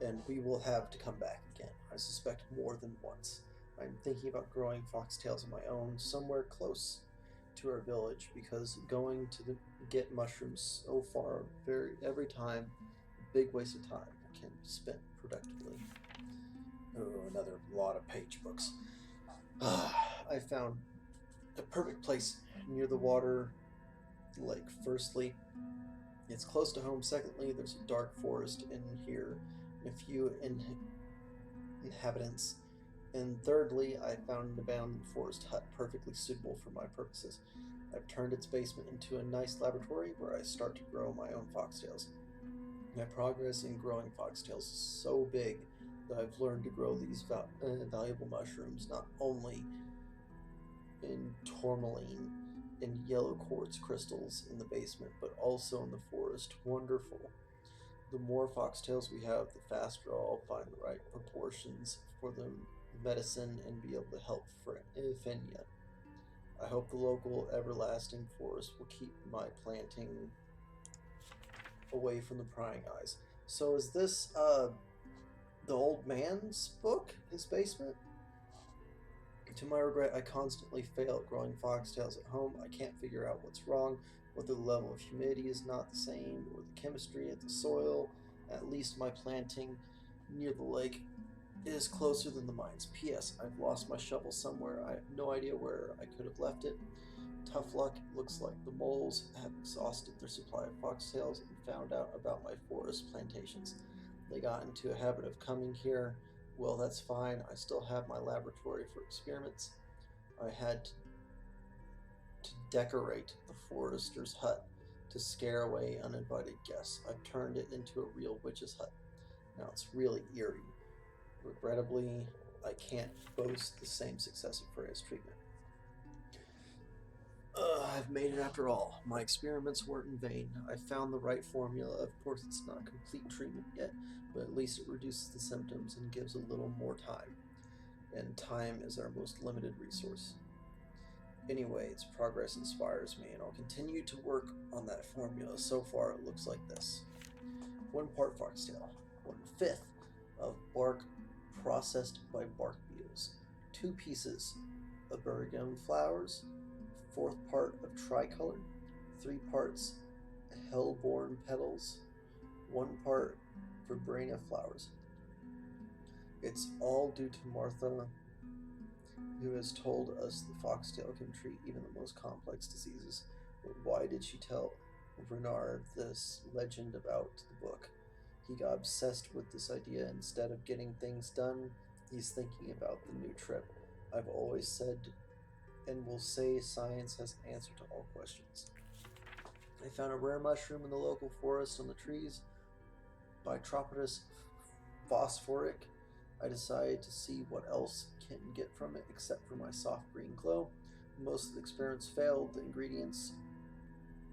and we will have to come back again. I suspect more than once. I'm thinking about growing foxtails of my own somewhere close to our village because going to get mushrooms so far every time, big waste of time can be spent productively. Oh, another lot of page books. I found the perfect place near the water lake. Firstly, it's close to home. Secondly, there's a dark forest in here and a few inhabitants. And thirdly, I found an abandoned forest hut perfectly suitable for my purposes. I've turned its basement into a nice laboratory where I start to grow my own foxtails. My progress in growing foxtails is so big that I've learned to grow these valuable mushrooms not only in tourmaline and yellow quartz crystals in the basement, but also in the forest. Wonderful. The more foxtails we have, the faster I'll find the right proportions for the medicine and be able to help Fenya. I hope the local everlasting forest will keep my planting away from the prying eyes. So is this the old man's book, his basement? To my regret, I constantly fail at growing foxtails at home. I can't figure out what's wrong, whether the level of humidity is not the same, or the chemistry of the soil. At least my planting near the lake is closer than the mines. P.S. I've lost my shovel somewhere. I have no idea where I could have left it. Tough luck. It looks like the moles have exhausted their supply of foxtails and found out about my forest plantations. They got into a habit of coming here. Well, that's fine. I still have my laboratory for experiments. I had to decorate the forester's hut to scare away uninvited guests. I've turned it into a real witch's hut. Now it's really eerie. Regrettably, I can't boast the same success of Freya's treatment. I've made it after all. My experiments weren't in vain. I found the right formula. Of course, it's not complete treatment yet, but at least it reduces the symptoms and gives a little more time. And time is our most limited resource. Anyway, its progress inspires me, and I'll continue to work on that formula. So far, it looks like this: 1 part foxtail, 1/5 of bark processed by bark beetles, 2 pieces of bergamot flowers, 1/4 part of tricolor, 3 parts hellebore petals, 1 part verbena flowers. It's all due to Martha, who has told us the foxtail can treat even the most complex diseases. But why did she tell Bernard this legend about the book? He got obsessed with this idea. Instead of getting things done, he's thinking about the new trip. I've always said and will say science has an answer to all questions. I found a rare mushroom in the local forest on the trees by Tropitus phosphoric. I decided to see what else can get from it except for my soft green glow. Most of the experiments failed. The ingredients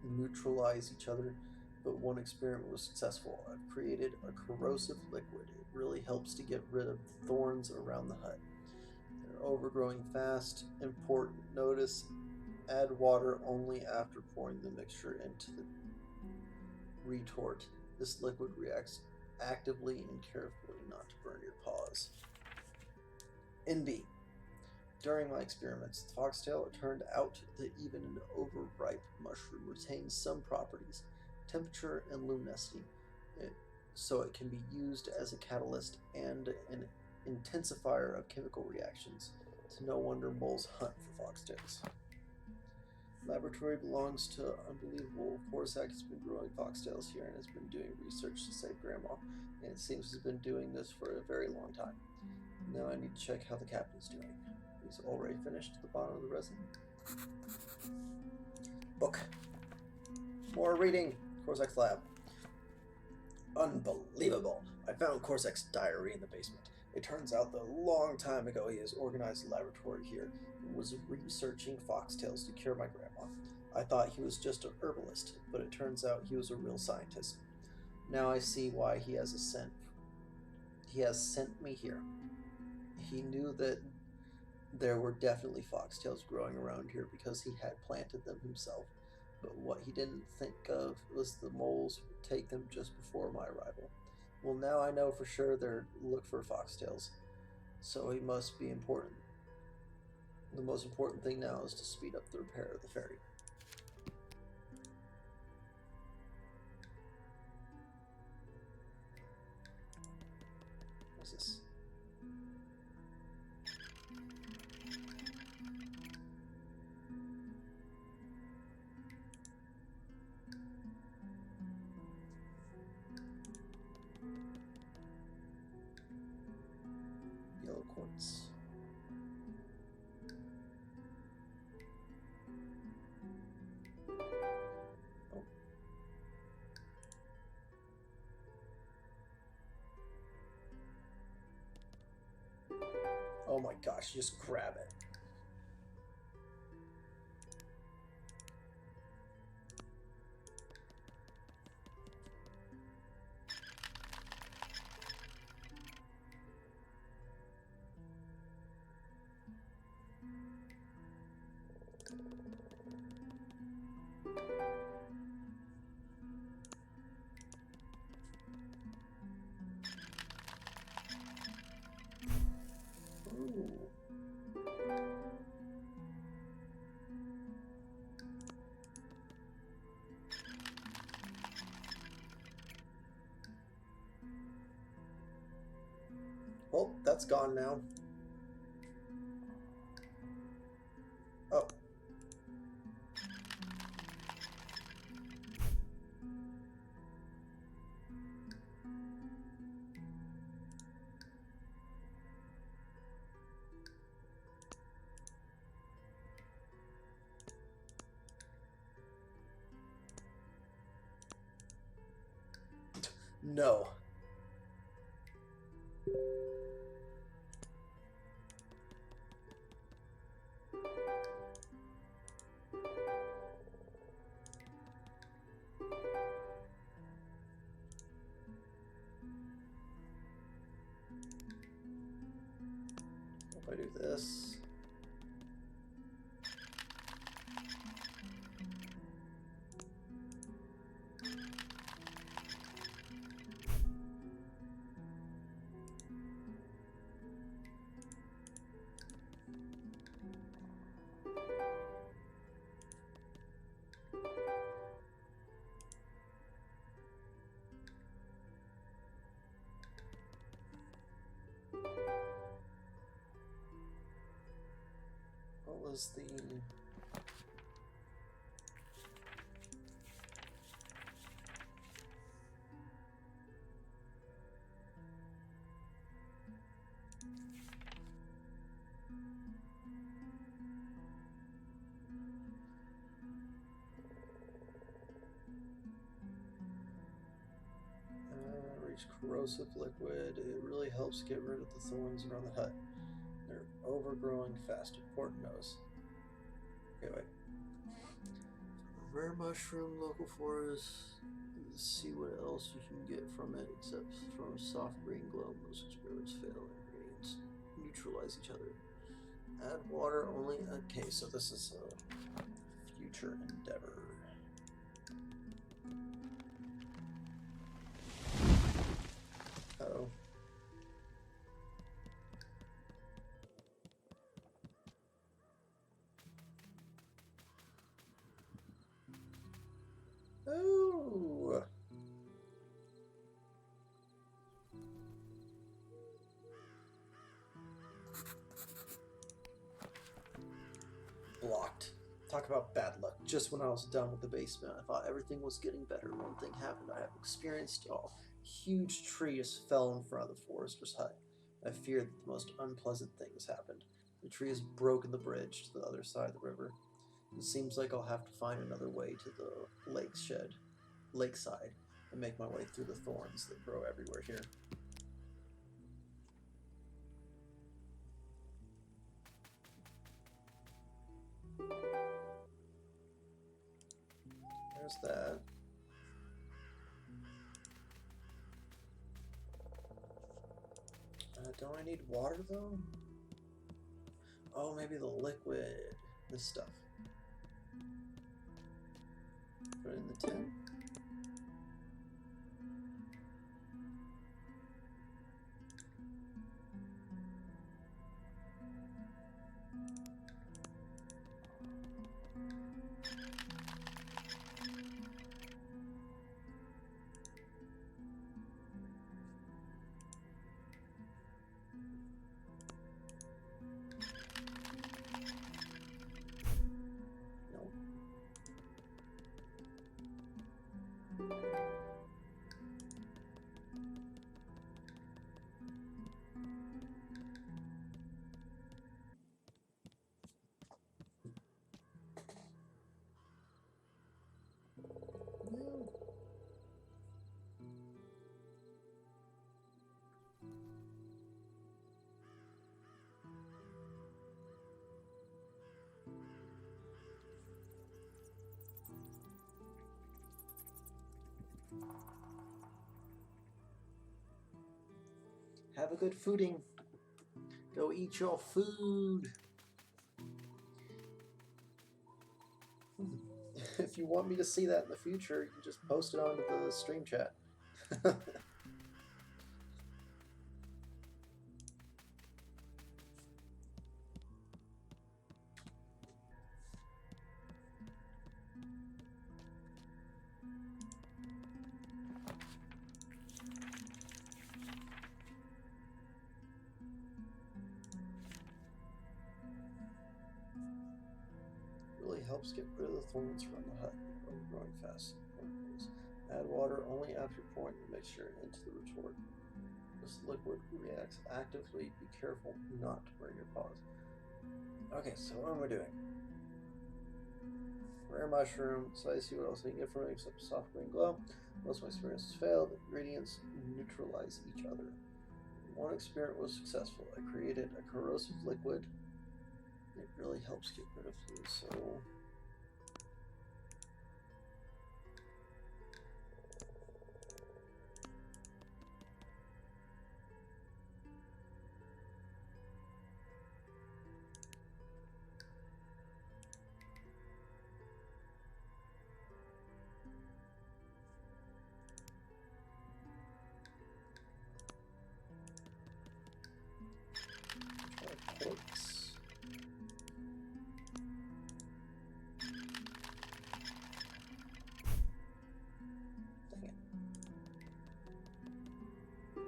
neutralize each other, but one experiment was successful. I've created a corrosive liquid. It really helps to get rid of thorns around the hut. They're overgrowing fast. Important notice: add water only after pouring the mixture into the retort. This liquid reacts actively and carefully not to burn your paws. NB. During my experiments, the foxtail, it turned out that even an overripe mushroom retains some properties, temperature and luminosity, so it can be used as a catalyst and an intensifier of chemical reactions. It's no wonder moles hunt for foxtails. Laboratory belongs to unbelievable. Korsak has been growing foxtails here and has been doing research to save Grandma, and it seems he's been doing this for a very long time. Now I need to check how the captain's doing. He's already finished at the bottom of the resin. Book. More reading. Korsak's lab. Unbelievable. I found Korsak's diary in the basement. It turns out that a long time ago he has organized a laboratory here and was researching foxtails to cure my grandma. I thought he was just an herbalist, but it turns out he was a real scientist. Now I see why he has sent me here. He knew that there were definitely foxtails growing around here because he had planted them himself. But what he didn't think of was the moles would take them just before my arrival. Well, now I know for sure they're look for foxtails, so he must be important. The most important thing now is to speed up the repair of the ferry. What's this? Yellow quartz. Oh. Oh my gosh, just grab it. Ooh. Well, that's gone now. Oh. No. If I do this. What was the... reach corrosive liquid. It really helps get rid of the thorns around the hut. They're overgrowing fast. Important nose. Okay, wait. Rare mushroom, local forest. See what else you can get from it, except from soft green glow. Most experiments fail. Ingredients neutralize each other. Add water only. Okay, so this is a future endeavor. Uh-oh. Oh. Blocked. Talk about bad luck. Just when I was done with the basement, I thought everything was getting better. One thing happened. I have experienced a huge tree just fell in front of the forester's hut. I feared that the most unpleasant things happened. The tree has broken the bridge to the other side of the river. It seems like I'll have to find another way to the lakeside, and make my way through the thorns that grow everywhere here. There's that. Don't I need water though? Oh, maybe the liquid. This stuff. Put it in the tin. Have a good fooding. Go eat your food. If you want me to see that in the future, you can just post it onto the stream chat. Really helps get rid of the thorns from the hut. Growing fast. Add water only after pouring the mixture into the retort. This liquid reacts actively. Be careful not to burn your paws. Okay, so what am I doing? Rare mushroom. So I see what else I can get from it except soft green glow. Most of my experiments failed. The ingredients neutralize each other. One experiment was successful. I created a corrosive liquid. It really helps get rid of fleas. So quartz.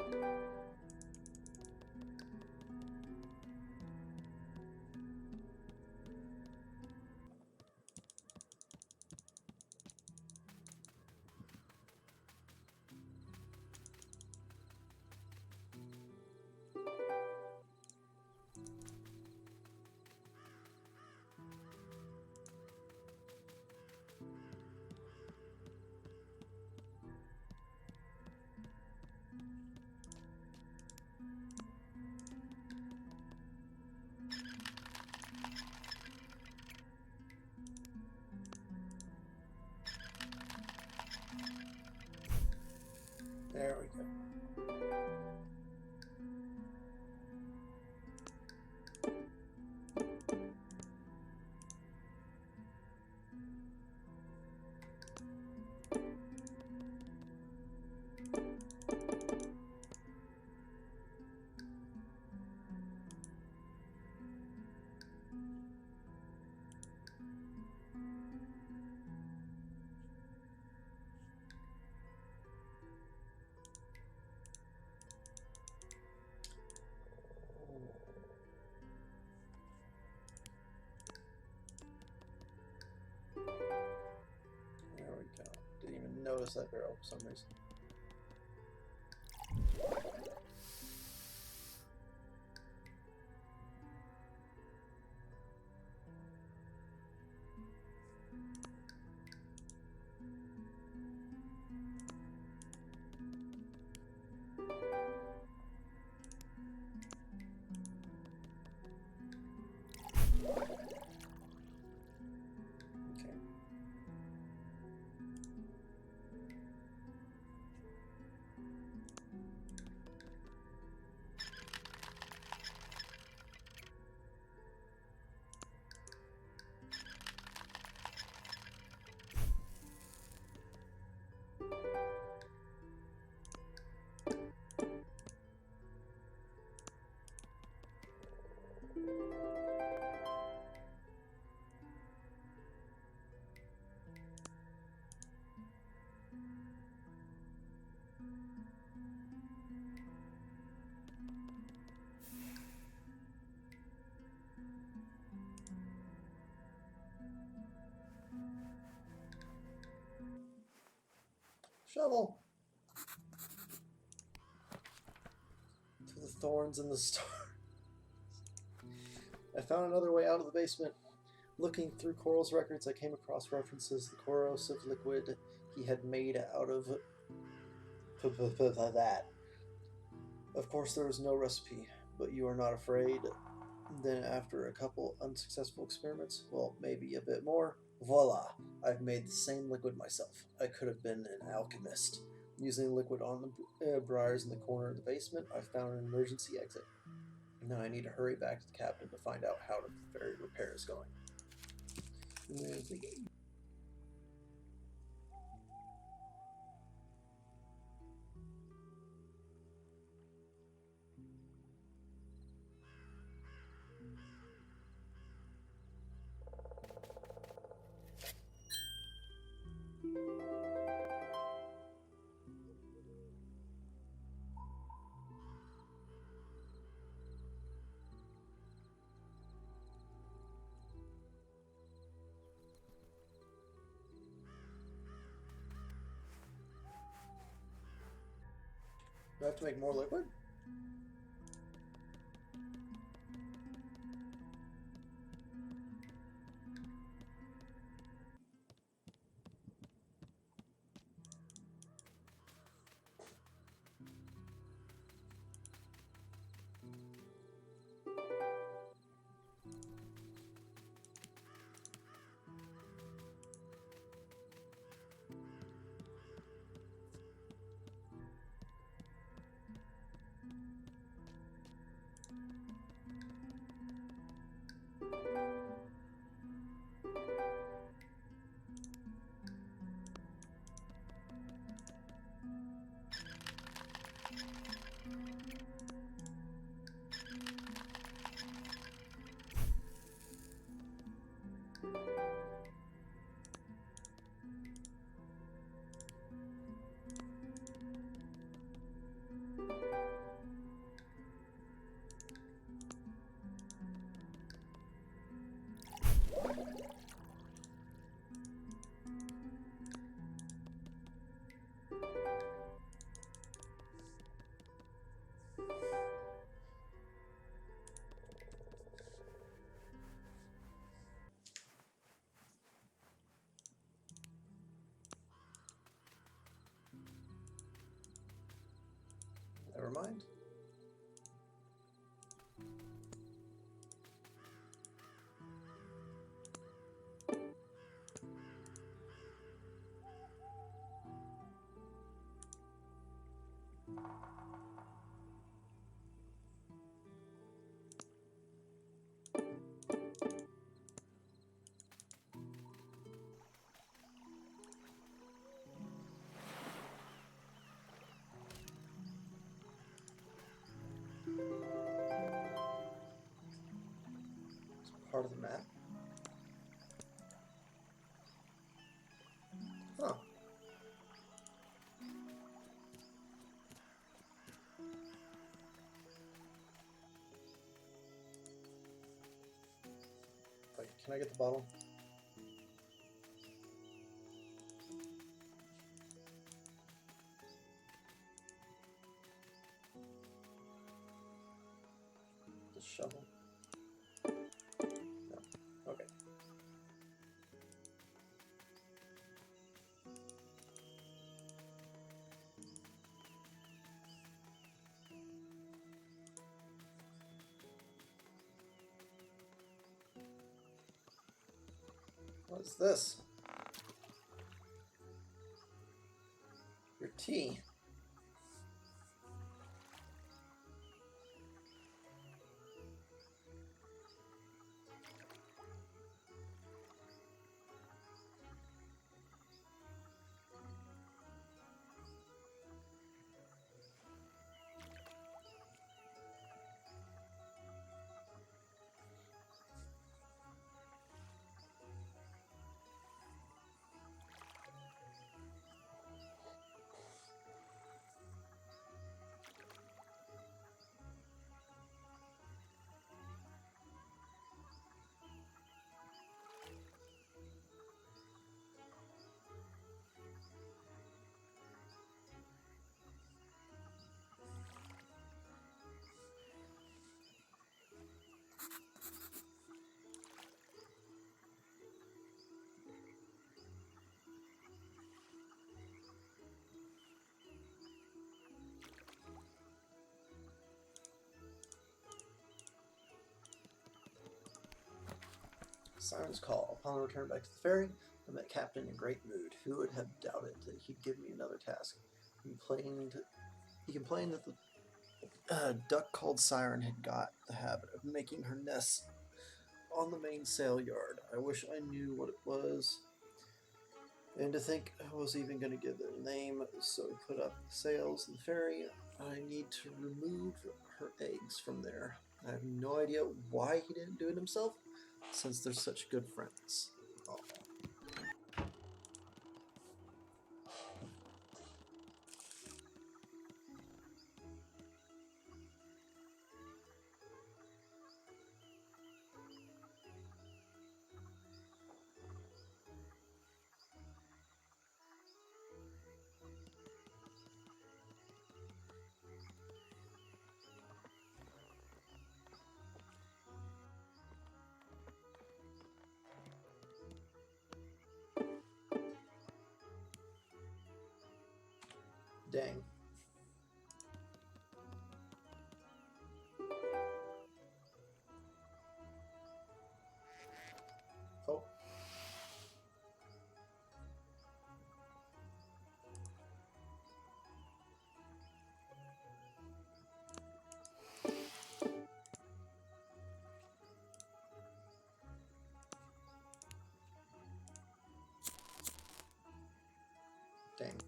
Dang it. There we go. There we go. Didn't even notice that barrel for some reason. Okay. Shovel! To the thorns and the stars. I found another way out of the basement. Looking through Coral's records, I came across references to the corrosive liquid he had made out of that. Of course, there was no recipe, but you are not afraid. Then, after a couple unsuccessful experiments, well, maybe a bit more, voila! I've made the same liquid myself. I could have been an alchemist. Using the liquid on the briars in the corner of the basement, I found an emergency exit. Now I need to hurry back to the captain to find out how the ferry repair is going. Do I have to make more liquid? Never mind. Part of the map. Huh. Wait, can I get the bottle? The shovel? No. Okay. What is this? Your tea. Simon's call. Upon the return back to the ferry, I met Captain in great mood. Who would have doubted that he'd give me another task? He complained that the duck called Siren had got the habit of making her nest on the main sail yard. I wish I knew what it was. And to think I was even going to give it a name, so I put up the sails and the ferry. I need to remove her eggs from there. I have no idea why he didn't do it himself, since they're such good friends. Aw. Dang. Oh. Dang.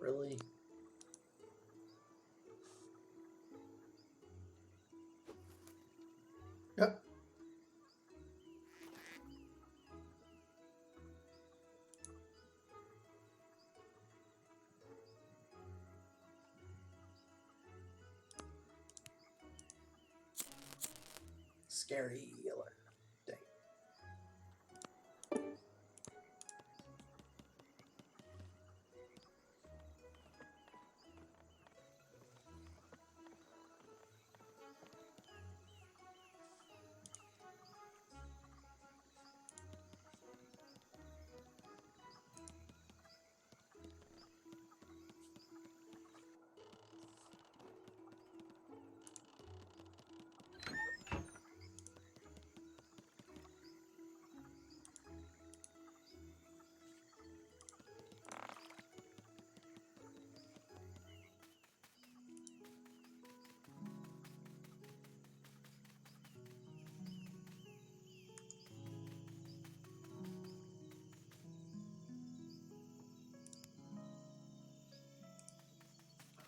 Really? Yep. Scary alert. Dang.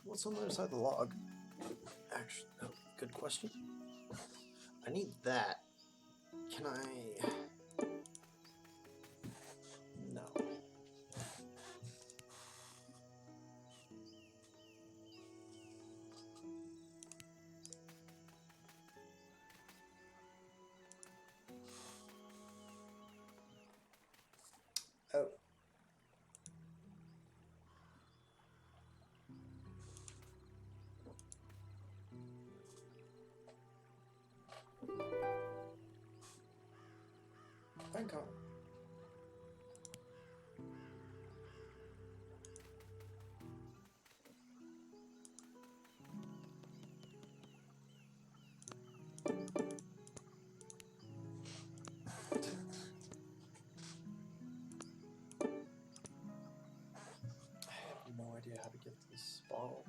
What's on the other side of the log? Actually, oh, good question. I need that. Can I? No. Oh. Thank God. I have no idea how to get to this ball.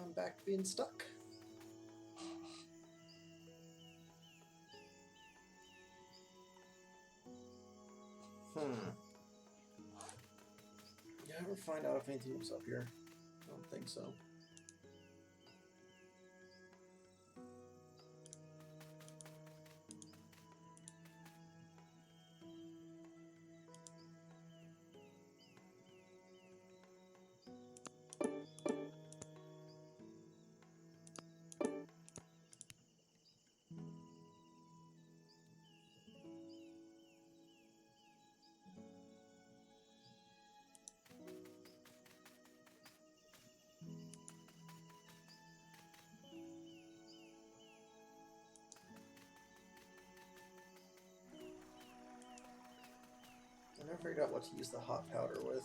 I'm back to being stuck. Did I ever find out if anything was up here? I don't think so. I figured out what to use the hot powder with.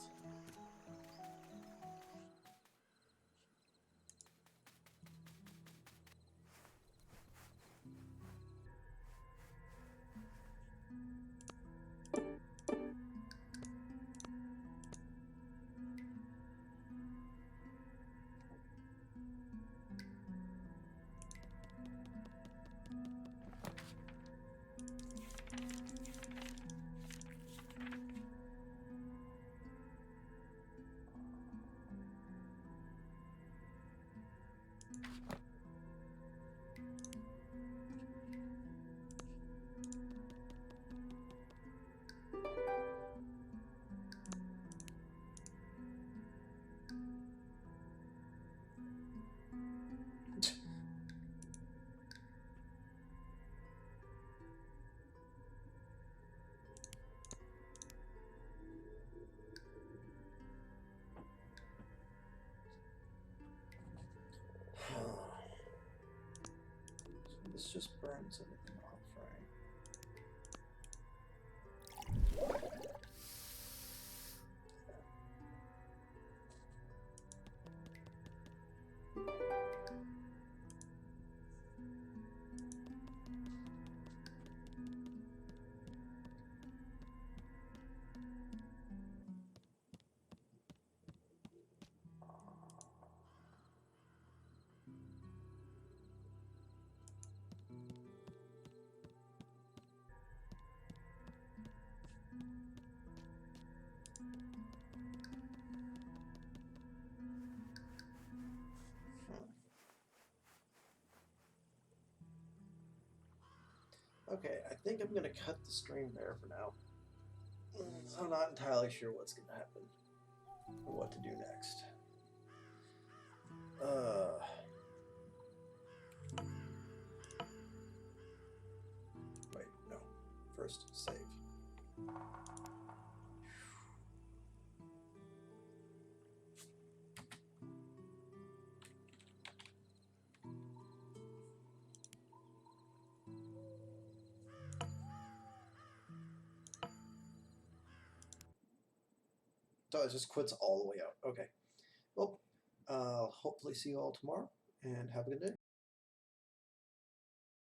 So this just burns everything off, right? Okay, I think I'm gonna cut the stream there for now. I'm not entirely sure what's gonna happen or what to do next. Wait, no. First, save. So it just quits all the way out. Okay. Well, hopefully see you all tomorrow, and have a good day.